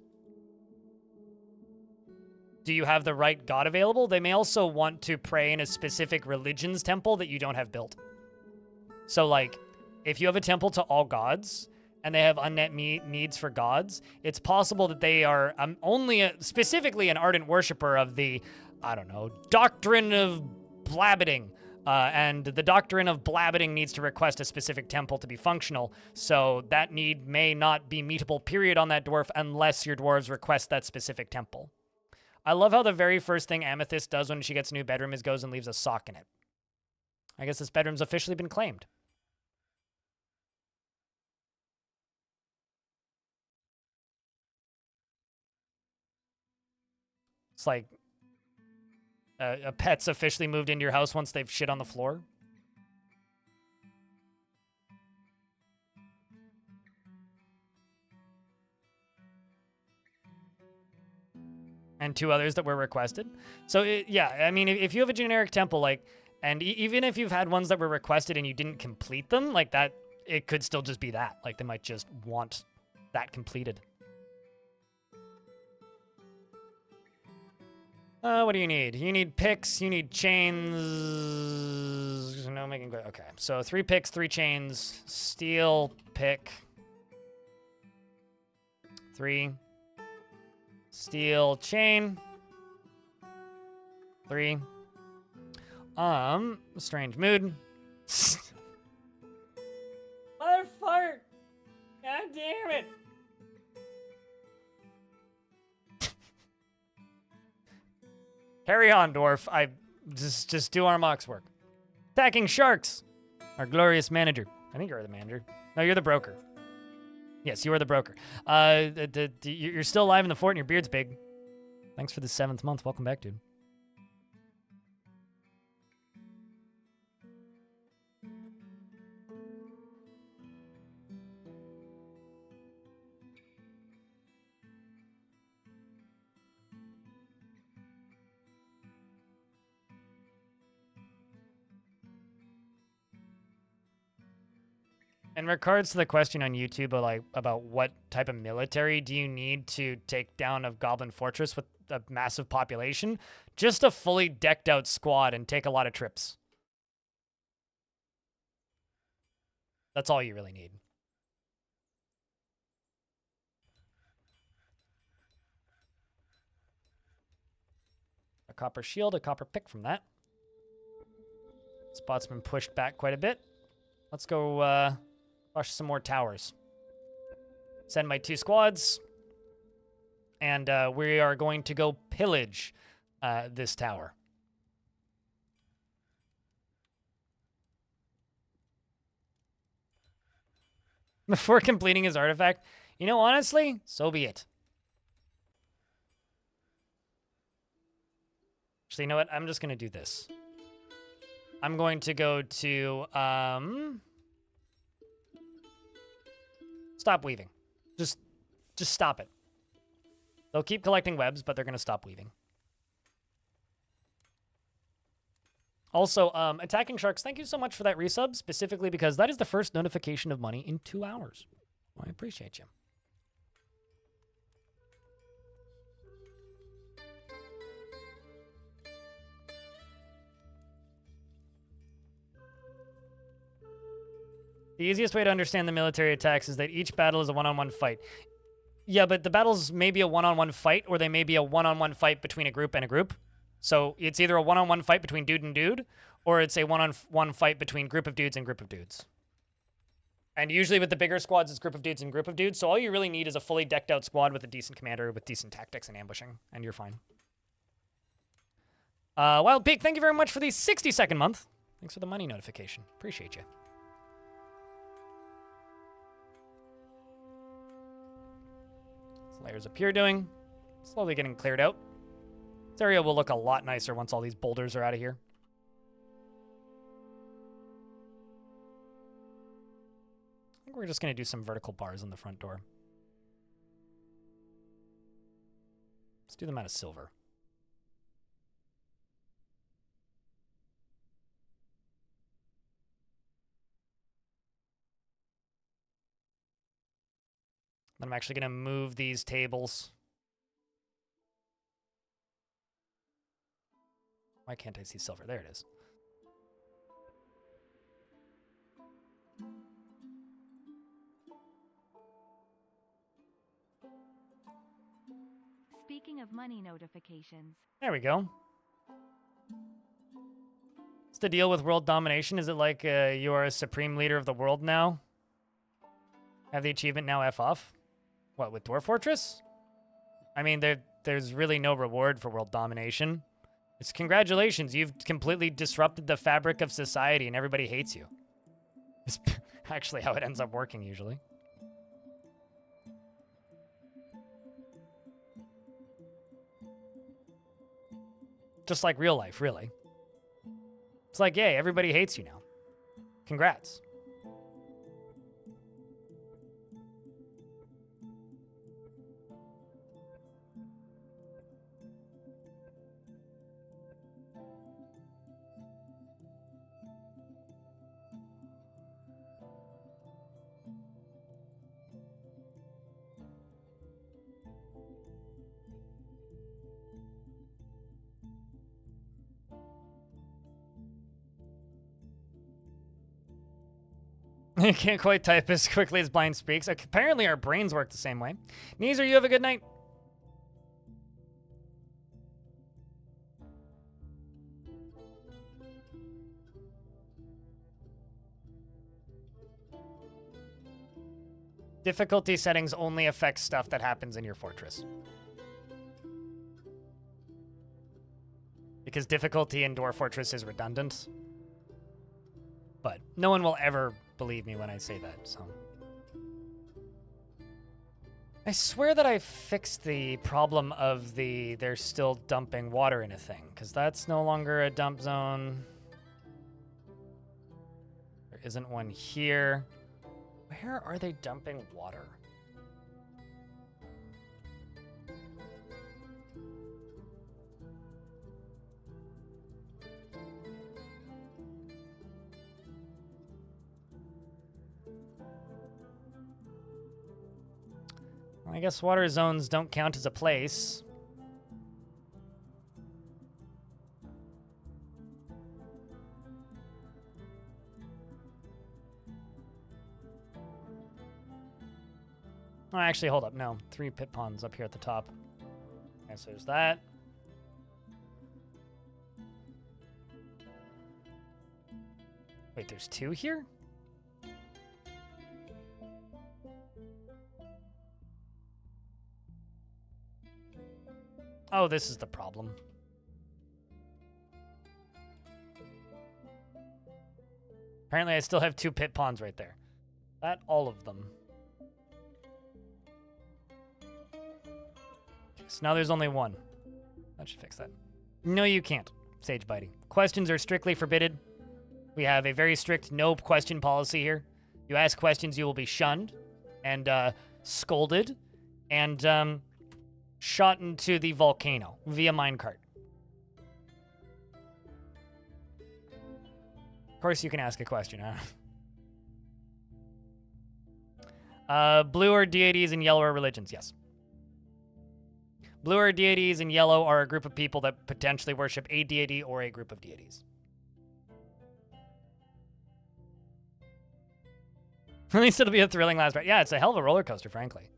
[SPEAKER 1] Do you have the right god available? They may also want to pray in a specific religion's temple that you don't have built. So, like, if you have a temple to all gods and they have unmet needs for gods, it's possible that they are specifically an ardent worshiper of the, I don't know, doctrine of blabbiting. And the doctrine of blabbiting needs to request a specific temple to be functional, so that need may not be meetable, period, on that dwarf unless your dwarves request that specific temple. I love how the very first thing Amethyst does when she gets a new bedroom is goes and leaves a sock in it. I guess this bedroom's officially been claimed. It's like a pet's officially moved into your house once they've shit on the floor. and 2 others that were requested. So yeah, I mean, if you have a generic temple, like, and even if you've had ones that were requested and you didn't complete them, like that, it could still just be that. Like they might just want that completed. What do you need? You need picks, you need chains. No making good. Okay, so 3 picks, 3 chains, steel, pick. 3. Steel, chain. 3. Strange mood. Mother fart! God damn it! Carry on, Dwarf. I just do our mox work. Attacking sharks. Our glorious manager. I think you're the manager. No, you're the broker. Yes, you are the broker. You're still alive in the fort and your beard's big. Thanks for the 7th month. Welcome back, dude. In regards to the question on YouTube about what type of military do you need to take down a goblin fortress with a massive population, just a fully decked out squad and take a lot of trips. That's all you really need. A copper shield, a copper pick from that. Spot's been pushed back quite a bit. Let's go rush some more towers. Send my 2 squads. And we are going to go pillage this tower. Before completing his artifact. You know, honestly, so be it. Actually, you know what? I'm just going to do this. I'm going to go to... Stop weaving. Just stop it. They'll keep collecting webs, but they're going to stop weaving. Also, attacking sharks, thank you so much for that resub, specifically because that is the first notification of money in 2 hours. I appreciate you. The easiest way to understand the military attacks is that each battle is a one-on-one fight. Yeah, but the battles may be a one-on-one fight, or they may be a one-on-one fight between a group and a group. So it's either a one-on-one fight between dude and dude, or it's a one-on-one fight between group of dudes and group of dudes. And usually with the bigger squads, it's group of dudes and group of dudes. So all you really need is a fully decked out squad with a decent commander with decent tactics and ambushing, and you're fine. Wild Pig, thank you very much for the 60-second month. Thanks for the money notification. Appreciate you. Layers up here doing. Slowly getting cleared out. This area will look a lot nicer once all these boulders are out of here. I think we're just going to do some vertical bars on the front door. Let's do them out of silver. I'm actually going to move these tables. Why can't I see silver? There it is.
[SPEAKER 2] Speaking of money notifications.
[SPEAKER 1] There we go. What's the deal with world domination? Is it like you are a supreme leader of the world now? Have the achievement now F off? What, with Dwarf Fortress? I mean, there's really no reward for world domination. It's congratulations, you've completely disrupted the fabric of society and everybody hates you. It's actually how it ends up working usually. Just like real life, really. It's like, yay, everybody hates you now. Congrats. You can't quite type as quickly as blind speaks. Apparently our brains work the same way. Neezer, you have a good night. Difficulty settings only affect stuff that happens in your fortress. Because difficulty in Dwarf Fortress is redundant. But no one will ever believe me when I say that, so. I swear that I fixed the problem of they're still dumping water in a thing, because that's no longer a dump zone. There isn't one here. Where are they dumping water? Well, I guess water zones don't count as a place. Oh, actually, hold up. No, 3 pit ponds up here at the top. Okay, so there's that. Wait, there's 2 here? Oh, this is the problem. Apparently, I still have 2 pit ponds right there. That, all of them. So now there's only 1. That should fix that. No, you can't. Sage biting. Questions are strictly forbidden. We have a very strict no question policy here. You ask questions, you will be shunned and scolded and shot into the volcano via minecart. Of course, you can ask a question, huh? Blue are deities and yellow are religions, yes. Blue are deities and yellow are a group of people that potentially worship a deity or a group of deities. At least it'll be a thrilling last ride. Yeah, it's a hell of a roller coaster, frankly.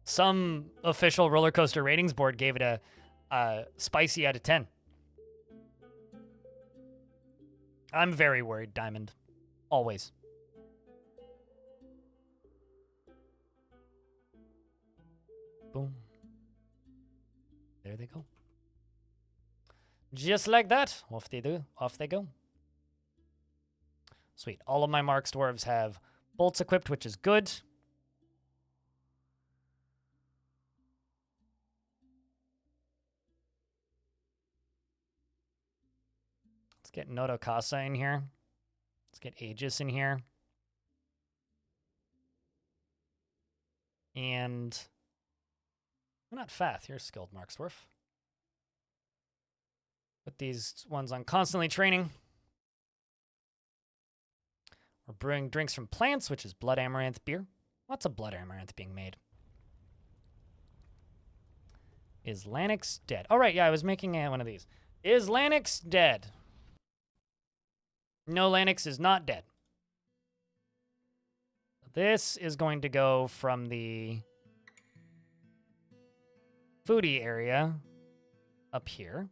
[SPEAKER 1] Some official roller coaster ratings board gave it a spicy out of 10. I'm very worried, Diamond. Always. Boom. There they go. Just like that. Off they do. Off they go. Sweet. All of my Marks dwarves have bolts equipped, which is good. Let's get Nodokasa in here. Let's get Aegis in here. And not Fath, you're skilled, Marksdwarf. Put these ones on constantly training. We're brewing drinks from plants, which is blood amaranth beer. Lots of blood amaranth being made. Is Lanix dead? Oh, right, yeah, I was making one of these. Is Lanix dead? No, Lanix is not dead. This is going to go from the foodie area up here.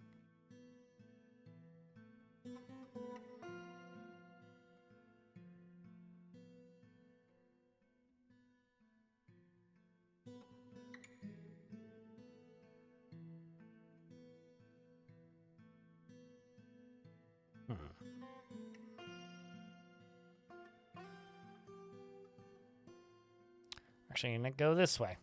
[SPEAKER 1] Actually, I'm going to go this way.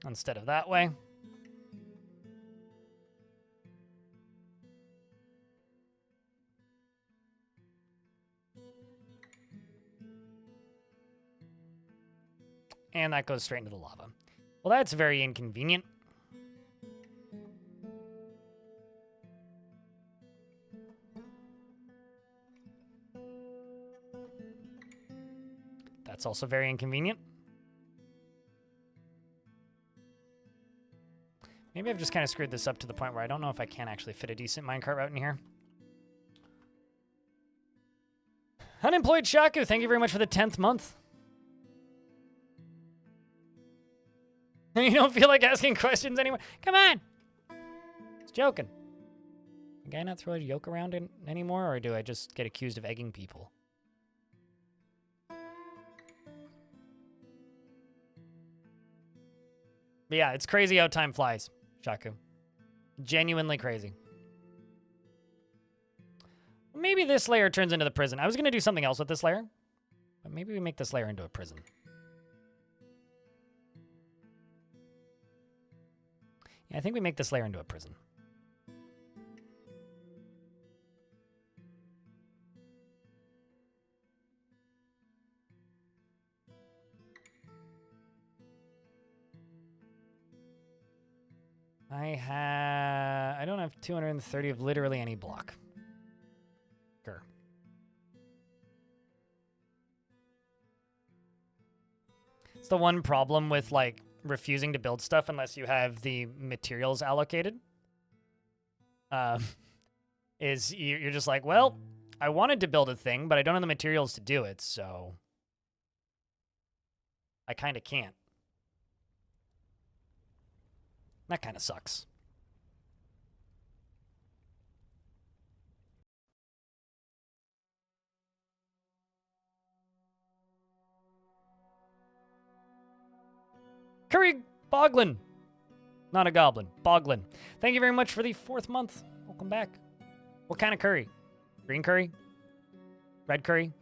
[SPEAKER 1] Instead of that way. And that goes straight into the lava. Well, that's very inconvenient. That's also very inconvenient. Maybe I've just kind of screwed this up to the point where I don't know if I can actually fit a decent minecart route in here. Unemployed Shaku, thank you very much for the 10th month. You don't feel like asking questions anymore? Come on! It's joking. Can I not throw a yoke around anymore, or do I just get accused of egging people? But yeah, it's crazy how time flies, Shaku. Genuinely crazy. Maybe this layer turns into the prison. I was going to do something else with this layer, but maybe we make this layer into a prison. Yeah, I think we make this layer into a prison. I don't have 230 of literally any block. Sure. It's the one problem with like refusing to build stuff unless you have the materials allocated. Is you're just like, well, I wanted to build a thing, but I don't have the materials to do it, so I kind of can't. That kind of sucks. Curry Boglin. Not a goblin. Boglin. Thank you very much for the 4th month. Welcome back. What kind of curry? Green curry? Red curry?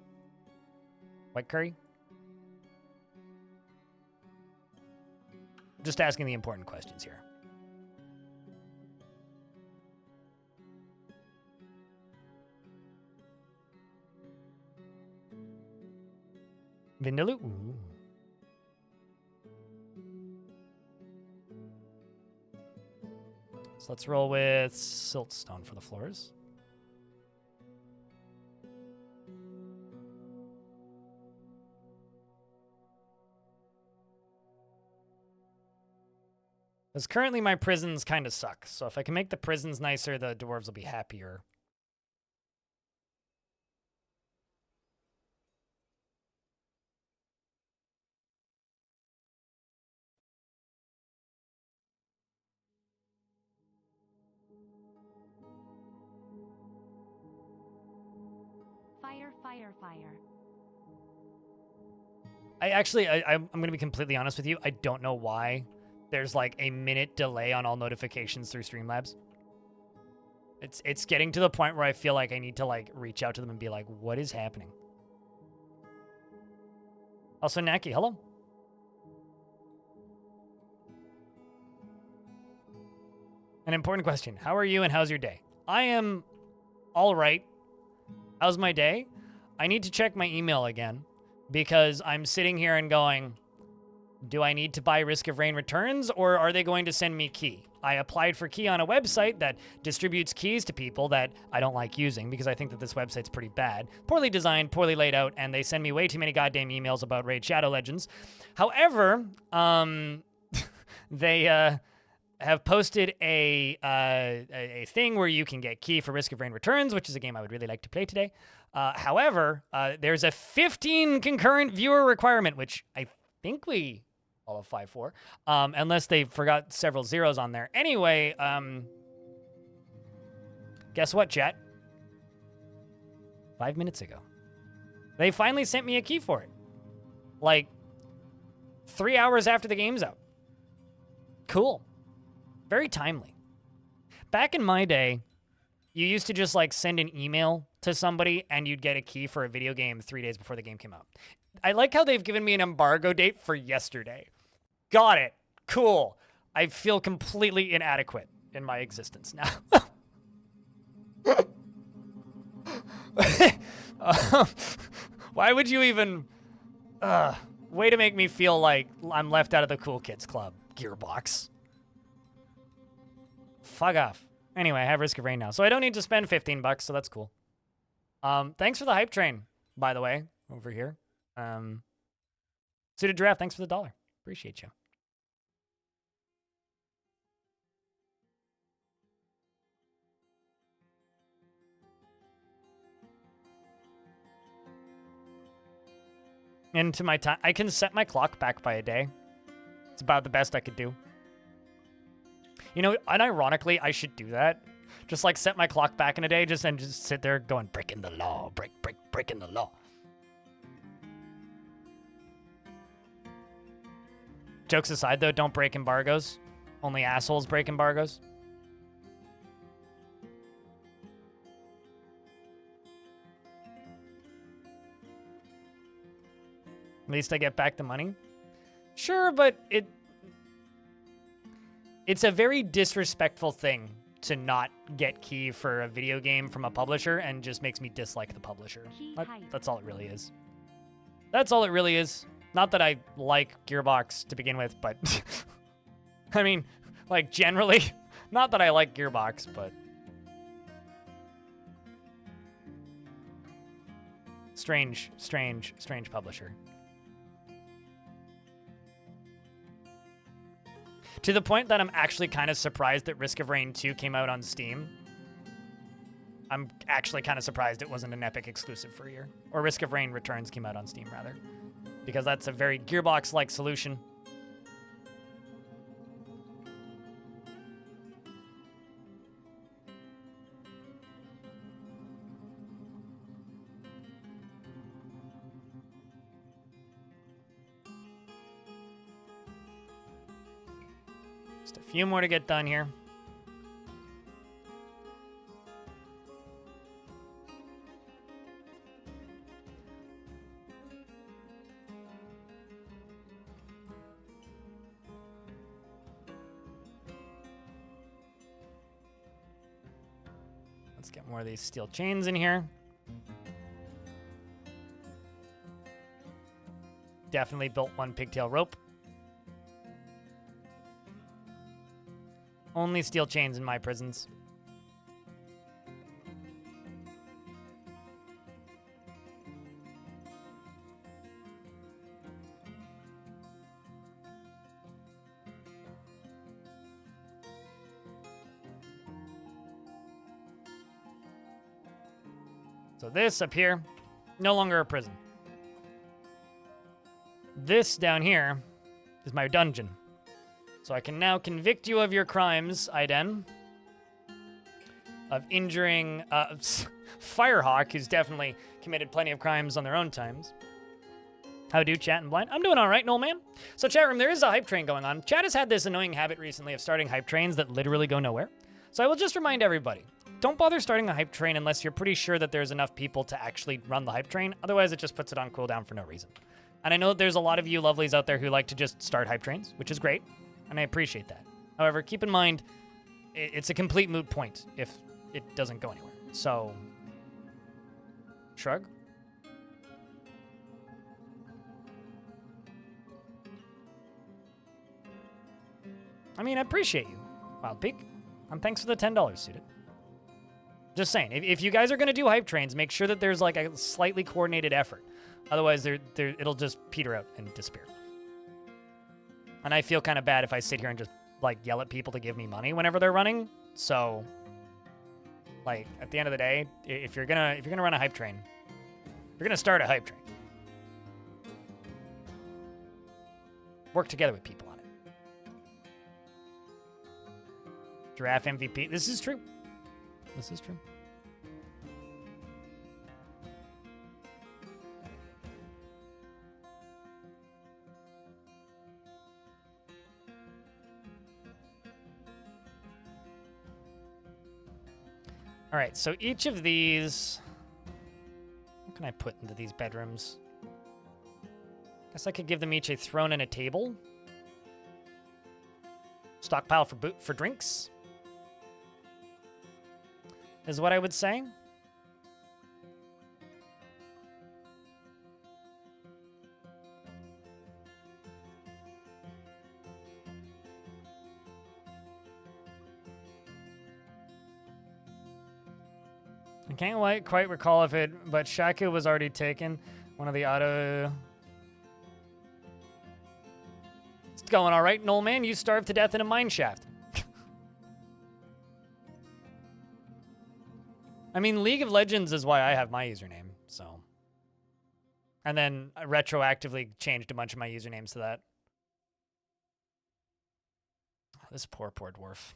[SPEAKER 1] White curry? Just asking the important questions here. Vindaloo. Ooh. So let's roll with siltstone for the floors. Because currently my prisons kind of suck. So if I can make the prisons nicer, the dwarves will be happier.
[SPEAKER 2] Fire, fire, fire.
[SPEAKER 1] I'm going to be completely honest with you. I don't know why there's like a minute delay on all notifications through Streamlabs. It's getting to the point where I feel like I need to like reach out to them and be like, what is happening? Also, Naki, hello. An important question. How are you and how's your day? I am all right. How's my day? I need to check my email again because I'm sitting here and going, do I need to buy Risk of Rain returns or are they going to send me key? I applied for key on a website that distributes keys to people that I don't like using because I think that this website's pretty bad. Poorly designed, poorly laid out, and they send me way too many goddamn emails about Raid Shadow Legends. However, they have posted a thing where you can get key for Risk of Rain returns, which is a game I would really like to play today. However, there's a 15 concurrent viewer requirement, which I think we qualify for, unless they forgot several zeros on there. Anyway, guess what, chat? 5 minutes ago, they finally sent me a key for it. Like 3 hours after the game's out. Cool. Very timely. Back in my day, you used to just like send an email to somebody and you'd get a key for a video game 3 days before the game came out. I like how they've given me an embargo date for yesterday. Got it. Cool. I feel completely inadequate in my existence now. Why would you even... way to make me feel like I'm left out of the cool kids club, Gearbox. Fuck off. Anyway, I have Risk of Rain now, so I don't need to spend 15 bucks, so that's cool. Thanks for the hype train, by the way, over here. Suited Draft, thanks for the $1. Appreciate you. into my time. I can set my clock back by a day. It's about the best I could do. You know, unironically, I should do that. Just like set my clock back in a day, and just sit there going, breaking the law, breaking the law. Jokes aside, though, don't break embargoes. Only assholes break embargoes. At least I get back the money. Sure, but it's a very disrespectful thing to not get key for a video game from a publisher, and just makes me dislike the publisher. That's all it really is. That's all it really is. Not that I like Gearbox to begin with, but I mean, like, generally, not that I like Gearbox, but strange publisher. To the point that I'm actually kind of surprised that Risk of Rain 2 came out on Steam. I'm actually kind of surprised it wasn't an Epic exclusive for a year. Or Risk of Rain Returns came out on Steam, rather. Because that's a very Gearbox-like solution. Just a few more to get done here. Let's get more of these steel chains in here. Definitely built one pigtail rope. Only steel chains in my prisons. So this up here, no longer a prison. This down here is my dungeon. So I can now convict you of your crimes, Aiden. Of injuring Firehawk, who's definitely committed plenty of crimes on their own times. How do, chat and blind? I'm doing all right, Noel man. So chat room, there is a hype train going on. Chat has had this annoying habit recently of starting hype trains that literally go nowhere. So I will just remind everybody, don't bother starting a hype train unless you're pretty sure that there's enough people to actually run the hype train. Otherwise, it just puts it on cooldown for no reason. And I know that there's a lot of you lovelies out there who like to just start hype trains, which is great. And I appreciate that. However, keep in mind, it's a complete moot point if it doesn't go anywhere. So, shrug. I mean, I appreciate you, Wild Peak. And thanks for the $10, suited. Just saying, if you guys are going to do hype trains, make sure that there's like a slightly coordinated effort. Otherwise, it'll just peter out and disappear. And I feel kind of bad if I sit here and just like yell at people to give me money whenever they're running. So, like, at the end of the day, if you're gonna run a hype train, if you're gonna start a hype train, work together with people on it. Giraffe MVP. This is true. This is true. All right, so each of these, what can I put into these bedrooms? Guess I could give them each a throne and a table. Stockpile for drinks is what I would say. I can't quite recall if it, but Shaku was already taken. One of the auto. It's going all right, Noel man. You starved to death in a mine shaft. I mean, League of Legends is why I have my username, so. And then I retroactively changed a bunch of my usernames to that. This poor dwarf.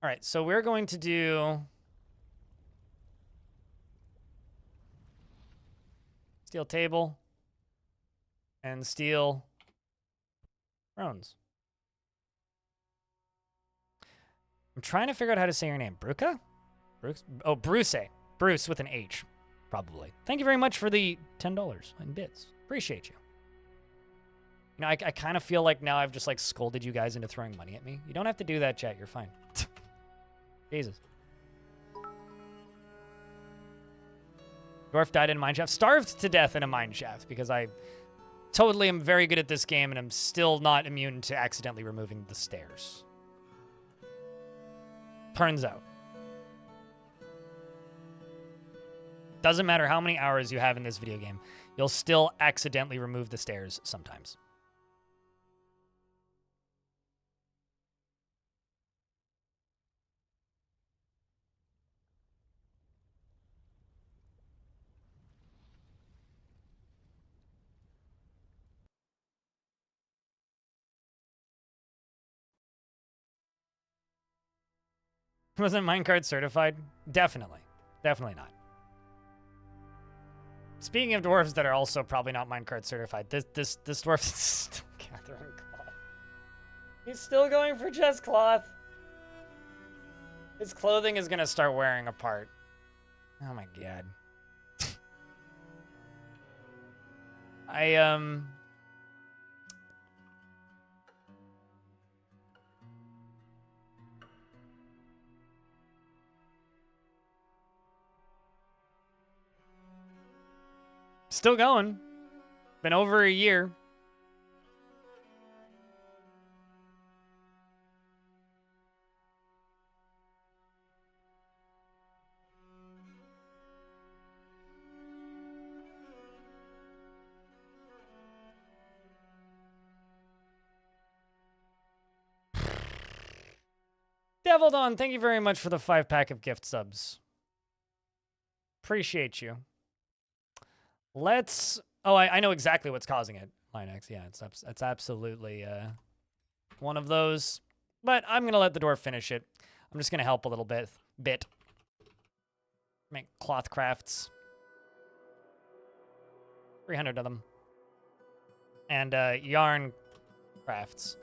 [SPEAKER 1] All right, so we're going to do steel table and steel thrones. I'm trying to figure out how to say your name. Bruca? Bruce? Oh, Bruce. Bruce with an H, probably. Thank you very much for the $10 in bits. Appreciate you. You know, I kind of feel like now I've just, like, scolded you guys into throwing money at me. You don't have to do that, chat. You're fine. Jesus. Dwarf died in a mine shaft. Starved to death in a mine shaft because I totally am very good at this game and I'm still not immune to accidentally removing the stairs. Turns out. Doesn't matter how many hours you have in this video game, you'll still accidentally remove the stairs sometimes. Wasn't minecart certified? Definitely. Definitely not. Speaking of dwarves that are also probably not minecart certified, this dwarf is still gathering cloth. He's still going for chest cloth. His clothing is gonna start wearing apart. Oh my god. Still going. Been over a year. Devil Dawn, thank you very much for the 5-pack of gift subs. Appreciate you. Let's... Oh, I know exactly what's causing it. Linux, yeah, it's absolutely one of those. But I'm going to let the dwarf finish it. I'm just going to help a little bit. Make cloth crafts. 300 of them. And yarn crafts.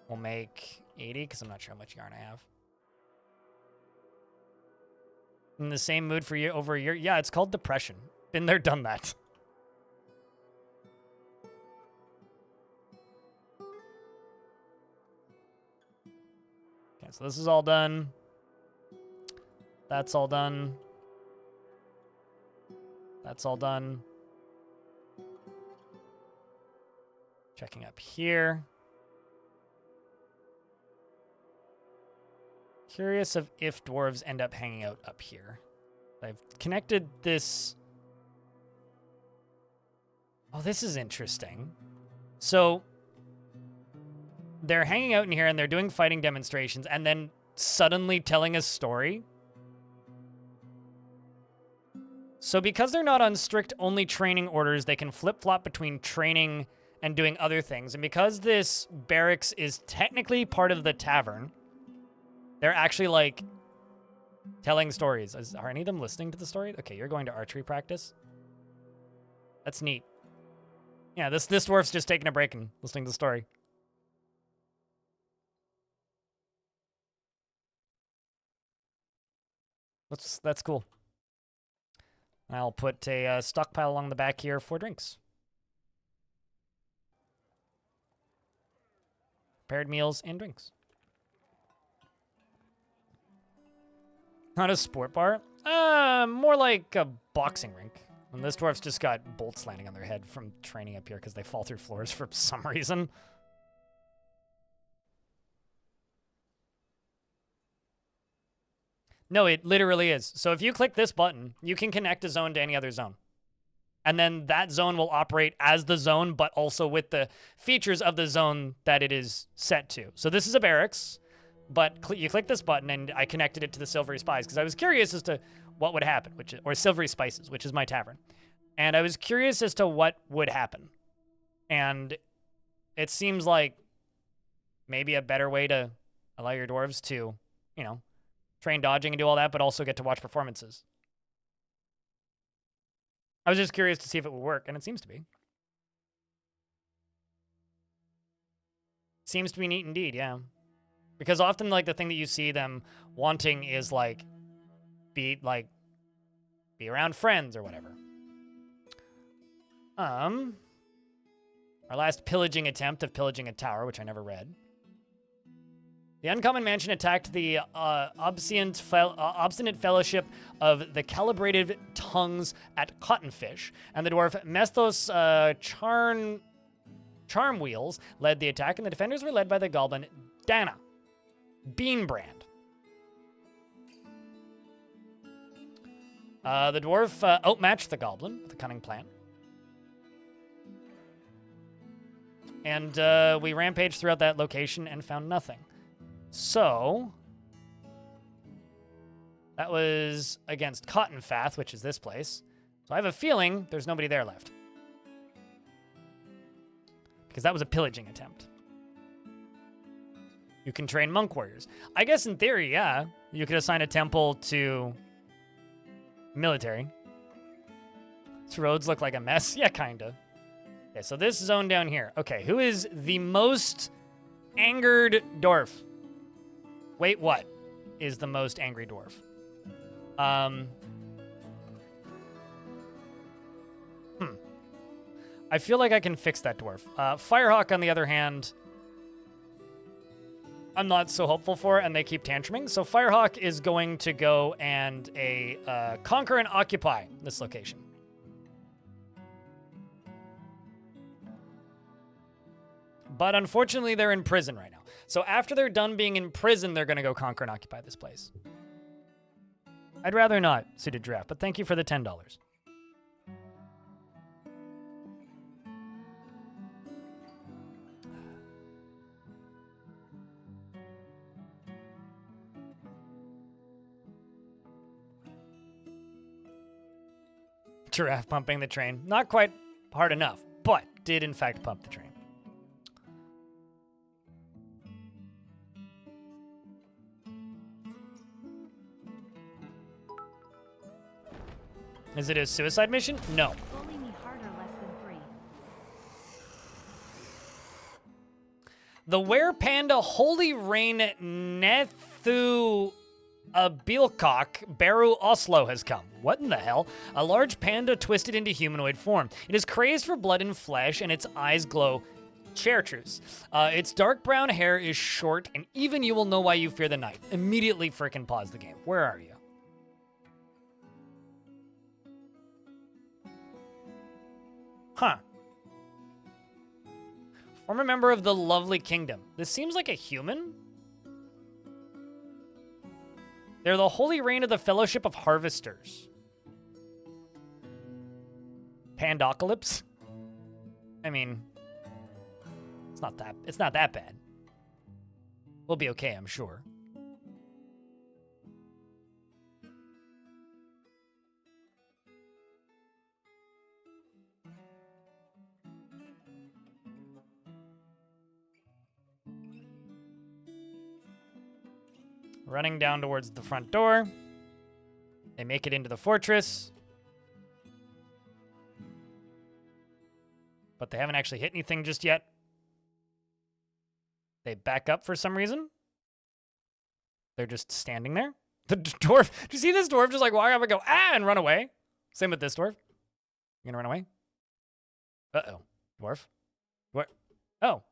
[SPEAKER 1] We'll make 80, because I'm not sure how much yarn I have. In the same mood for you over a year? Yeah, it's called depression. Been there, done that. Okay, so this is all done. That's all done. That's all done. Checking up here. Curious of if dwarves end up hanging out up here. I've connected this. Oh, this is interesting. So they're hanging out in here and they're doing fighting demonstrations and then suddenly telling a story. So because they're not on strict only training orders, they can flip-flop between training and doing other things. And because this barracks is technically part of the tavern, they're actually, like, telling stories. Are any of them listening to the story? Okay, you're going to archery practice. That's neat. Yeah, this dwarf's just taking a break and listening to the story. That's cool. I'll put a stockpile along the back here for drinks. Prepared meals and drinks. Not a sport bar? More like a boxing rink. And this dwarf's just got bolts landing on their head from training up here because they fall through floors for some reason. No, it literally is. So if you click this button, you can connect a zone to any other zone. And then that zone will operate as the zone, but also with the features of the zone that it is set to. So this is a barracks, but you click this button, and I connected it to the Silvery Spies, because I was curious as to what would happen, or Silvery Spices, which is my tavern. And I was curious as to what would happen. And it seems like maybe a better way to allow your dwarves to, you know, train dodging and do all that, but also get to watch performances. I was just curious to see if it would work, and it seems to be. Seems to be neat indeed, yeah. Because often, like, the thing that you see them wanting is, like, be around friends or whatever. Our last pillaging attempt of pillaging a tower, which I never read. The Uncommon Mansion attacked the obstinate fellowship of the Calibrated Tongues at Cottonfish, and the dwarf Mesthos Charm Wheels led the attack, and the defenders were led by the goblin Dana Beanbrand. The dwarf outmatched the goblin with a cunning plan. And we rampaged throughout that location and found nothing. So, that was against Cottonfath, which is this place. So I have a feeling there's nobody there left. Because that was a pillaging attempt. You can train monk warriors. I guess in theory, yeah. You could assign a temple to military. These roads look like a mess. Yeah, kinda. Okay, so this zone down here. Okay, who is the most angered dwarf? Wait, what is the most angry dwarf? I feel like I can fix that dwarf. Firehawk, on the other hand, I'm not so hopeful for, and they keep tantruming. So Firehawk is going to go and conquer and occupy this location. But unfortunately, they're in prison right now. So after they're done being in prison, they're going to go conquer and occupy this place. I'd rather not, Suited Giraffe, but thank you for the $10. Giraffe pumping the train. Not quite hard enough, but did in fact pump the train. Is it a suicide mission? No.
[SPEAKER 2] Bully me harder, less than 3.
[SPEAKER 1] The Were-Panda Holy Rain Nethu Abilcock Baru Oslo has come. What in the hell? A large panda twisted into humanoid form. It is crazed for blood and flesh, and its eyes glow chartreuse. Its dark brown hair is short, and even you will know why you fear the night. Immediately frickin' pause the game. Where are you? Huh. Former member of the Lovely Kingdom. This seems like a human? They're the Holy Rain of the Fellowship of Harvesters. Pandocalypse? I mean, it's not that bad. We'll be okay, I'm sure. Running down towards the front door. They make it into the fortress. But they haven't actually hit anything just yet. They back up for some reason. They're just standing there. The dwarf, do you see this dwarf just like walk up and go, ah, and run away? Same with this dwarf. You gonna run away? Uh-oh. Dwarf? What? Oh.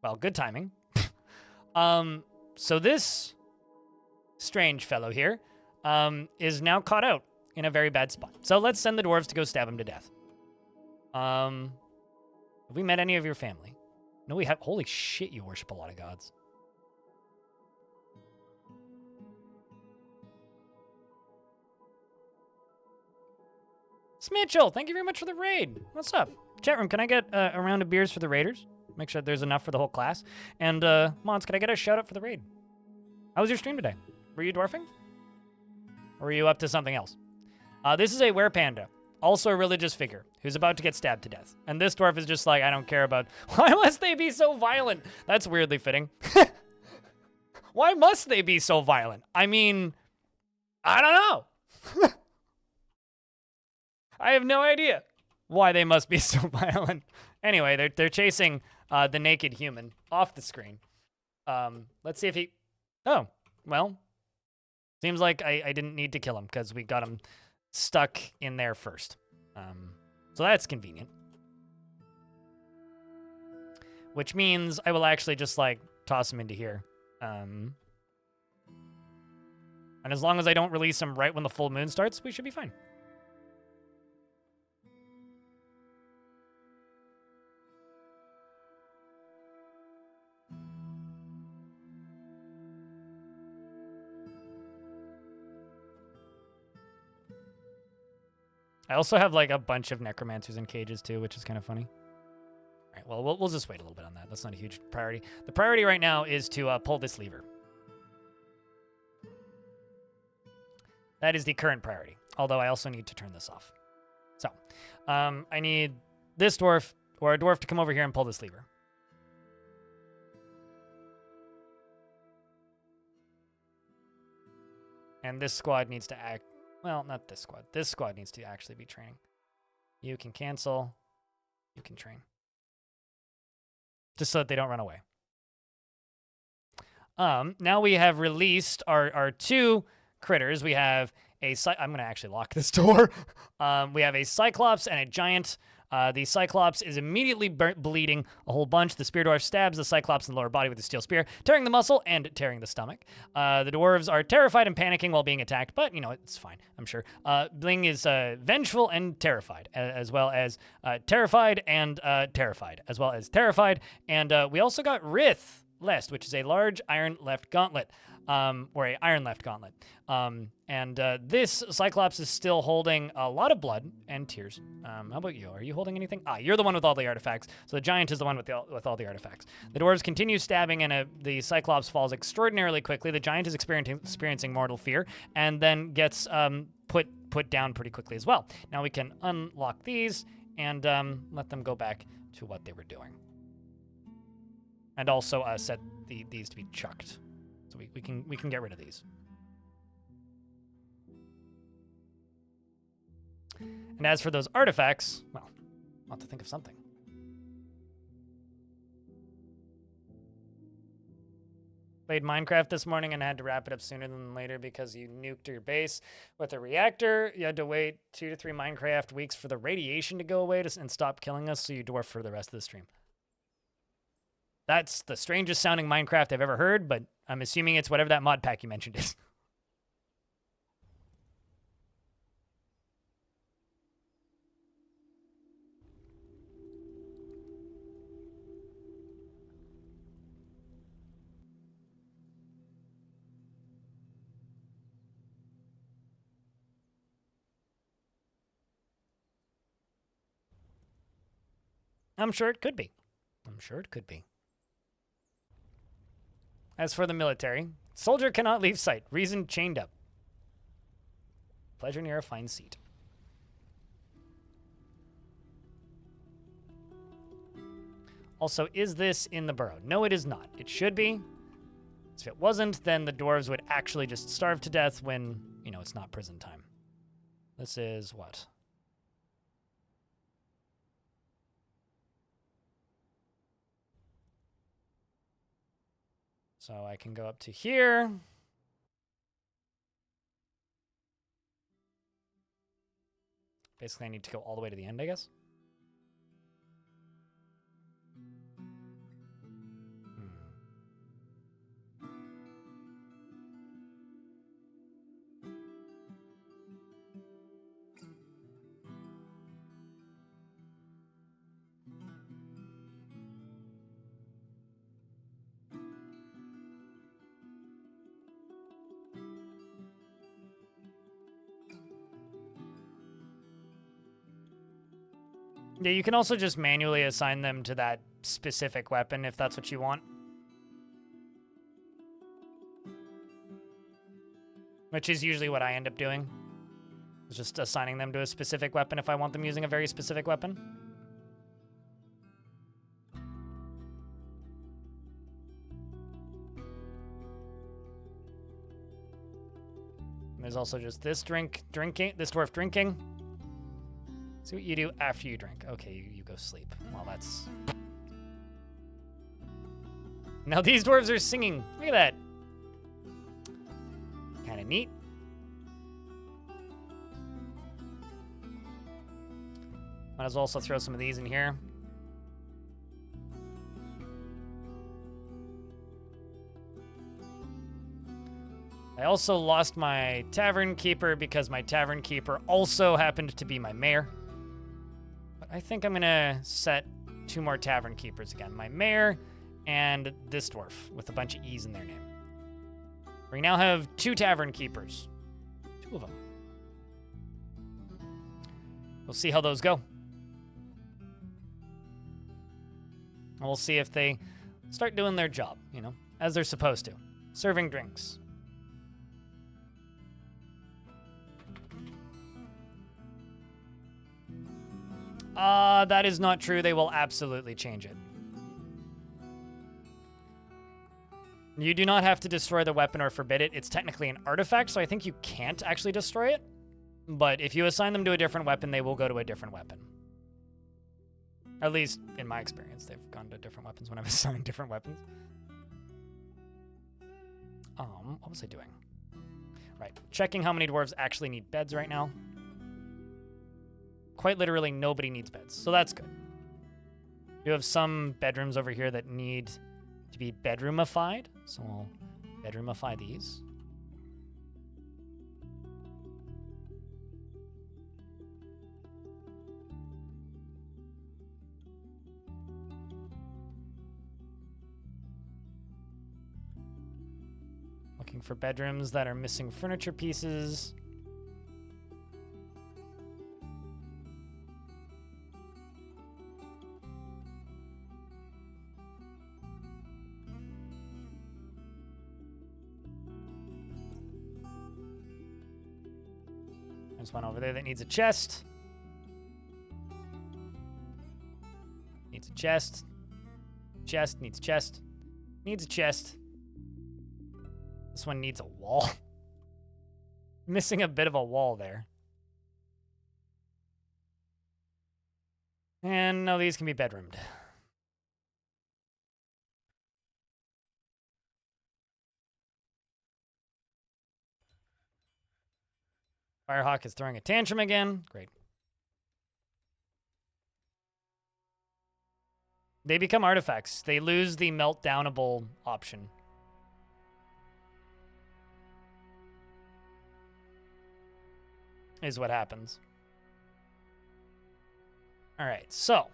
[SPEAKER 1] Well, good timing. So this strange fellow here is now caught out in a very bad spot. So let's send the dwarves to go stab him to death. Have we met any of your family? No, we have. Holy shit, you worship a lot of gods. Smitchell, thank you very much for the raid. What's up? Chat room, can I get a round of beers for the raiders? Make sure there's enough for the whole class. And Mons, can I get a shout out for the raid? How was your stream today? Were you dwarfing? Or were you up to something else? This is a werepanda, also a religious figure, who's about to get stabbed to death. And this dwarf is just like, I don't care about... Why must they be so violent? That's weirdly fitting. Why must they be so violent? I mean, I don't know. I have no idea why they must be so violent. Anyway, they're chasing the naked human off the screen. Let's see if he... Oh, well, seems like I didn't need to kill him because we got him stuck in there first. So that's convenient. Which means I will actually just, like, toss him into here. And as long as I don't release him right when the full moon starts, we should be fine. I also have, like, a bunch of necromancers in cages, too, which is kind of funny. All right, well, we'll just wait a little bit on that. That's not a huge priority. The priority right now is to pull this lever. That is the current priority, although I also need to turn this off. So, I need this dwarf, or a dwarf, to come over here and pull this lever. And this squad needs to act... Well, not this squad. This squad needs to actually be training. You can cancel. You can train. Just so that they don't run away. Now we have released our two critters. We have a... I'm going to actually lock this door. We have a Cyclops and a Giant. The Cyclops is immediately bleeding a whole bunch. The Spear Dwarf stabs the Cyclops in the lower body with a steel spear, tearing the muscle and tearing the stomach. The Dwarves are terrified and panicking while being attacked, but, you know, it's fine, I'm sure. Bling is vengeful and terrified, as well as terrified and terrified, as well as terrified. And we also got Rith Lest, which is a large iron left gauntlet. Or a iron left gauntlet. This Cyclops is still holding a lot of blood and tears. How about you? Are you holding anything? You're the one with all the artifacts. So the Giant is the one with all the artifacts. The dwarves continue stabbing, and the Cyclops falls extraordinarily quickly. The Giant is experiencing mortal fear, and then gets put down pretty quickly as well. Now we can unlock these and let them go back to what they were doing. And also set these to be chucked. So we can get rid of these. And as for those artifacts, well, I'll have to think of something. Played Minecraft this morning and had to wrap it up sooner than later because you nuked your base with a reactor. You had to wait 2 to 3 Minecraft weeks for the radiation to go away and stop killing us, so you dwarf for the rest of the stream. That's the strangest sounding Minecraft I've ever heard, but I'm assuming it's whatever that mod pack you mentioned is. I'm sure it could be. I'm sure it could be. As for the military, soldier cannot leave sight. Reason chained up. Pleasure near a fine seat. Also, is this in the burrow? No, it is not. It should be. If it wasn't, then the dwarves would actually just starve to death when, you know, it's not prison time. This is what? So I can go up to here. Basically, I need to go all the way to the end, I guess. Yeah, you can also just manually assign them to that specific weapon if that's what you want. Which is usually what I end up doing. Just assigning them to a specific weapon if I want them using a very specific weapon. And there's also just this this dwarf drinking. See what you do after you drink. Okay, you go sleep. Well, that's... Now these dwarves are singing. Look at that. Kind of neat. Might as well also throw some of these in here. I also lost my tavern keeper because my tavern keeper also happened to be my mayor. But I think I'm gonna set 2 more tavern keepers again. My mayor and this dwarf with a bunch of E's in their name. We now have 2 tavern keepers. 2 of them. We'll see how those go. And we'll see if they start doing their job, you know, as they're supposed to. Serving drinks. That is not true. They will absolutely change it. You do not have to destroy the weapon or forbid it. It's technically an artifact, so I think you can't actually destroy it. But if you assign them to a different weapon, they will go to a different weapon. At least, in my experience, they've gone to different weapons when I've assigned different weapons. What was I doing? Right, checking how many dwarves actually need beds right now. Quite literally, nobody needs beds, so that's good. You have some bedrooms over here that need to be bedroomified, so we'll bedroomify these. Looking for bedrooms that are missing furniture pieces. There's one over there that needs a chest. Needs a chest. Chest needs a chest. Needs a chest. This one needs a wall. Missing a bit of a wall there. And no, these can be bedroomed. Firehawk is throwing a tantrum again. Great. They become artifacts. They lose the meltdownable option. Is what happens. All right, so.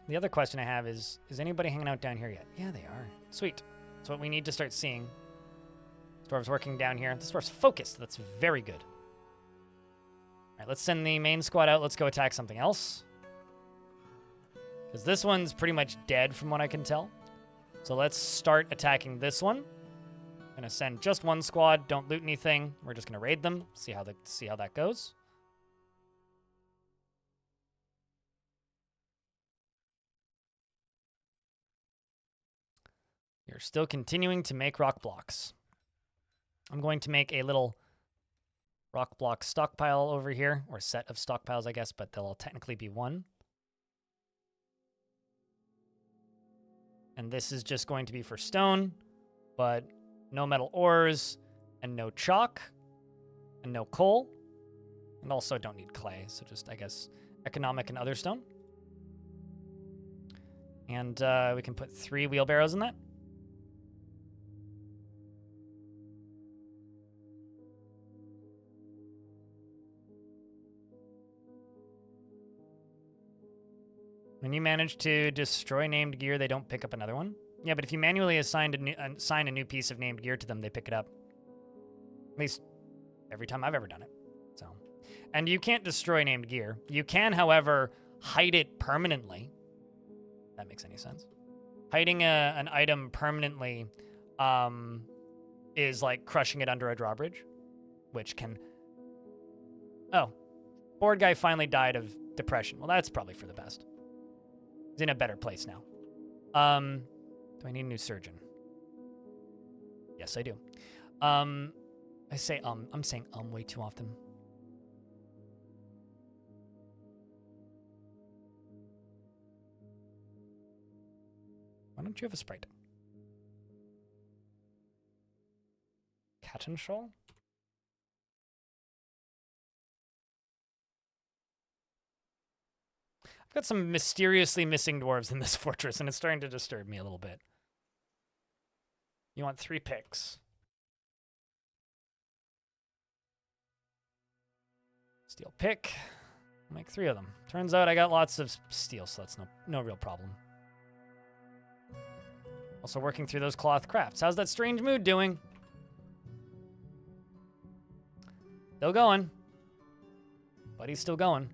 [SPEAKER 1] The other question I have is anybody hanging out down here yet? Yeah, they are. Sweet. That's what we need to start seeing. Dwarf's working down here. This dwarf's focused. That's very good. All right, let's send the main squad out. Let's go attack something else. Because this one's pretty much dead from what I can tell. So let's start attacking this one. Gonna send just 1 squad. Don't loot anything. We're just gonna raid them. See how that goes. You're still continuing to make rock blocks. I'm going to make a little rock block stockpile over here, or set of stockpiles, I guess, but they'll technically be 1. And this is just going to be for stone, but no metal ores, and no chalk, and no coal, and also don't need clay, so just, I guess, economic and other stone. And we can put 3 wheelbarrows in that. When you manage to destroy named gear, they don't pick up another one. Yeah, but if you manually assign a new piece of named gear to them, they pick it up. At least every time I've ever done it. So, and you can't destroy named gear. You can, however, hide it permanently. If that makes any sense. Hiding an item permanently is like crushing it under a drawbridge, which can Oh, board guy finally died of depression. Well, that's probably for the best. He's in a better place now. Do I need a new surgeon? Yes, I do. I say I'm saying way too often. Why don't you have a sprite? Cat and shawl? I've got some mysteriously missing dwarves in this fortress, and it's starting to disturb me a little bit. You want 3 picks. Steel pick. I'll make 3 of them. Turns out I got lots of steel, so that's no real problem. Also working through those cloth crafts. How's that strange mood doing? Still going. But he's still going.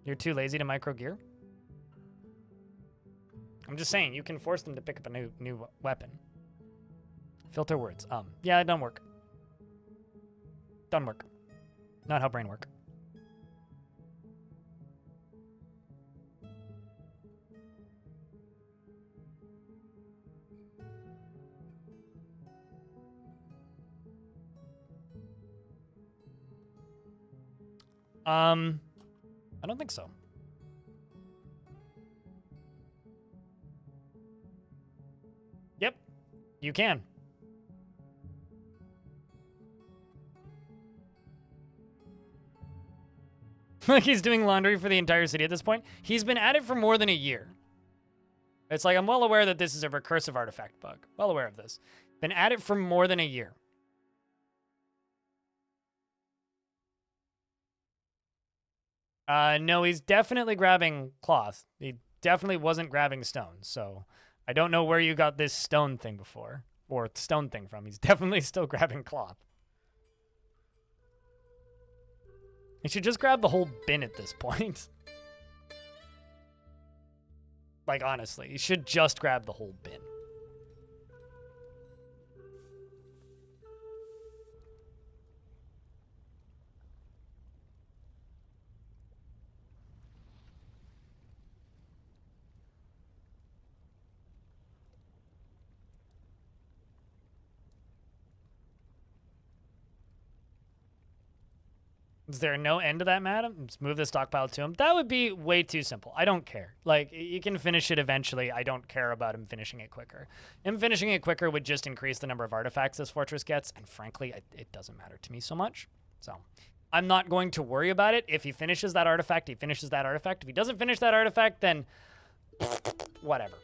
[SPEAKER 1] You're too lazy to micro gear? I'm just saying, you can force them to pick up a new weapon. Filter words. Yeah, it don't work. Don't work. Not how brain work. I don't think so. Yep, you can. Like he's doing laundry for the entire city at this point. He's been at it for more than a year. It's like, I'm well aware that this is a recursive artifact bug. Well aware of this. Been at it for more than a year. No, he's definitely grabbing cloth. He definitely wasn't grabbing stone, so I don't know where you got this stone thing before, or stone thing from. He's definitely still grabbing cloth. He should just grab the whole bin at this point. Like, honestly, he should just grab the whole bin. Is there no end to that, madam? Just move the stockpile to him. That would be way too simple. I don't care. Like, you can finish it eventually. I don't care about him finishing it quicker. Him finishing it quicker would just increase the number of artifacts this fortress gets, and frankly, it doesn't matter to me so much. So, I'm not going to worry about it. If he finishes that artifact, he finishes that artifact. If he doesn't finish that artifact, then whatever.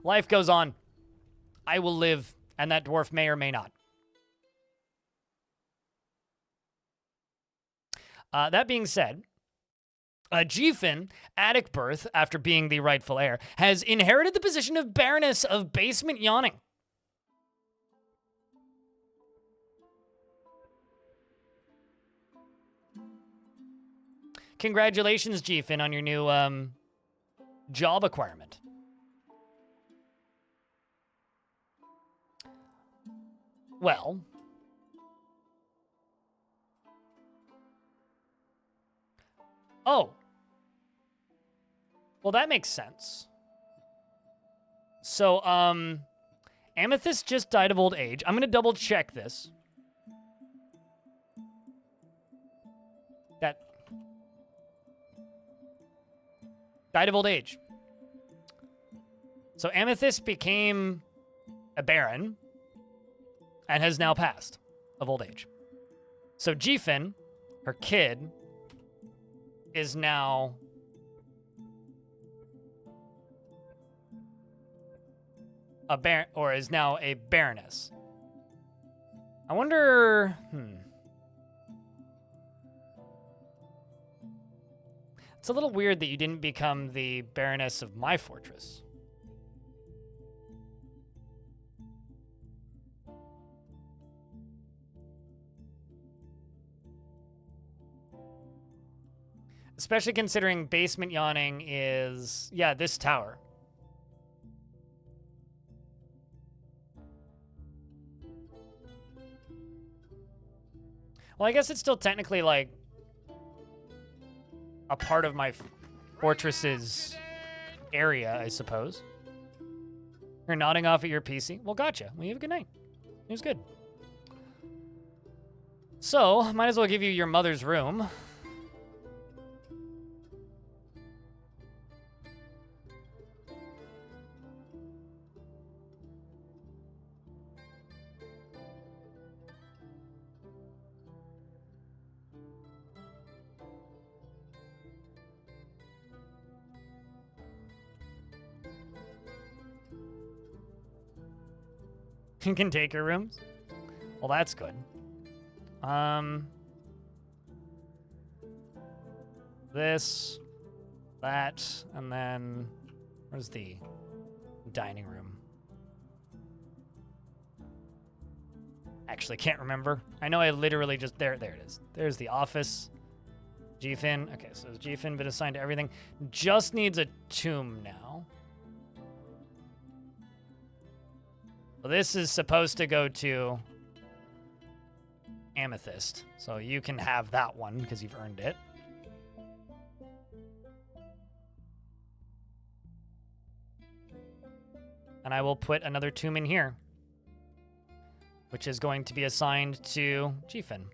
[SPEAKER 1] Life goes on. I will live, and that dwarf may or may not. That being said, Jiefin, attic birth, after being the rightful heir, has inherited the position of Baroness of Basement Yawning. Congratulations, Jiefin, on your new job acquirement. Well... Oh. Well, that makes sense. So, Amethyst just died of old age. I'm going to double check this. That died of old age. So Amethyst became a Baron and has now passed of old age. So Jiefin, her kid, is now a baron, or is now a baroness. I wonder, It's a little weird that you didn't become the baroness of my fortress. Especially considering Basement Yawning is, yeah, this tower. Well, I guess it's still technically, like, a part of my fortress's area, I suppose. You're nodding off at your PC? Well, gotcha. Well, you have a good night. It was good. So, might as well give you your mother's room. You can take your rooms? Well, that's good. This, that, and then where's the dining room? Actually, can't remember. I know I literally just, there it is. There's the office. G-Fin. Okay, so G-Fin been assigned to everything. Just needs a tomb now. So this is supposed to go to Amethyst. So you can have that one because you've earned it. And I will put another tomb in here, which is going to be assigned to G-Fin.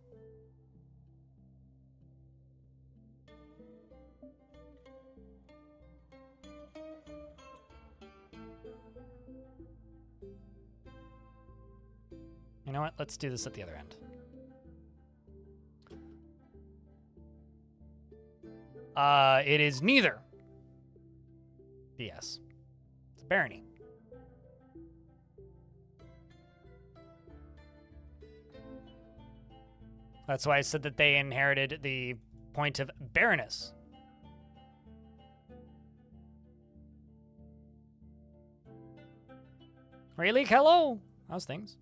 [SPEAKER 1] You know what? Let's do this at the other end. It is neither. Yes. It's Barony. That's why I said that they inherited the point of Baroness. Really? Hello. How's things?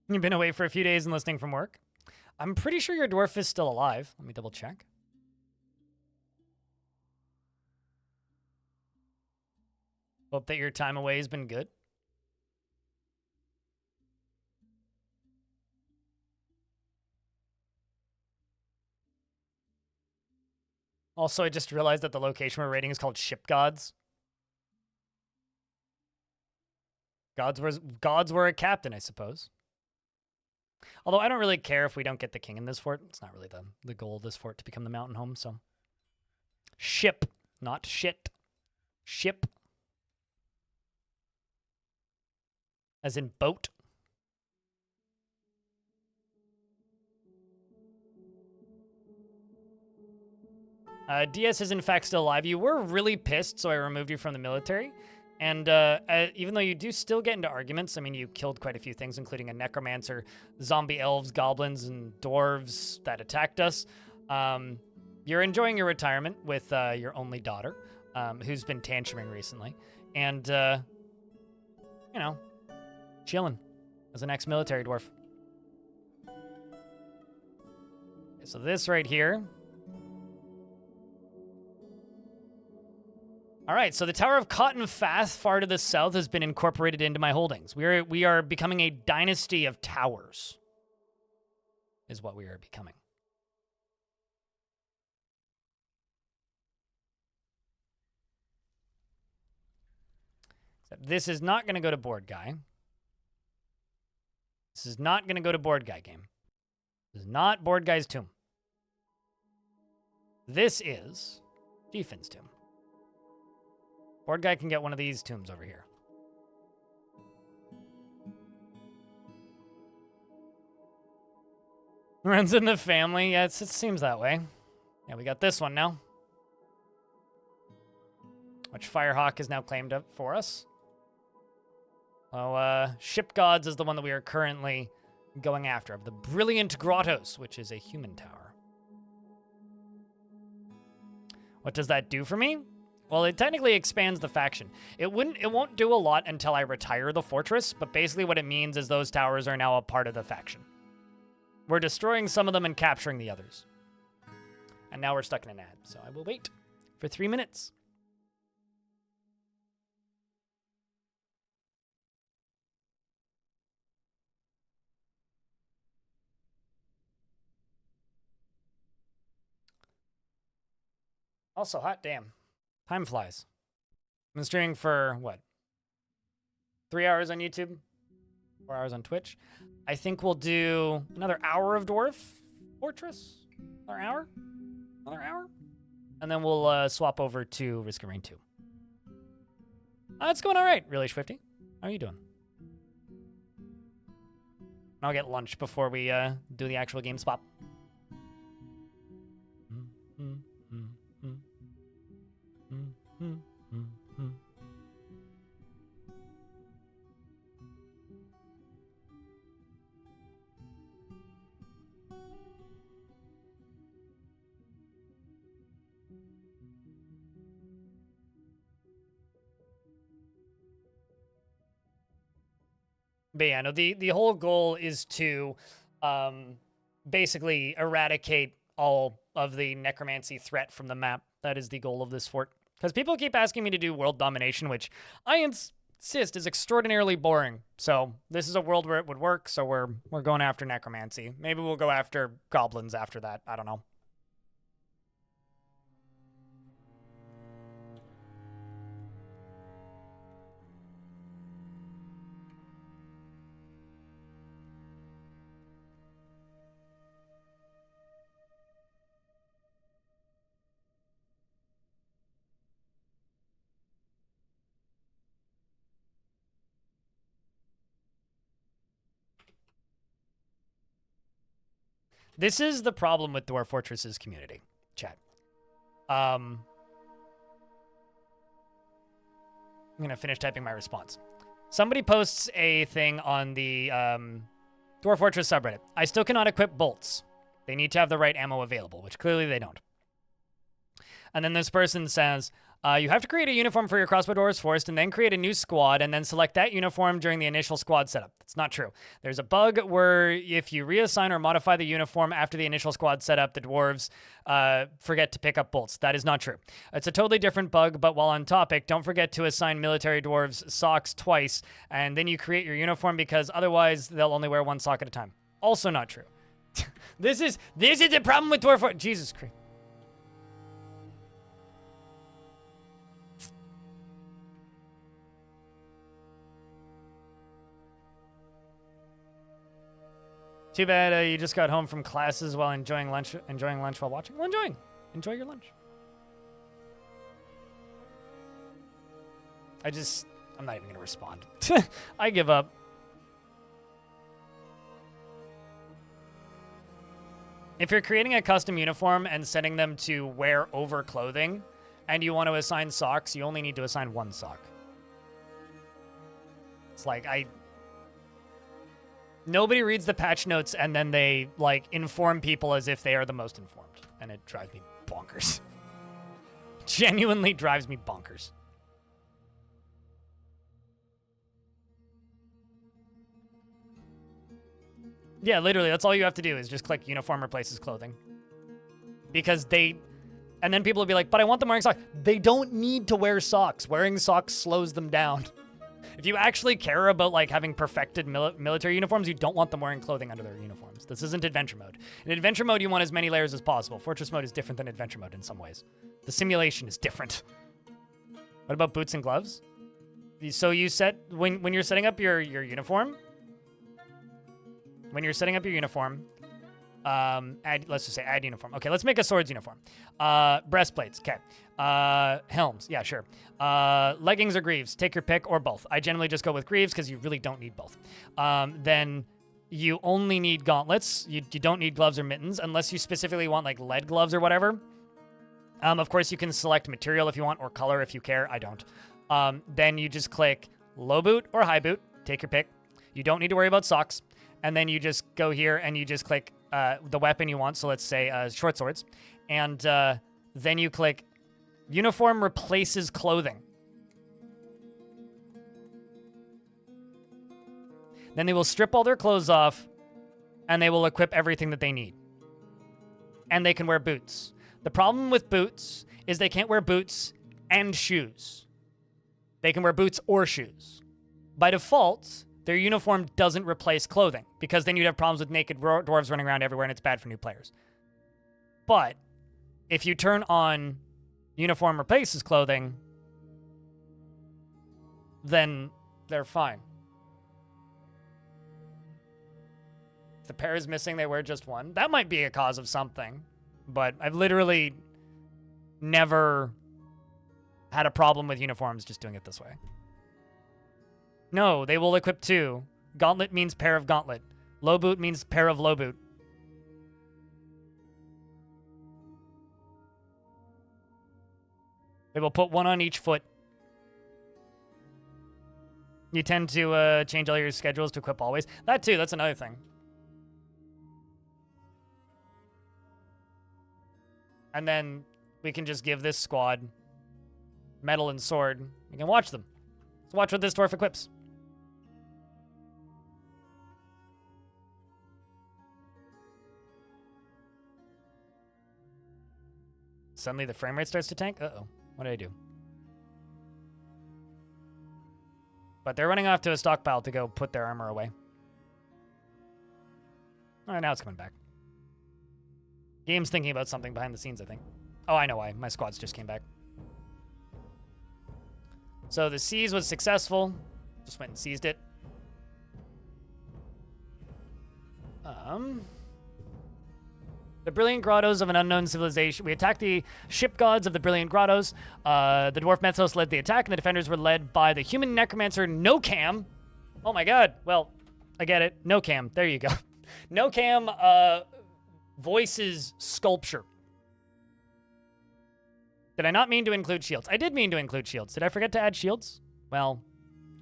[SPEAKER 1] You've been away for a few days and listening from work. I'm pretty sure your dwarf is still alive. Let me double check. Hope that your time away has been good. Also, I just realized that the location we're raiding is called Ship Gods. Gods were a captain, I suppose. Although I don't really care if we don't get the king in this fort. It's not really the goal of this fort to become the mountain home, so. Ship, not shit. Ship. As in boat. DS is in fact still alive. You were really pissed, so I removed you from the military. And even though you do still get into arguments, I mean, you killed quite a few things, including a necromancer, zombie elves, goblins, and dwarves that attacked us. You're enjoying your retirement with your only daughter, who's been tantruming recently. And, you know, chilling as an ex-military dwarf. Okay, so this right here. All right, so the Tower of Cotton Fath, far to the south, has been incorporated into my holdings. We are becoming a dynasty of towers, is what we are becoming. Except this is not going to go to board guy. This is not going to go to board guy game. This is not board guy's tomb. This is G-Fin's tomb. Board guy can get one of these tombs over here. Runs in the family. Yeah, it seems that way. Yeah, we got this one now. Which Firehawk is now claimed up for us. Oh, Ship Gods is the one that we are currently going after of the Brilliant Grottos, which is a human tower. What does that do for me? Well, it technically expands the faction. It won't do a lot until I retire the fortress, but basically what it means is those towers are now a part of the faction. We're destroying some of them and capturing the others. And now we're stuck in an ad, so I will wait for 3 minutes. Also, hot damn. Time flies. I've been streaming for, what? 3 hours on YouTube? 4 hours on Twitch? I think we'll do another hour of Dwarf Fortress? Another hour? Another hour? And then we'll swap over to Risk of Rain 2. It's going all right, really, Swifty. How are you doing? I'll get lunch before we do the actual game swap. But yeah, no, the whole goal is to basically eradicate all of the necromancy threat from the map. That is the goal of this fort. Because people keep asking me to do world domination, which I insist is extraordinarily boring. So this is a world where it would work, so we're going after necromancy. Maybe we'll go after goblins after that. I don't know. This is the problem with Dwarf Fortress's community, chat. I'm going to finish typing my response. Somebody posts a thing on the Dwarf Fortress subreddit. I still cannot equip bolts. They need to have the right ammo available, which clearly they don't. And then this person says, you have to create a uniform for your crossbow dwarves first and then create a new squad and then select that uniform during the initial squad setup. That's not true. There's a bug where if you reassign or modify the uniform after the initial squad setup, the dwarves forget to pick up bolts. That is not true. It's a totally different bug, but while on topic, don't forget to assign military dwarves socks twice, and then you create your uniform because otherwise they'll only wear one sock at a time. Also not true. This is the problem with Dwarf Fortress. Jesus Christ. Too bad you just got home from classes while enjoying lunch while watching. Well, enjoy your lunch. I'm not even gonna respond. I give up. If you're creating a custom uniform and setting them to wear over clothing, and you want to assign socks, you only need to assign one sock. It's like, nobody reads the patch notes and then they, like, inform people as if they are the most informed. And it drives me bonkers. Genuinely drives me bonkers. Yeah, literally, that's all you have to do is just click uniform replaces clothing. Because and then people will be like, but I want them wearing socks. They don't need to wear socks. Wearing socks slows them down. If you actually care about like having perfected military uniforms, you don't want them wearing clothing under their uniforms. This isn't adventure mode. In adventure mode, you want as many layers as possible. Fortress mode is different than adventure mode in some ways. The simulation is different. What about boots and gloves? So you set, when you're setting up your uniform, let's just say add uniform. Okay, let's make a swords uniform. Breastplates, okay. Helms, yeah, sure. Leggings or greaves, take your pick, or both. I generally just go with greaves because you really don't need both. Then you only need gauntlets. You don't need gloves or mittens unless you specifically want like lead gloves or whatever. Of course, you can select material if you want or color if you care. I don't. Then you just click low boot or high boot. Take your pick. You don't need to worry about socks. and then you just go here and you just click the weapon you want. So let's say short swords, and then you click uniform replaces clothing. Then they will strip all their clothes off, and they will equip everything that they need. And they can wear boots. The problem with boots is they can't wear boots and shoes. They can wear boots or shoes. By default, their uniform doesn't replace clothing, because then you'd have problems with naked dwarves running around everywhere, and it's bad for new players. But if you turn on uniform replaces clothing, then they're fine. If the pair is missing, they wear just one. That might be a cause of something, but I've literally never had a problem with uniforms just doing it this way. No, they will equip two. Gauntlet means pair of gauntlet. Low boot means pair of low boot. They will put one on each foot. You tend to change all your schedules to equip always. That too, that's another thing. And then we can just give this squad metal and sword. We can watch them. Let's watch what this dwarf equips. Suddenly the frame rate starts to tank? Uh-oh. What did I do? But they're running off to a stockpile to go put their armor away. All right, now it's coming back. Game's thinking about something behind the scenes, I think. Oh, I know why. My squads just came back. So the seize was successful. Just went and seized it. The Brilliant Grottos of an Unknown Civilization. We attacked the ship gods of the Brilliant Grottos. The Dwarf Mythos led the attack, and the defenders were led by the human necromancer No-Cam. Oh my god. Well, I get it. No-Cam. There you go. No-Cam, voices sculpture. Did I not mean to include shields? I did mean to include shields. Did I forget to add shields? Well,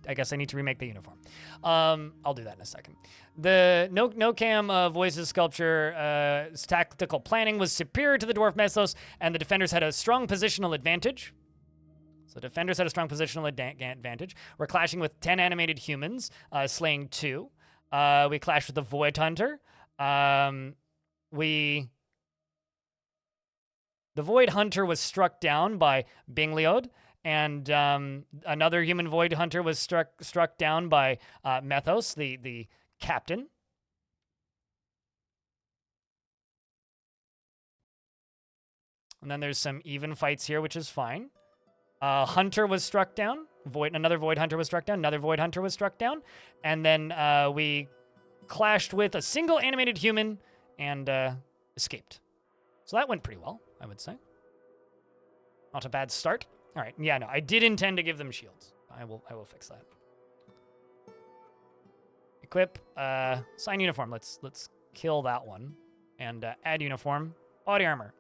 [SPEAKER 1] I guess I need to remake the uniform. I'll do that in a second. The No-Cam voices sculpture tactical planning was superior to the Dwarf Mythos, and the defenders had a strong positional advantage. So defenders had a strong positional advantage. We're clashing with 10 animated humans, slaying 2. We clashed with the Void Hunter. The Void Hunter was struck down by Bingliod, and another human Void Hunter was struck down by Methos, the captain. And then there's some even fights here, which is fine. Hunter was struck down. Another Void Hunter was struck down. Another Void Hunter was struck down. And then we clashed with a single animated human and escaped. So that went pretty well, I would say. Not a bad start. All right. Yeah, no, I did intend to give them shields. I will fix that. Equip. Sign uniform. Let's kill that one. And add uniform. Body armor.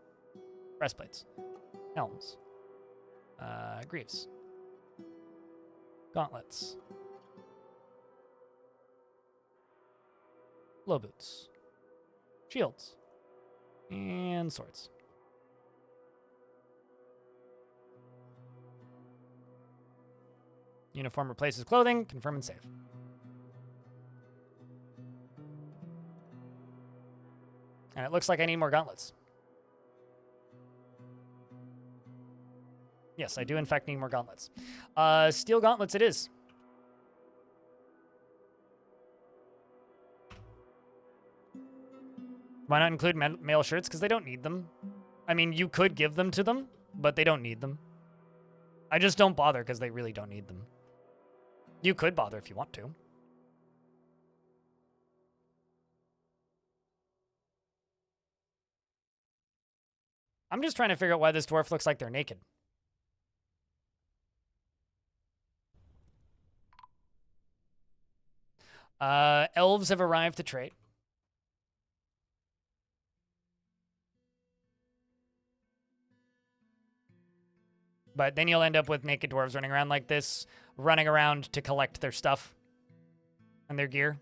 [SPEAKER 1] Breastplates. Helms. Greaves. Gauntlets. Low boots. Shields. And swords. Uniform replaces clothing. Confirm and save. And it looks like I need more gauntlets. Yes, I do in fact need more gauntlets. Steel gauntlets it is. Why not include male shirts? Because they don't need them. I mean, you could give them to them, but they don't need them. I just don't bother because they really don't need them. You could bother if you want to. I'm just trying to figure out why this dwarf looks like they're naked. Elves have arrived to trade. But then you'll end up with naked dwarves running around like this, running around to collect their stuff and their gear.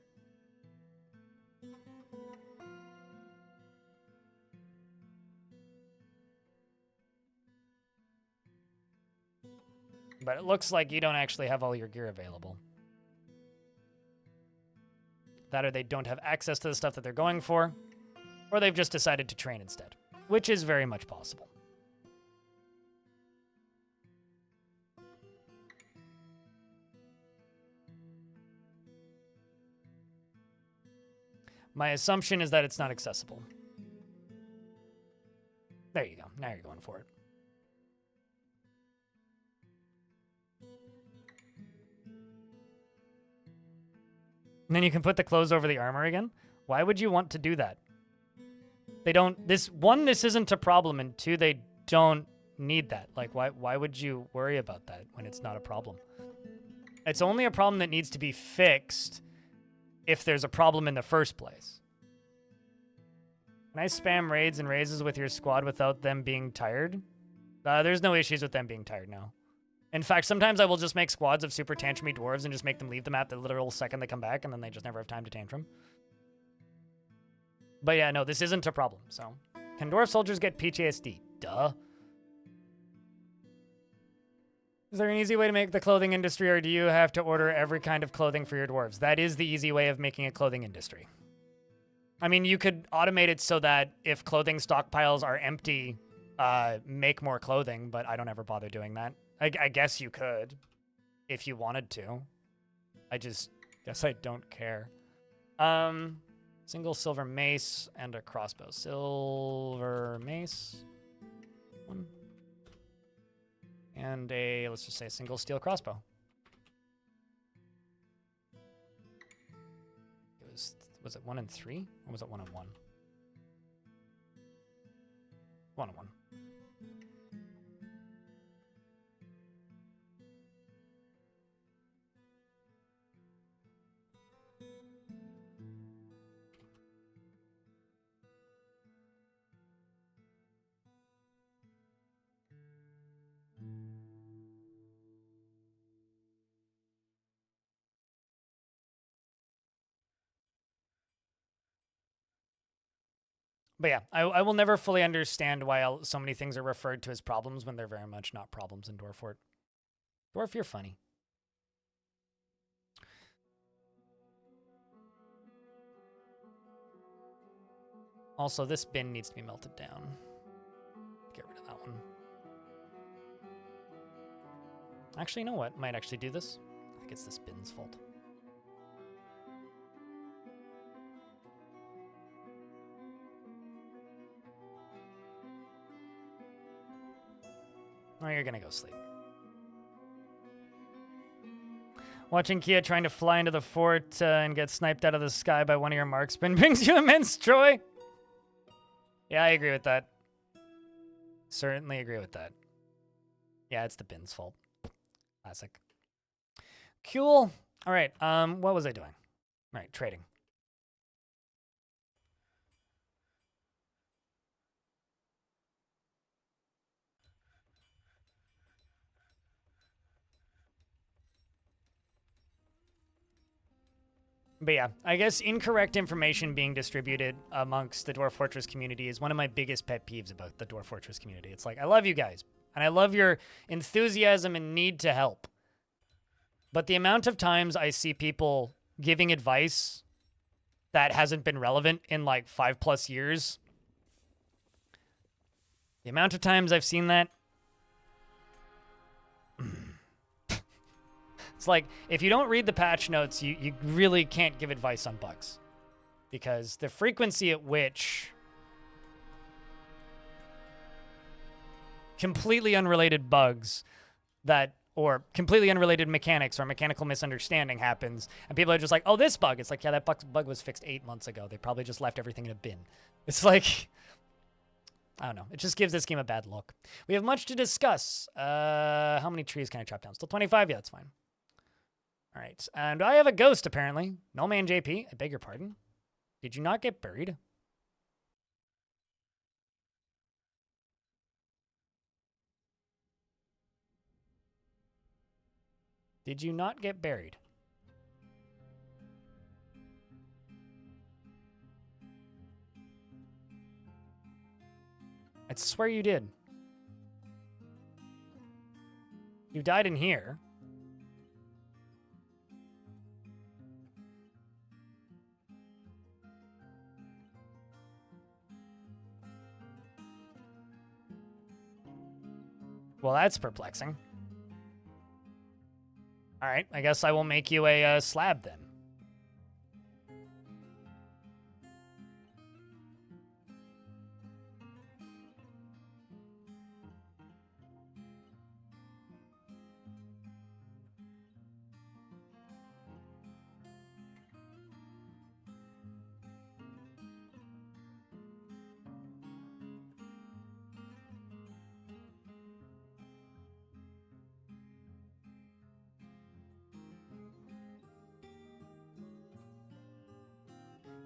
[SPEAKER 1] But it looks like you don't actually have all your gear available. That or they don't have access to the stuff that they're going for, or they've just decided to train instead, which is very much possible. My assumption is that it's not accessible. There you go. Now you're going for it. And then you can put the clothes over the armor again. Why would you want to do that? They don't, this isn't a problem, and two, they don't need that. Like, why would you worry about that when it's not a problem? It's only a problem that needs to be fixed if there's a problem in the first place. Can I spam raids and raises with your squad without them being tired? There's no issues with them being tired now. In fact, sometimes I will just make squads of super tantrumy dwarves and just make them leave the map the literal second they come back, and then they just never have time to tantrum. But yeah, no, this isn't a problem, so. Can dwarf soldiers get PTSD? Duh. Is there an easy way to make the clothing industry, or do you have to order every kind of clothing for your dwarves? That is the easy way of making a clothing industry. I mean, you could automate it so that if clothing stockpiles are empty, make more clothing, but I don't ever bother doing that. I guess you could, if you wanted to. I just guess I don't care. Single silver mace and a crossbow. Silver mace. One. And a, let's just say, a single steel crossbow. Was it 1 and 3? Or was it 1 and 1? 1 and 1. But yeah, I will never fully understand why so many things are referred to as problems when they're very much not problems in Dwarfort. Dwarf, you're funny. Also, this bin needs to be melted down. Get rid of that one. Actually, you know what? Might actually do this. I think it's this bin's fault. Oh, you're gonna go sleep. Watching Kia trying to fly into the fort and get sniped out of the sky by one of your marksmen brings you immense joy. Yeah, I agree with that. Certainly agree with that. Yeah, it's the bin's fault. Classic. Cool. All right, what was I doing? All right, trading. But yeah, I guess incorrect information being distributed amongst the Dwarf Fortress community is one of my biggest pet peeves about the Dwarf Fortress community. It's like, I love you guys, and I love your enthusiasm and need to help. But the amount of times I see people giving advice that hasn't been relevant in like 5+ years, the amount of times I've seen that, it's like, if you don't read the patch notes, you really can't give advice on bugs. Because the frequency at which completely unrelated bugs or completely unrelated mechanics or mechanical misunderstanding happens, and people are just like, oh, this bug. It's like, yeah, that bug was fixed 8 months ago. They probably just left everything in a bin. It's like, I don't know. It just gives this game a bad look. We have much to discuss. How many trees can I chop down? Still 25? Yeah, that's fine. All right, and I have a ghost, apparently. No man JP, I beg your pardon. Did you not get buried? Did you not get buried? I swear you did. You died in here. Well, that's perplexing. All right, I guess I will make you a slab then.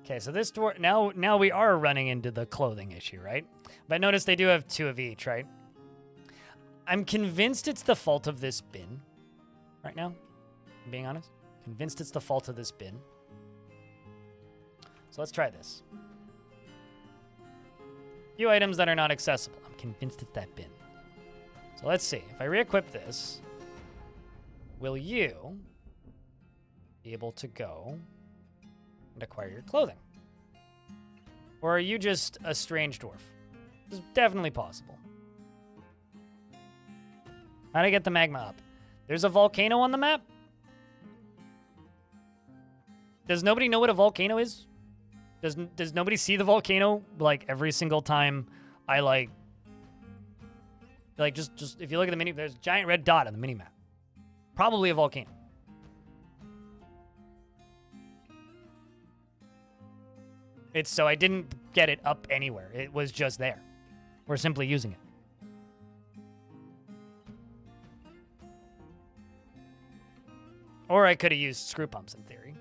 [SPEAKER 1] Okay, so this dwarf now we are running into the clothing issue, right? But notice they do have 2 of each, right? I'm convinced it's the fault of this bin right now. I'm being honest. Convinced it's the fault of this bin. So let's try this. Few items that are not accessible. I'm convinced it's that bin. So let's see. If I re-equip this, will you be able to go and acquire your clothing? Or are you just a strange dwarf? This is definitely possible. How'd I get the magma up? There's a volcano on the map? Does nobody know what a volcano is? Does nobody see the volcano like every single time I like just if you look at the mini, there's a giant red dot on the mini map. Probably a volcano. It's so I didn't get it up anywhere. It was just there. We're simply using it. Or I could have used screw pumps in theory.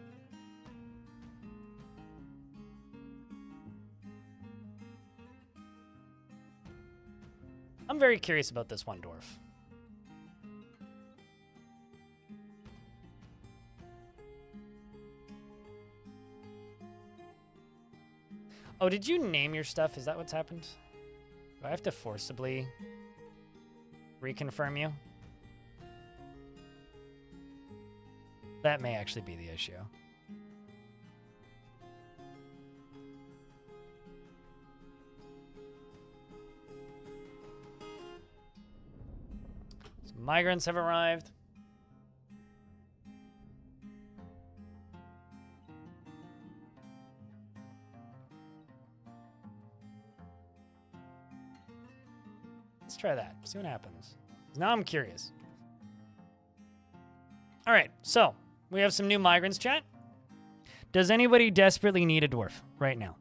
[SPEAKER 1] I'm very curious about this one dwarf. Oh, did you name your stuff? Is that what's happened? Do I have to forcibly reconfirm you? That may actually be the issue. Some migrants have arrived. Let's try that. See what happens. Now I'm curious. All right, so we have some new migrants, chat. Does anybody desperately need a dwarf right now?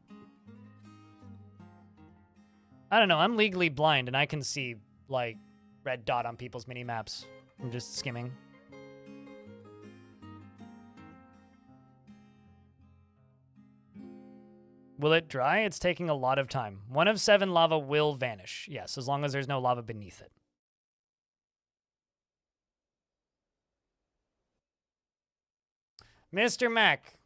[SPEAKER 1] I don't know. I'm legally blind, and I can see, like, red dot on people's mini-maps. I'm just skimming. Will it dry? It's taking a lot of time. 1 of 7 lava will vanish. Yes, as long as there's no lava beneath it. Mr. Mac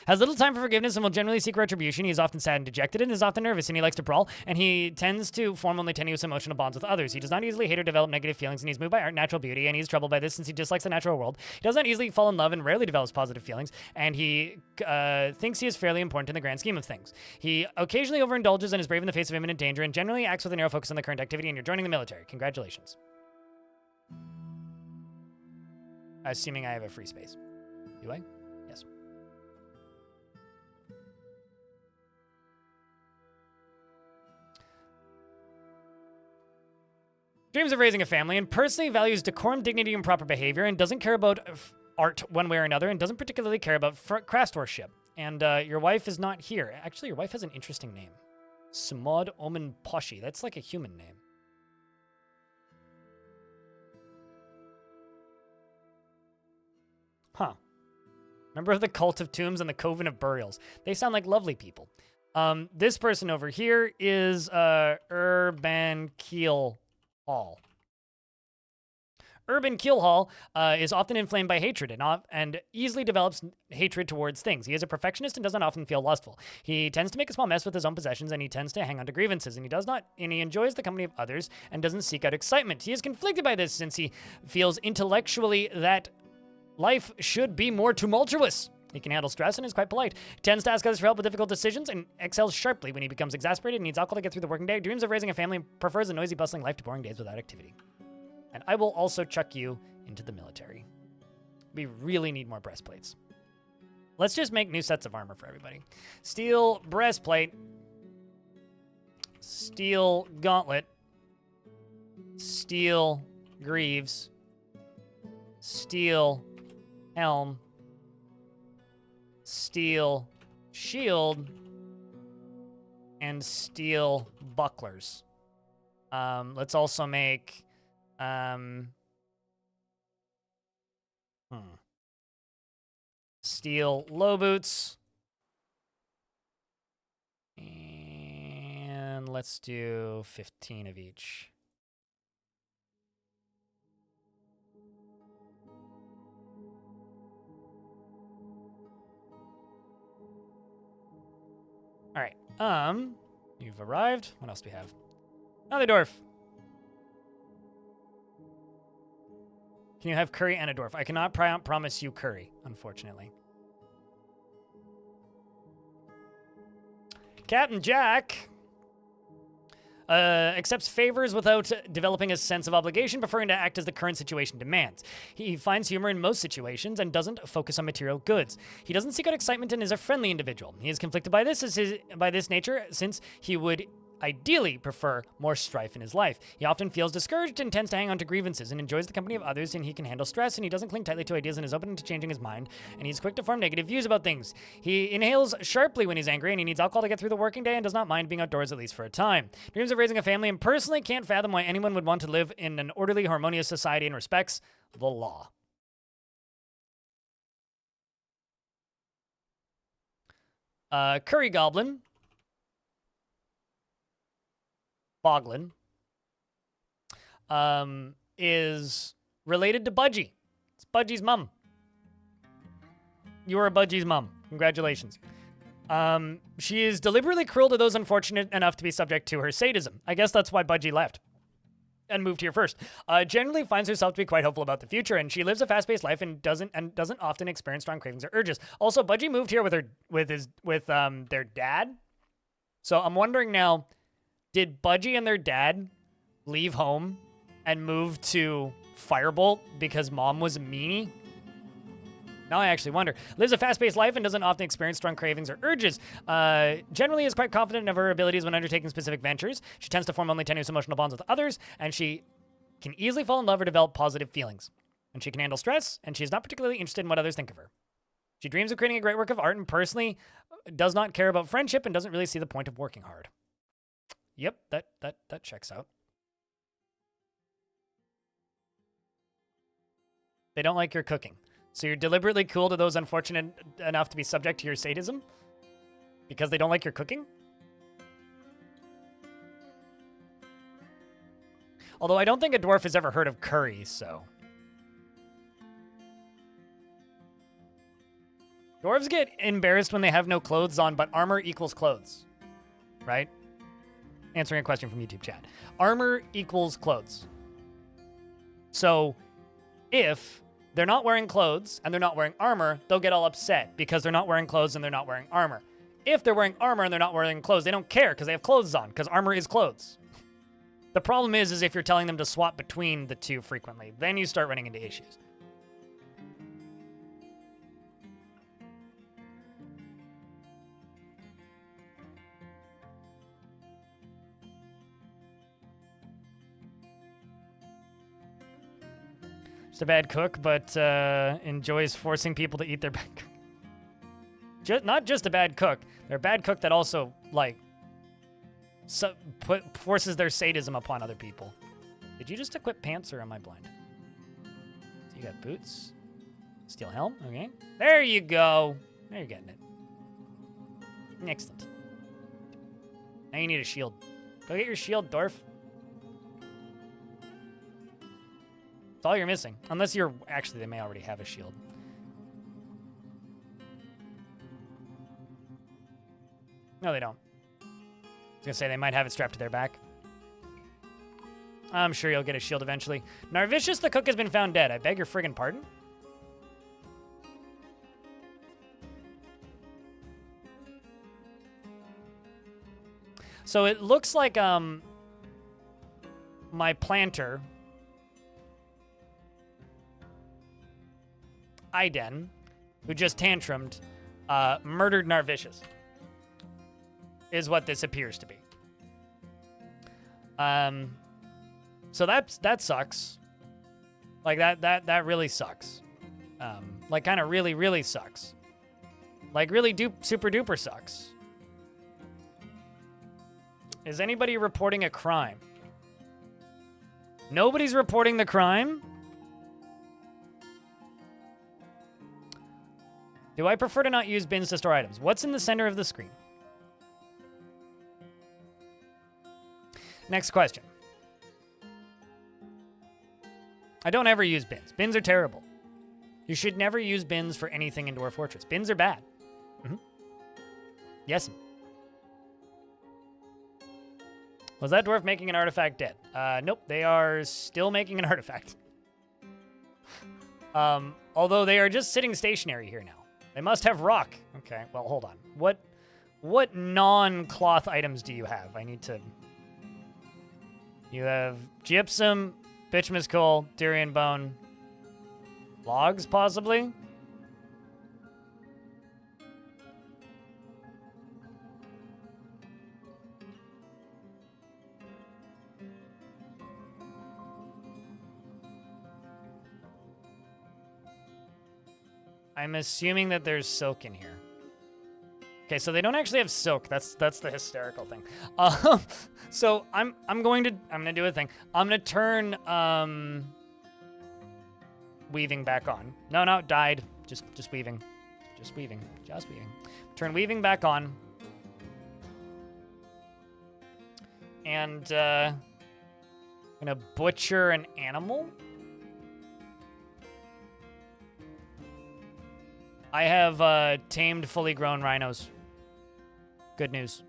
[SPEAKER 1] has little time for forgiveness and will generally seek retribution. He is often sad and dejected and is often nervous, and he likes to brawl, and he tends to form only tenuous emotional bonds with others. He does not easily hate or develop negative feelings, and he's moved by art and natural beauty, and he's troubled by this since he dislikes the natural world. He does not easily fall in love and rarely develops positive feelings, and he thinks he is fairly important in the grand scheme of things. He occasionally overindulges and is brave in the face of imminent danger, and generally acts with a narrow focus on the current activity, and you're joining the military. Congratulations. Assuming I have a free space. Do I? Yes. Dreams of raising a family and personally values decorum, dignity, and proper behavior and doesn't care about art one way or another and doesn't particularly care about craftsmanship. And your wife is not here. Actually, your wife has an interesting name. Smod Omen Poshi. That's like a human name. Huh. Member of the Cult of Tombs and the Coven of Burials. They sound like lovely people. This person over here is Urban Keel Hall. Urban Keelhaul is often inflamed by hatred and easily develops hatred towards things. He is a perfectionist and doesn't often feel lustful. He tends to make a small mess with his own possessions, and he tends to hang on to grievances. And he enjoys the company of others and doesn't seek out excitement. He is conflicted by this since he feels intellectually that life should be more tumultuous. He can handle stress and is quite polite. He tends to ask others for help with difficult decisions and excels sharply when he becomes exasperated and needs alcohol to get through the working day. Dreams of raising a family and prefers a noisy, bustling life to boring days without activity. And I will also chuck you into the military. We really need more breastplates. Let's just make new sets of armor for everybody. Steel breastplate. Steel gauntlet. Steel greaves. Steel helm. Steel shield. And steel bucklers. Let's also make... Steel low boots. And let's do 15 of each. All right. You've arrived. What else do we have? Another dwarf. Can you have curry and a dwarf? I cannot promise you curry, unfortunately. Captain Jack accepts favors without developing a sense of obligation, preferring to act as the current situation demands. He finds humor in most situations and doesn't focus on material goods. He doesn't seek out excitement and is a friendly individual. He is conflicted by this nature, since he would ideally prefer more strife in his life. He often feels discouraged and tends to hang on to grievances and enjoys the company of others, and he can handle stress, and he doesn't cling tightly to ideas and is open to changing his mind, and he's quick to form negative views about things. He inhales sharply when he's angry, and he needs alcohol to get through the working day and does not mind being outdoors at least for a time. Dreams of raising a family and personally can't fathom why anyone would want to live in an orderly, harmonious society and respects the law. Curry Goblin. Boglin is related to Budgie. It's Budgie's mom. You are Budgie's mom. Congratulations. She is deliberately cruel to those unfortunate enough to be subject to her sadism. I guess that's why Budgie left and moved here first. Generally finds herself to be quite hopeful about the future, and she lives a fast-paced life and doesn't often experience strong cravings or urges. Also, Budgie moved here with their dad. So I'm wondering now, did Budgie and their dad leave home and move to Firebolt because mom was a meanie? Now I actually wonder. Lives a fast-paced life and doesn't often experience strong cravings or urges. Generally is quite confident of her abilities when undertaking specific ventures. She tends to form only tenuous emotional bonds with others, and she can easily fall in love or develop positive feelings. And she can handle stress, and she is not particularly interested in what others think of her. She dreams of creating a great work of art and personally does not care about friendship and doesn't really see the point of working hard. Yep, that checks out. They don't like your cooking. So you're deliberately cool to those unfortunate enough to be subject to your sadism? Because they don't like your cooking? Although I don't think a dwarf has ever heard of curry, so... Dwarves get embarrassed when they have no clothes on, but armor equals clothes. Right? Answering a question from YouTube chat. Armor equals clothes. So, if they're not wearing clothes and they're not wearing armor, they'll get all upset because they're not wearing clothes and they're not wearing armor. If they're wearing armor and they're not wearing clothes, they don't care because they have clothes on, because armor is clothes. The problem is if you're telling them to swap between the two frequently, then you start running into issues. Just a bad cook, but enjoys forcing people to eat their bad cook. Not just a bad cook. They're a bad cook that also, like, forces their sadism upon other people. Did you just equip pants, or am I blind? So you got boots. Steel helm, okay. There you go. Now you're getting it. Excellent. Now you need a shield. Go get your shield, Dwarf. It's all you're missing. Unless you're... Actually, they may already have a shield. No, they don't. I was gonna say they might have it strapped to their back. I'm sure you'll get a shield eventually. Narvicius the cook has been found dead. I beg your friggin' pardon? So it looks like my planter, Iden, who just tantrumed, murdered Narvicius, is what this appears to be. So that sucks. Like that really sucks. Like kind of really, really sucks. Like really super duper sucks. Is anybody reporting a crime? Nobody's reporting the crime? Do I prefer to not use bins to store items? What's in the center of the screen? Next question. I don't ever use bins. Bins are terrible. You should never use bins for anything in Dwarf Fortress. Bins are bad. Yes. Was that dwarf making an artifact dead? Nope, they are still making an artifact. Although they are just sitting stationary here now. They must have rock. Okay, well, hold on. What non-cloth items do you have? I need to... You have gypsum, bituminous coal, durian bone, logs, possibly? I'm assuming that there's silk in here. Okay, so they don't actually have silk. That's the hysterical thing. So I'm gonna do a thing. I'm gonna turn weaving back on. No, it died. Just weaving. Just weaving. Turn weaving back on. And gonna butcher an animal. I have tamed fully grown rhinos. Good news.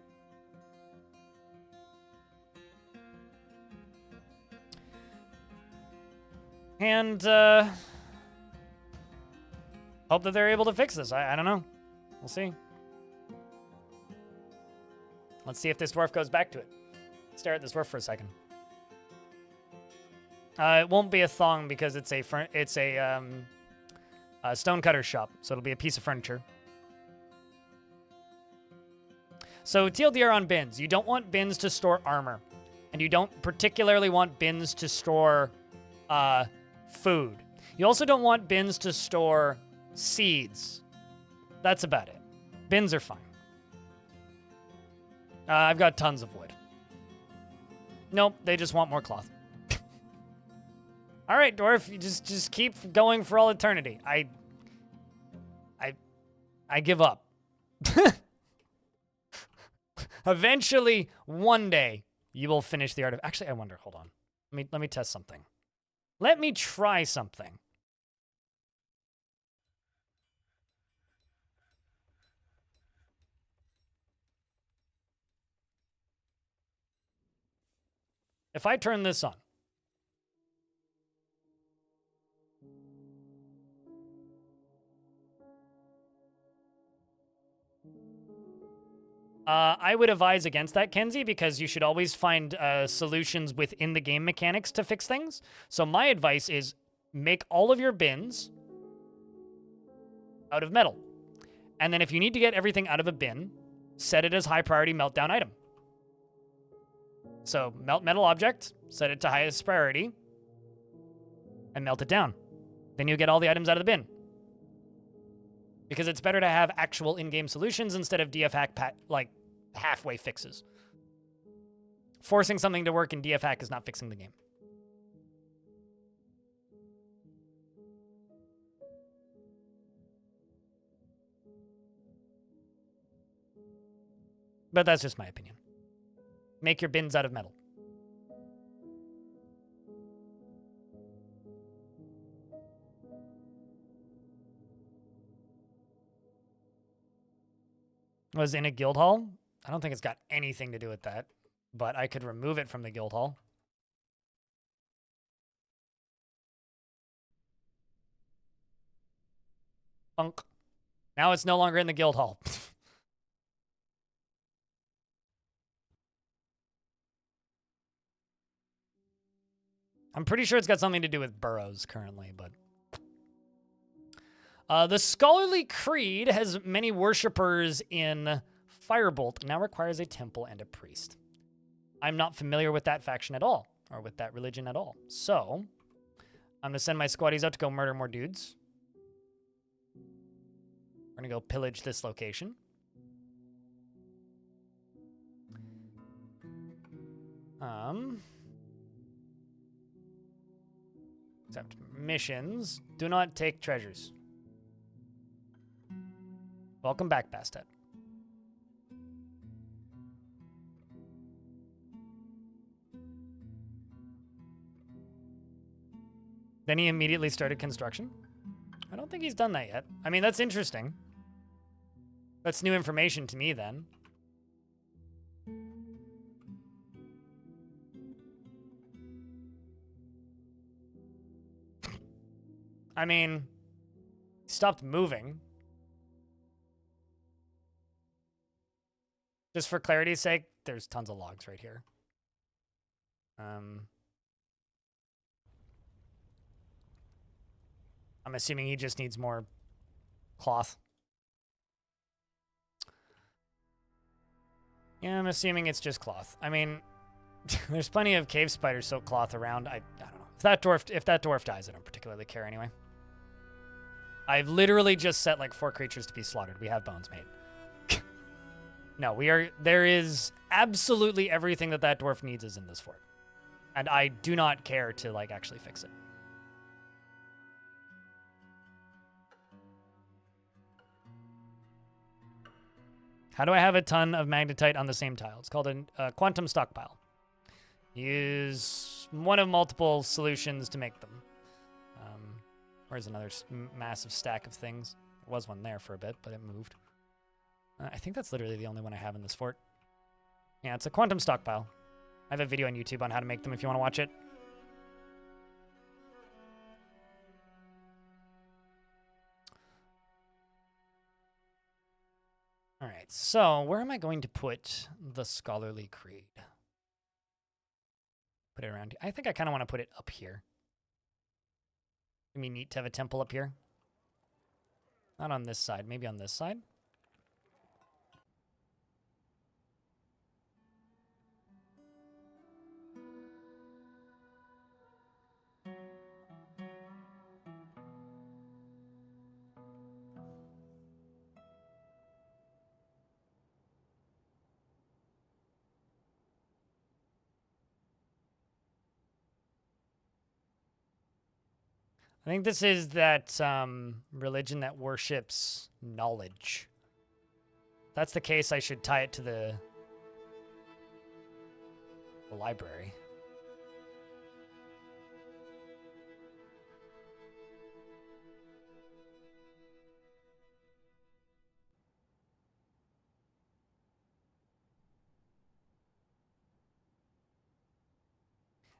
[SPEAKER 1] And hope that they're able to fix this. I don't know. We'll see. Let's see if this dwarf goes back to it. Stare at this dwarf for a second. It won't be a thong because it's a stonecutter shop, so it'll be a piece of furniture. So TLDR on bins. You don't want bins to store armor, and you don't particularly want bins to store food. You also don't want bins to store seeds. That's about it. Bins are fine. I've got tons of wood. Nope, they just want more cloth. All right, dwarf, you just keep going for all eternity. I give up. Eventually, one day, you will finish the art of... Actually, I wonder. Hold on. Let me test something. Let me try something. If I turn this on, I would advise against that, Kenzie, because you should always find solutions within the game mechanics to fix things. So my advice is make all of your bins out of metal. And then if you need to get everything out of a bin, set it as high priority meltdown item. So melt metal object, set it to highest priority, and melt it down. Then you'll get all the items out of the bin. Because it's better to have actual in-game solutions instead of DF hack halfway fixes. Forcing something to work in DF hack is not fixing the game. But that's just my opinion. Make your bins out of metal. was in a guild hall. I don't think it's got anything to do with that, but I could remove it from the guild hall. Bunk. Now it's no longer in the guild hall. I'm pretty sure it's got something to do with burrows currently, but... the Scholarly Creed has many worshippers in Firebolt, now requires a temple and a priest. I'm not familiar with that faction at all, or with that religion at all. So, I'm going to send my squaddies out to go murder more dudes. We're going to go pillage this location. Accept missions. Do not take treasures. Welcome back, Bastet. Then he immediately started construction. I don't think he's done that yet. I mean, that's interesting. That's new information to me then. I mean, he stopped moving. Just for clarity's sake, there's tons of logs right here. I'm assuming he just needs more cloth. Yeah, I'm assuming it's just cloth. I mean, there's plenty of cave spider silk cloth around. I don't know. If that dwarf dies, I don't particularly care anyway. I've literally just set like 4 creatures to be slaughtered. We have bones made. No, there is absolutely everything that dwarf needs is in this fort. And I do not care to like actually fix it. How do I have a ton of magnetite on the same tile? It's called a quantum stockpile. Use one of multiple solutions to make them. Where's another massive stack of things? There was one there for a bit, but it moved. I think that's literally the only one I have in this fort. Yeah, it's a quantum stockpile. I have a video on YouTube on how to make them if you want to watch it. All right, so where am I going to put the Scholarly Creed? Put it around here. I think I kind of want to put it up here. It'd be neat to have a temple up here. Not on this side, maybe on this side. I think this is that religion that worships knowledge. If that's the case, I should tie it to the library.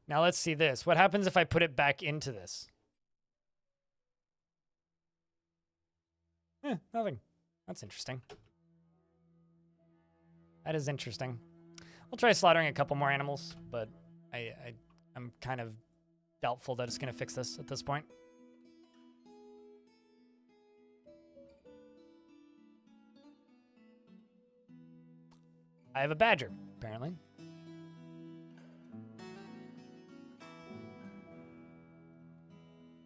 [SPEAKER 1] Now let's see this. What happens if I put it back into this? Nothing. That's interesting. That is interesting. We'll try slaughtering a couple more animals, but I'm kind of doubtful that it's going to fix this at this point. I have a badger, apparently.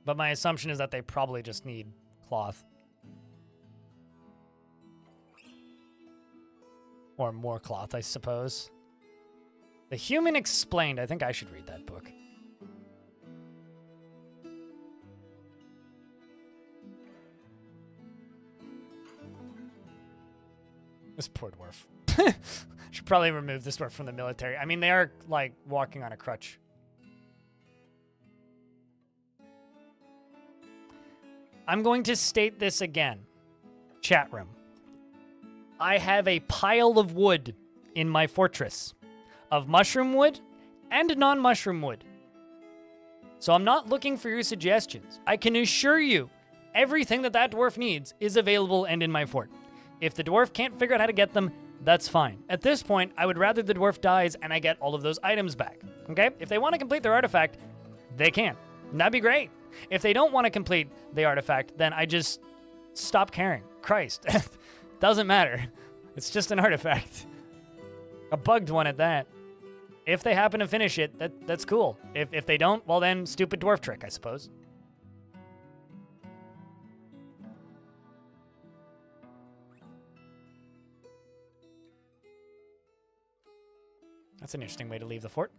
[SPEAKER 1] But my assumption is that they probably just need cloth. Or more cloth, I suppose. The Human Explained. I think I should read that book. This poor dwarf. Should probably remove this dwarf from the military. I mean, they are, like, walking on a crutch. I'm going to state this again. Chat room. I have a pile of wood in my fortress of mushroom wood and non-mushroom wood. So I'm not looking for your suggestions. I can assure you, everything that dwarf needs is available and in my fort. If the dwarf can't figure out how to get them, that's fine. At this point, I would rather the dwarf dies and I get all of those items back. Okay? If they want to complete their artifact, they can. And that'd be great. If they don't want to complete the artifact, then I just stop caring. Christ. Doesn't matter. It's just an artifact. A bugged one at that. If they happen to finish it, that's cool. If they don't, well then, stupid dwarf trick, I suppose. That's an interesting way to leave the fort.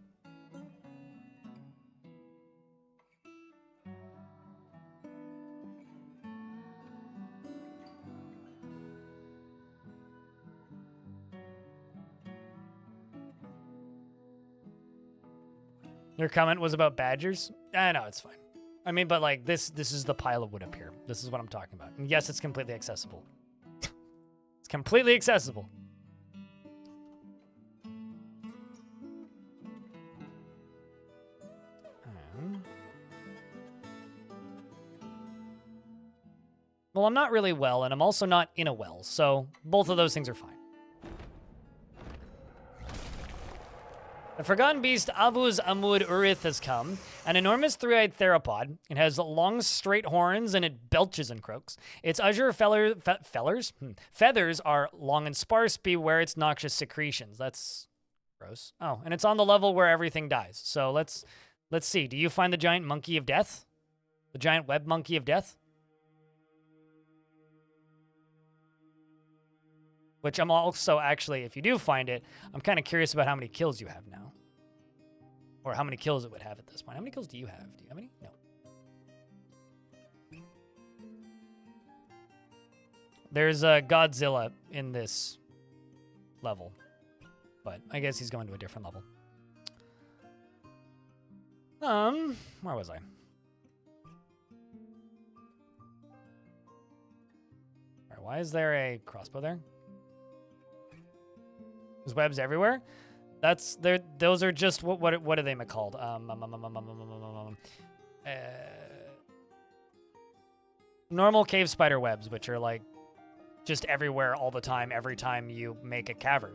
[SPEAKER 1] Your comment was about badgers? No, it's fine. I mean, but like this is the pile of wood up here. This is what I'm talking about. And yes, it's completely accessible. It's completely accessible. Well, I'm not really well, and I'm also not in a well, so both of those things are fine. The Forgotten Beast Avuz Amud Urith has come, an enormous three-eyed theropod. It has long, straight horns, and it belches and croaks. Its azure feathers are long and sparse. Beware its noxious secretions. That's gross. Oh, and it's on the level where everything dies. So let's see. Do you find the giant monkey of death? The giant web monkey of death? Which I'm also actually, if you do find it, I'm kind of curious about how many kills you have now. Or how many kills it would have at this point. How many kills do you have? Do you have any? No. There's a Godzilla in this level. But I guess he's going to a different level. Where was I? All right, why is there a crossbow there? There's webs everywhere. Those are just what are they called? Normal cave spider webs, which are like just everywhere all the time, every time you make a cavern.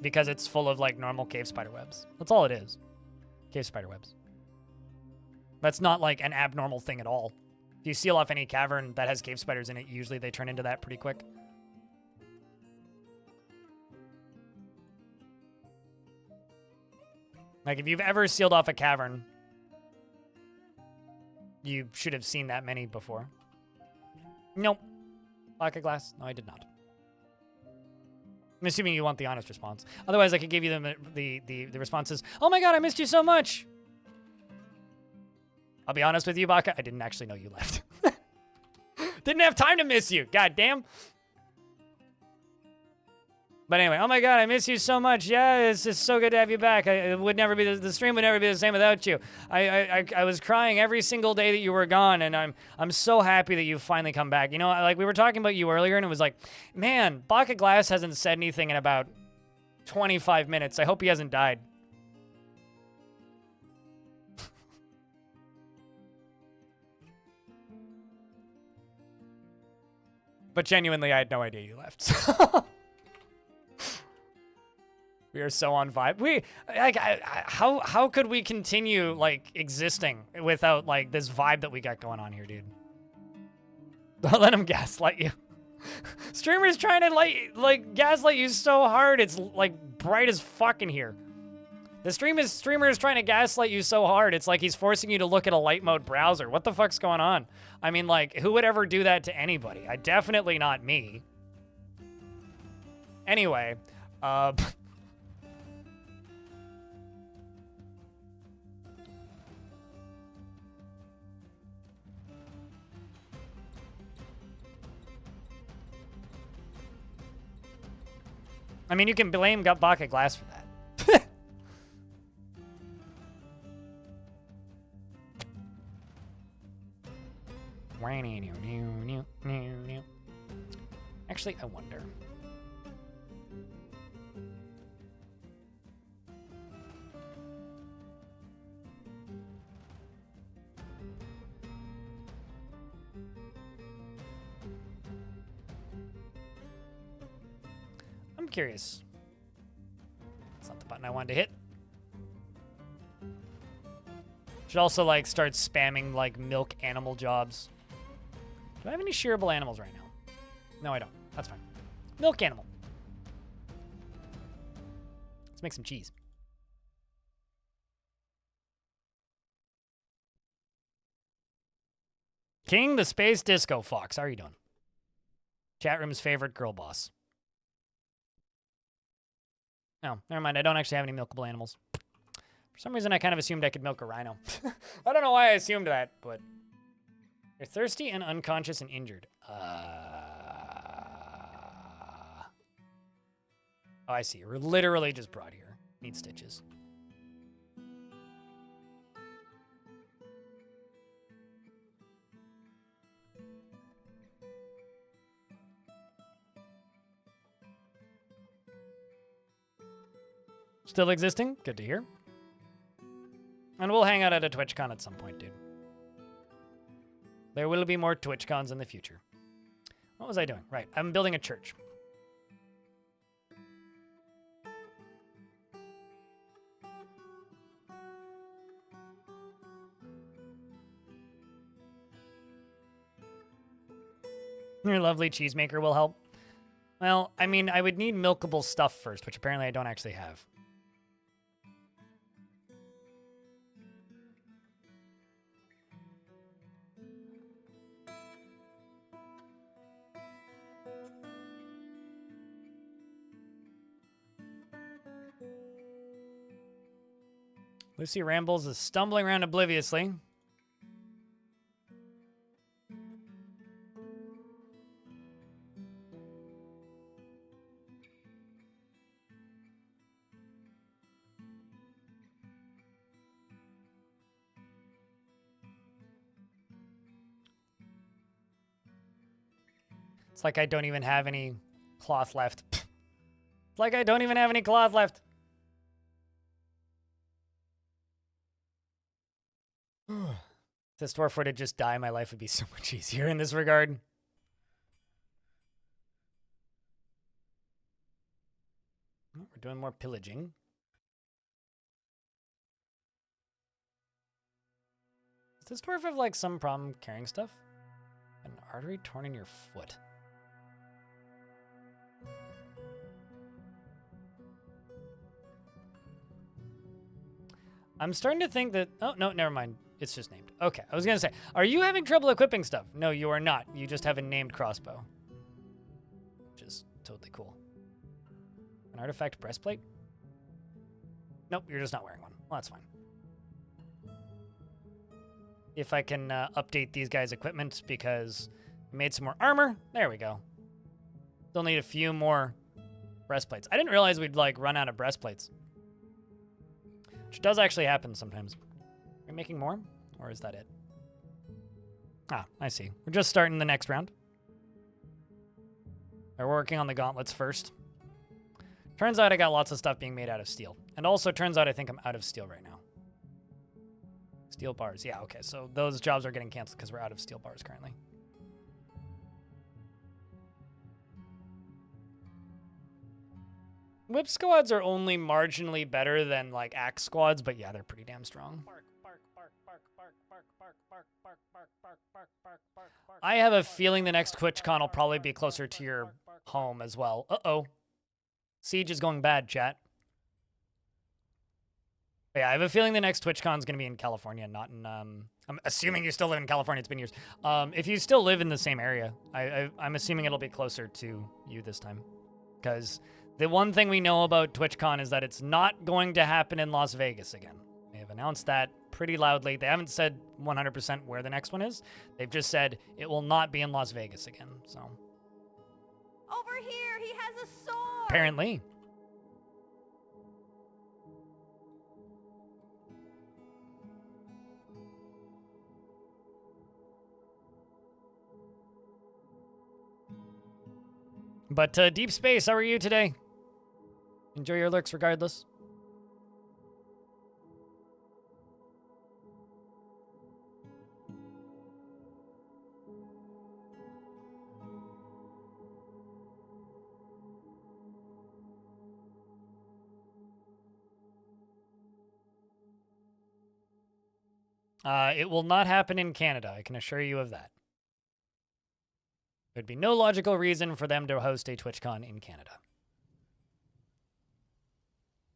[SPEAKER 1] Because it's full of like normal cave spider webs. That's all it is. Cave spider webs. That's not like an abnormal thing at all. If you seal off any cavern that has cave spiders in it, usually they turn into that pretty quick. Like, if you've ever sealed off a cavern, you should have seen that many before. Nope. Pocket glass? No, I did not. I'm assuming you want the honest response. Otherwise, I could give you the responses. Oh my god, I missed you so much! I'll be honest with you, Baka, I didn't actually know you left. Didn't have time to miss you, god damn. But anyway, oh my god, I miss you so much. Yeah, it's just so good to have you back. It would never be the stream would never be the same without you. I was crying every single day that you were gone, and I'm so happy that you've finally come back. You know, like we were talking about you earlier, and it was like, man, Bucket Glass hasn't said anything in about 25 minutes. I hope he hasn't died. But genuinely, I had no idea you left. We are so on vibe. How could we continue like existing without like this vibe that we got going on here, dude? Don't let him gaslight you. Streamers trying to gaslight you so hard it's like bright as fuck in here. The streamer is trying to gaslight you so hard it's like he's forcing you to look at a light mode browser. What the fuck's going on? I mean, like, who would ever do that to anybody? Definitely not me. Anyway, I mean, you can blame Bucket Glass for that. Actually, I wonder. I'm curious. It's not the button I wanted to hit. Should also like start spamming like milk animal jobs. Do I have any shearable animals right now? No, I don't. That's fine. Milk animal. Let's make some cheese. King the Space Disco Fox. How are you doing? Chat room's favorite girl boss. No, never mind. I don't actually have any milkable animals. For some reason, I kind of assumed I could milk a rhino. I don't know why I assumed that, but... You're thirsty and unconscious and injured. Oh, I see. We're literally just brought here. Need stitches. Still existing? Good to hear. And we'll hang out at a TwitchCon at some point, dude. There will be more TwitchCons in the future. What was I doing? Right, I'm building a church. Your lovely cheesemaker will help. Well, I mean, I would need milkable stuff first, which apparently I don't actually have. Lucy Rambles is stumbling around obliviously. It's like I don't even have any cloth left. It's like I don't even have any cloth left. If this dwarf were to just die, my life would be so much easier in this regard. We're doing more pillaging. Does this dwarf have like some problem carrying stuff? An artery torn in your foot. I'm starting to think that... Oh, no, never mind. It's just named. Okay, I was going to say, are you having trouble equipping stuff? No, you are not. You just have a named crossbow. Which is totally cool. An artifact breastplate? Nope, you're just not wearing one. Well, that's fine. If I can update these guys' equipment because we made some more armor. There we go. Still need a few more breastplates. I didn't realize we'd, like, run out of breastplates. Which does actually happen sometimes. Are we making more? Or is that it? Ah, I see. We're just starting the next round. We're working on the gauntlets first. Turns out I got lots of stuff being made out of steel. And also turns out I think I'm out of steel right now. Steel bars. Yeah, okay. So those jobs are getting canceled because we're out of steel bars currently. Whip squads are only marginally better than, like, axe squads, but yeah, they're pretty damn strong. I have a feeling the next TwitchCon will probably be closer to your home as well. Uh-oh. Siege is going bad, chat. But yeah, I have a feeling the next TwitchCon is going to be in California, not in... I'm assuming you still live in California. It's been years. If you still live in the same area, I'm assuming it'll be closer to you this time. Because the one thing we know about TwitchCon is that it's not going to happen in Las Vegas again. They have announced that pretty loudly. They haven't said 100% where the next one is. They've just said it will not be in Las Vegas again, so...
[SPEAKER 2] Over here, he has a sword!
[SPEAKER 1] Apparently. But Deep Space, how are you today? Enjoy your lurks regardless. It will not happen in Canada, I can assure you of that. There'd be no logical reason for them to host a TwitchCon in Canada.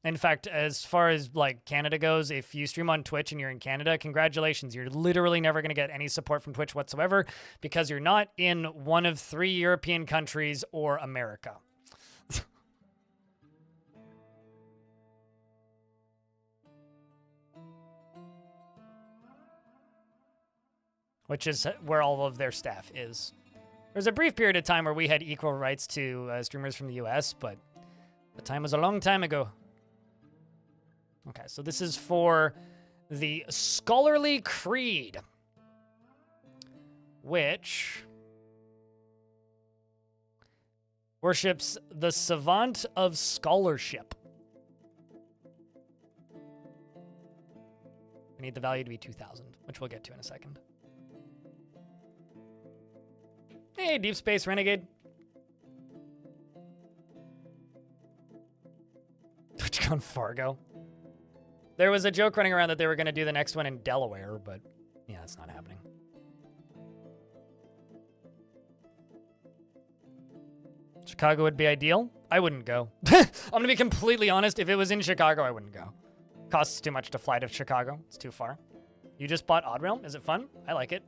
[SPEAKER 1] In fact, as far as like Canada goes, if you stream on Twitch and you're in Canada, congratulations. You're literally never going to get any support from Twitch whatsoever because you're not in one of 3 European countries or America. Which is where all of their staff is. There's a brief period of time where we had equal rights to streamers from the US, but the time was a long time ago. Okay, so this is for the Scholarly Creed, which worships the savant of scholarship. We need the value to be 2,000, which we'll get to in a second. Hey, Deep Space Renegade. TwitchCon Fargo. There was a joke running around that they were going to do the next one in Delaware, but yeah, it's not happening. Chicago would be ideal. I wouldn't go. I'm going to be completely honest. If it was in Chicago, I wouldn't go. Costs too much to fly to Chicago. It's too far. You just bought Odd Realm? Is it fun? I like it.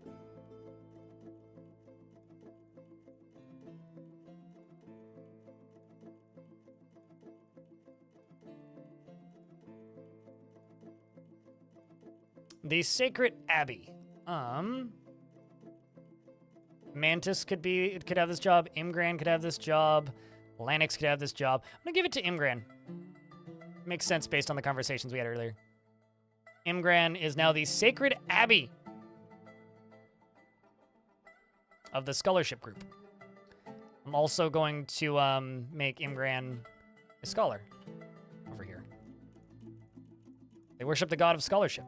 [SPEAKER 1] The Sacred Abbey. Mantis could have this job. Imgran could have this job. Lanix could have this job. I'm gonna give it to Imgran. Makes sense based on the conversations we had earlier. Imgran is now the Sacred Abbey of the Scholarship Group. I'm also going to make Imgran a scholar over here. They worship the god of scholarship.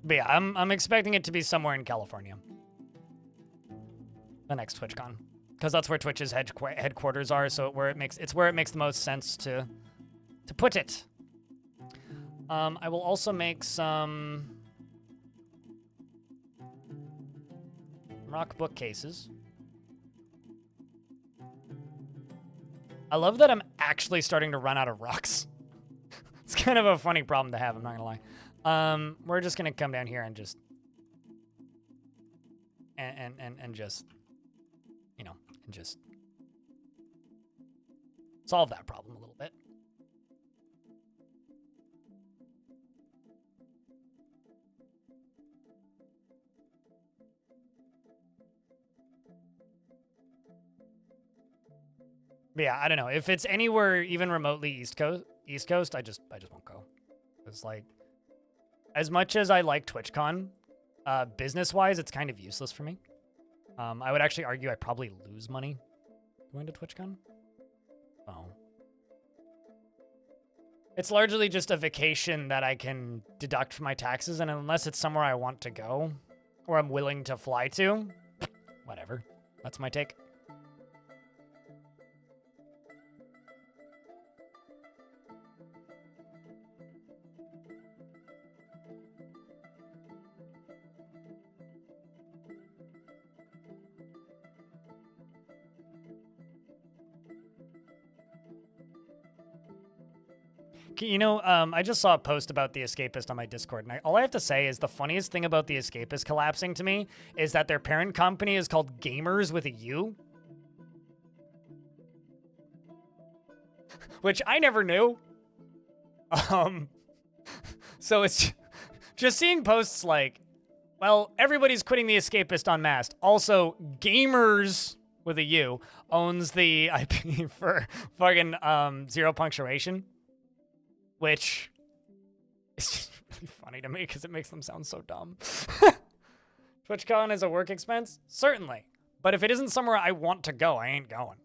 [SPEAKER 1] But yeah, I'm expecting it to be somewhere in California. The next TwitchCon, because that's where Twitch's headquarters are. So it's where it makes the most sense to put it. I will also make some rock bookcases. I love that I'm actually starting to run out of rocks. It's kind of a funny problem to have, I'm not gonna lie. We're just gonna come down here and just and just, you know, and just solve that problem a little bit. But yeah, I don't know. If it's anywhere even remotely East Coast, I just won't go. It's like, as much as I like TwitchCon, business-wise, it's kind of useless for me. I would actually argue I probably lose money going to TwitchCon. Oh. It's largely just a vacation that I can deduct from my taxes, and unless it's somewhere I want to go, or I'm willing to fly to, whatever. That's my take. You know, I just saw a post about The Escapist on my Discord, and all I have to say is the funniest thing about The Escapist collapsing to me is that their parent company is called Gamers with a U. Which I never knew. So it's just seeing posts like, well, everybody's quitting The Escapist en masse. Also, Gamers with a U owns the IP for fucking Zero Punctuation. Which is really funny to me because it makes them sound so dumb. TwitchCon is a work expense? Certainly. But if it isn't somewhere I want to go, I ain't going.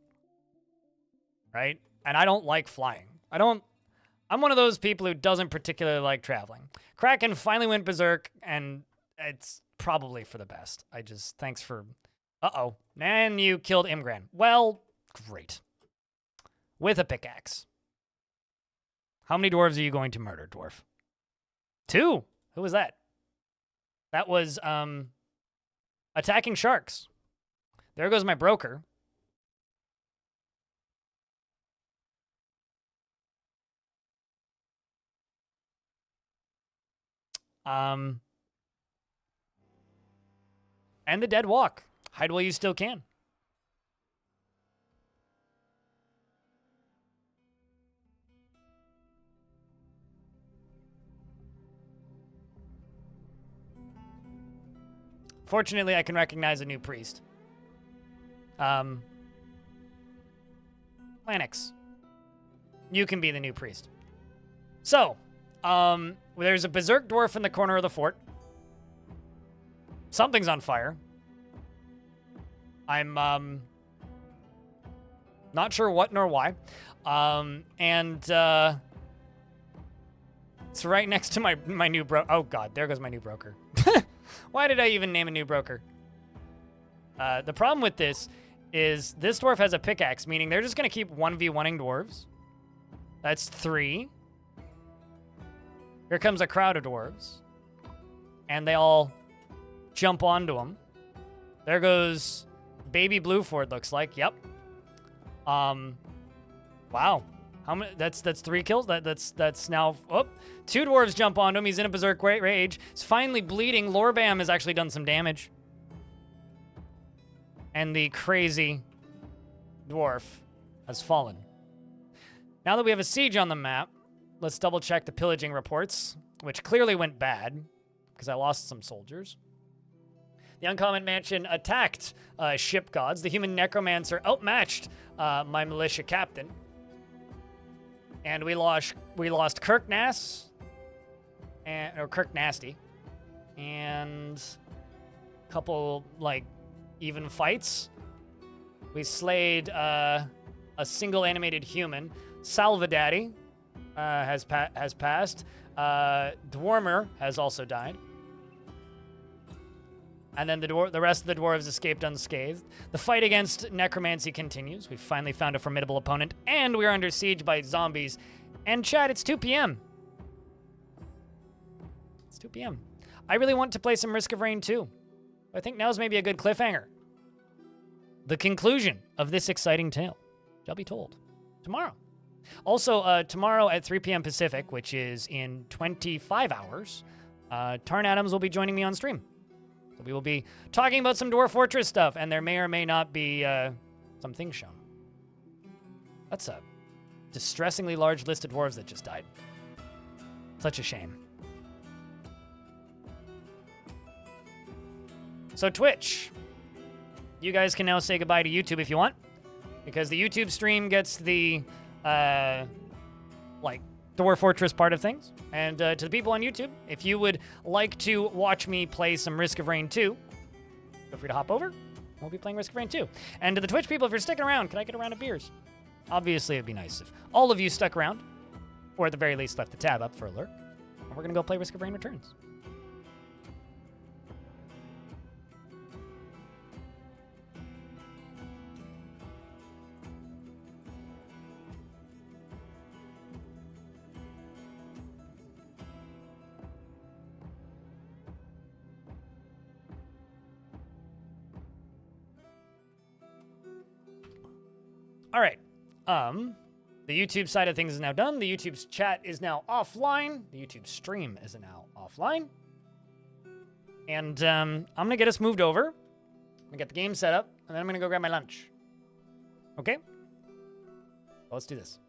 [SPEAKER 1] Right? And I don't like flying. I'm one of those people who doesn't particularly like traveling. Kraken finally went berserk, and it's probably for the best. Thanks for... Uh-oh. And you killed Imgran. Well, great. With a pickaxe. How many dwarves are you going to murder, dwarf? 2? Who was that? That was, attacking sharks. There goes my broker. And the dead walk. Hide while you still can. Fortunately, I can recognize a new priest. Planix. You can be the new priest. So, there's a berserk dwarf in the corner of the fort. Something's on fire. I'm, not sure what nor why. It's right next to my new oh god, there goes my new broker. Why did I even name a new broker? The problem with this is this dwarf has a pickaxe, meaning they're just gonna keep 1v1ing dwarves. That's 3. Here comes a crowd of dwarves. And they all jump onto him. There goes Baby Blueford, looks like. Yep. Wow. How many? That's 3 kills. That's now. Oh, 2 dwarves jump onto him. He's in a berserk rage. He's finally bleeding. Lorbam has actually done some damage. And the crazy dwarf has fallen. Now that we have a siege on the map, let's double check the pillaging reports, which clearly went bad because I lost some soldiers. The Uncommon Mansion attacked ship gods. The human necromancer outmatched my militia captain. And we lost Kirknass, or Kirknasty, and a couple, like, even fights. We slayed a single animated human. Salvadaddy has passed. Dwarmer has also died. And then the rest of the dwarves escaped unscathed. The fight against necromancy continues. We finally found a formidable opponent, and we are under siege by zombies. And chat, it's 2 p.m. It's 2 p.m. I really want to play some Risk of Rain 2. I think now's maybe a good cliffhanger. The conclusion of this exciting tale shall be told tomorrow. Also, tomorrow at 3 p.m. Pacific, which is in 25 hours, Tarn Adams will be joining me on stream. So we will be talking about some Dwarf Fortress stuff, and there may or may not be some things shown. That's a distressingly large list of dwarves that just died. Such a shame. So Twitch, you guys can now say goodbye to YouTube if you want, because the YouTube stream gets the like Dwarf Fortress part of things. And to the people on YouTube, if you would like to watch me play some Risk of Rain 2, feel free to hop over. We'll be playing Risk of Rain 2. And to the Twitch people, if you're sticking around, can I get a round of beers? Obviously, it'd be nice if all of you stuck around, or at the very least left the tab up for alert. And we're going to go play Risk of Rain Returns. All right. The YouTube side of things is now done. The YouTube's chat is now offline. The YouTube stream is now offline. And I'm going to get us moved over. I'm going to get the game set up, and then I'm going to go grab my lunch. Okay? Well, let's do this.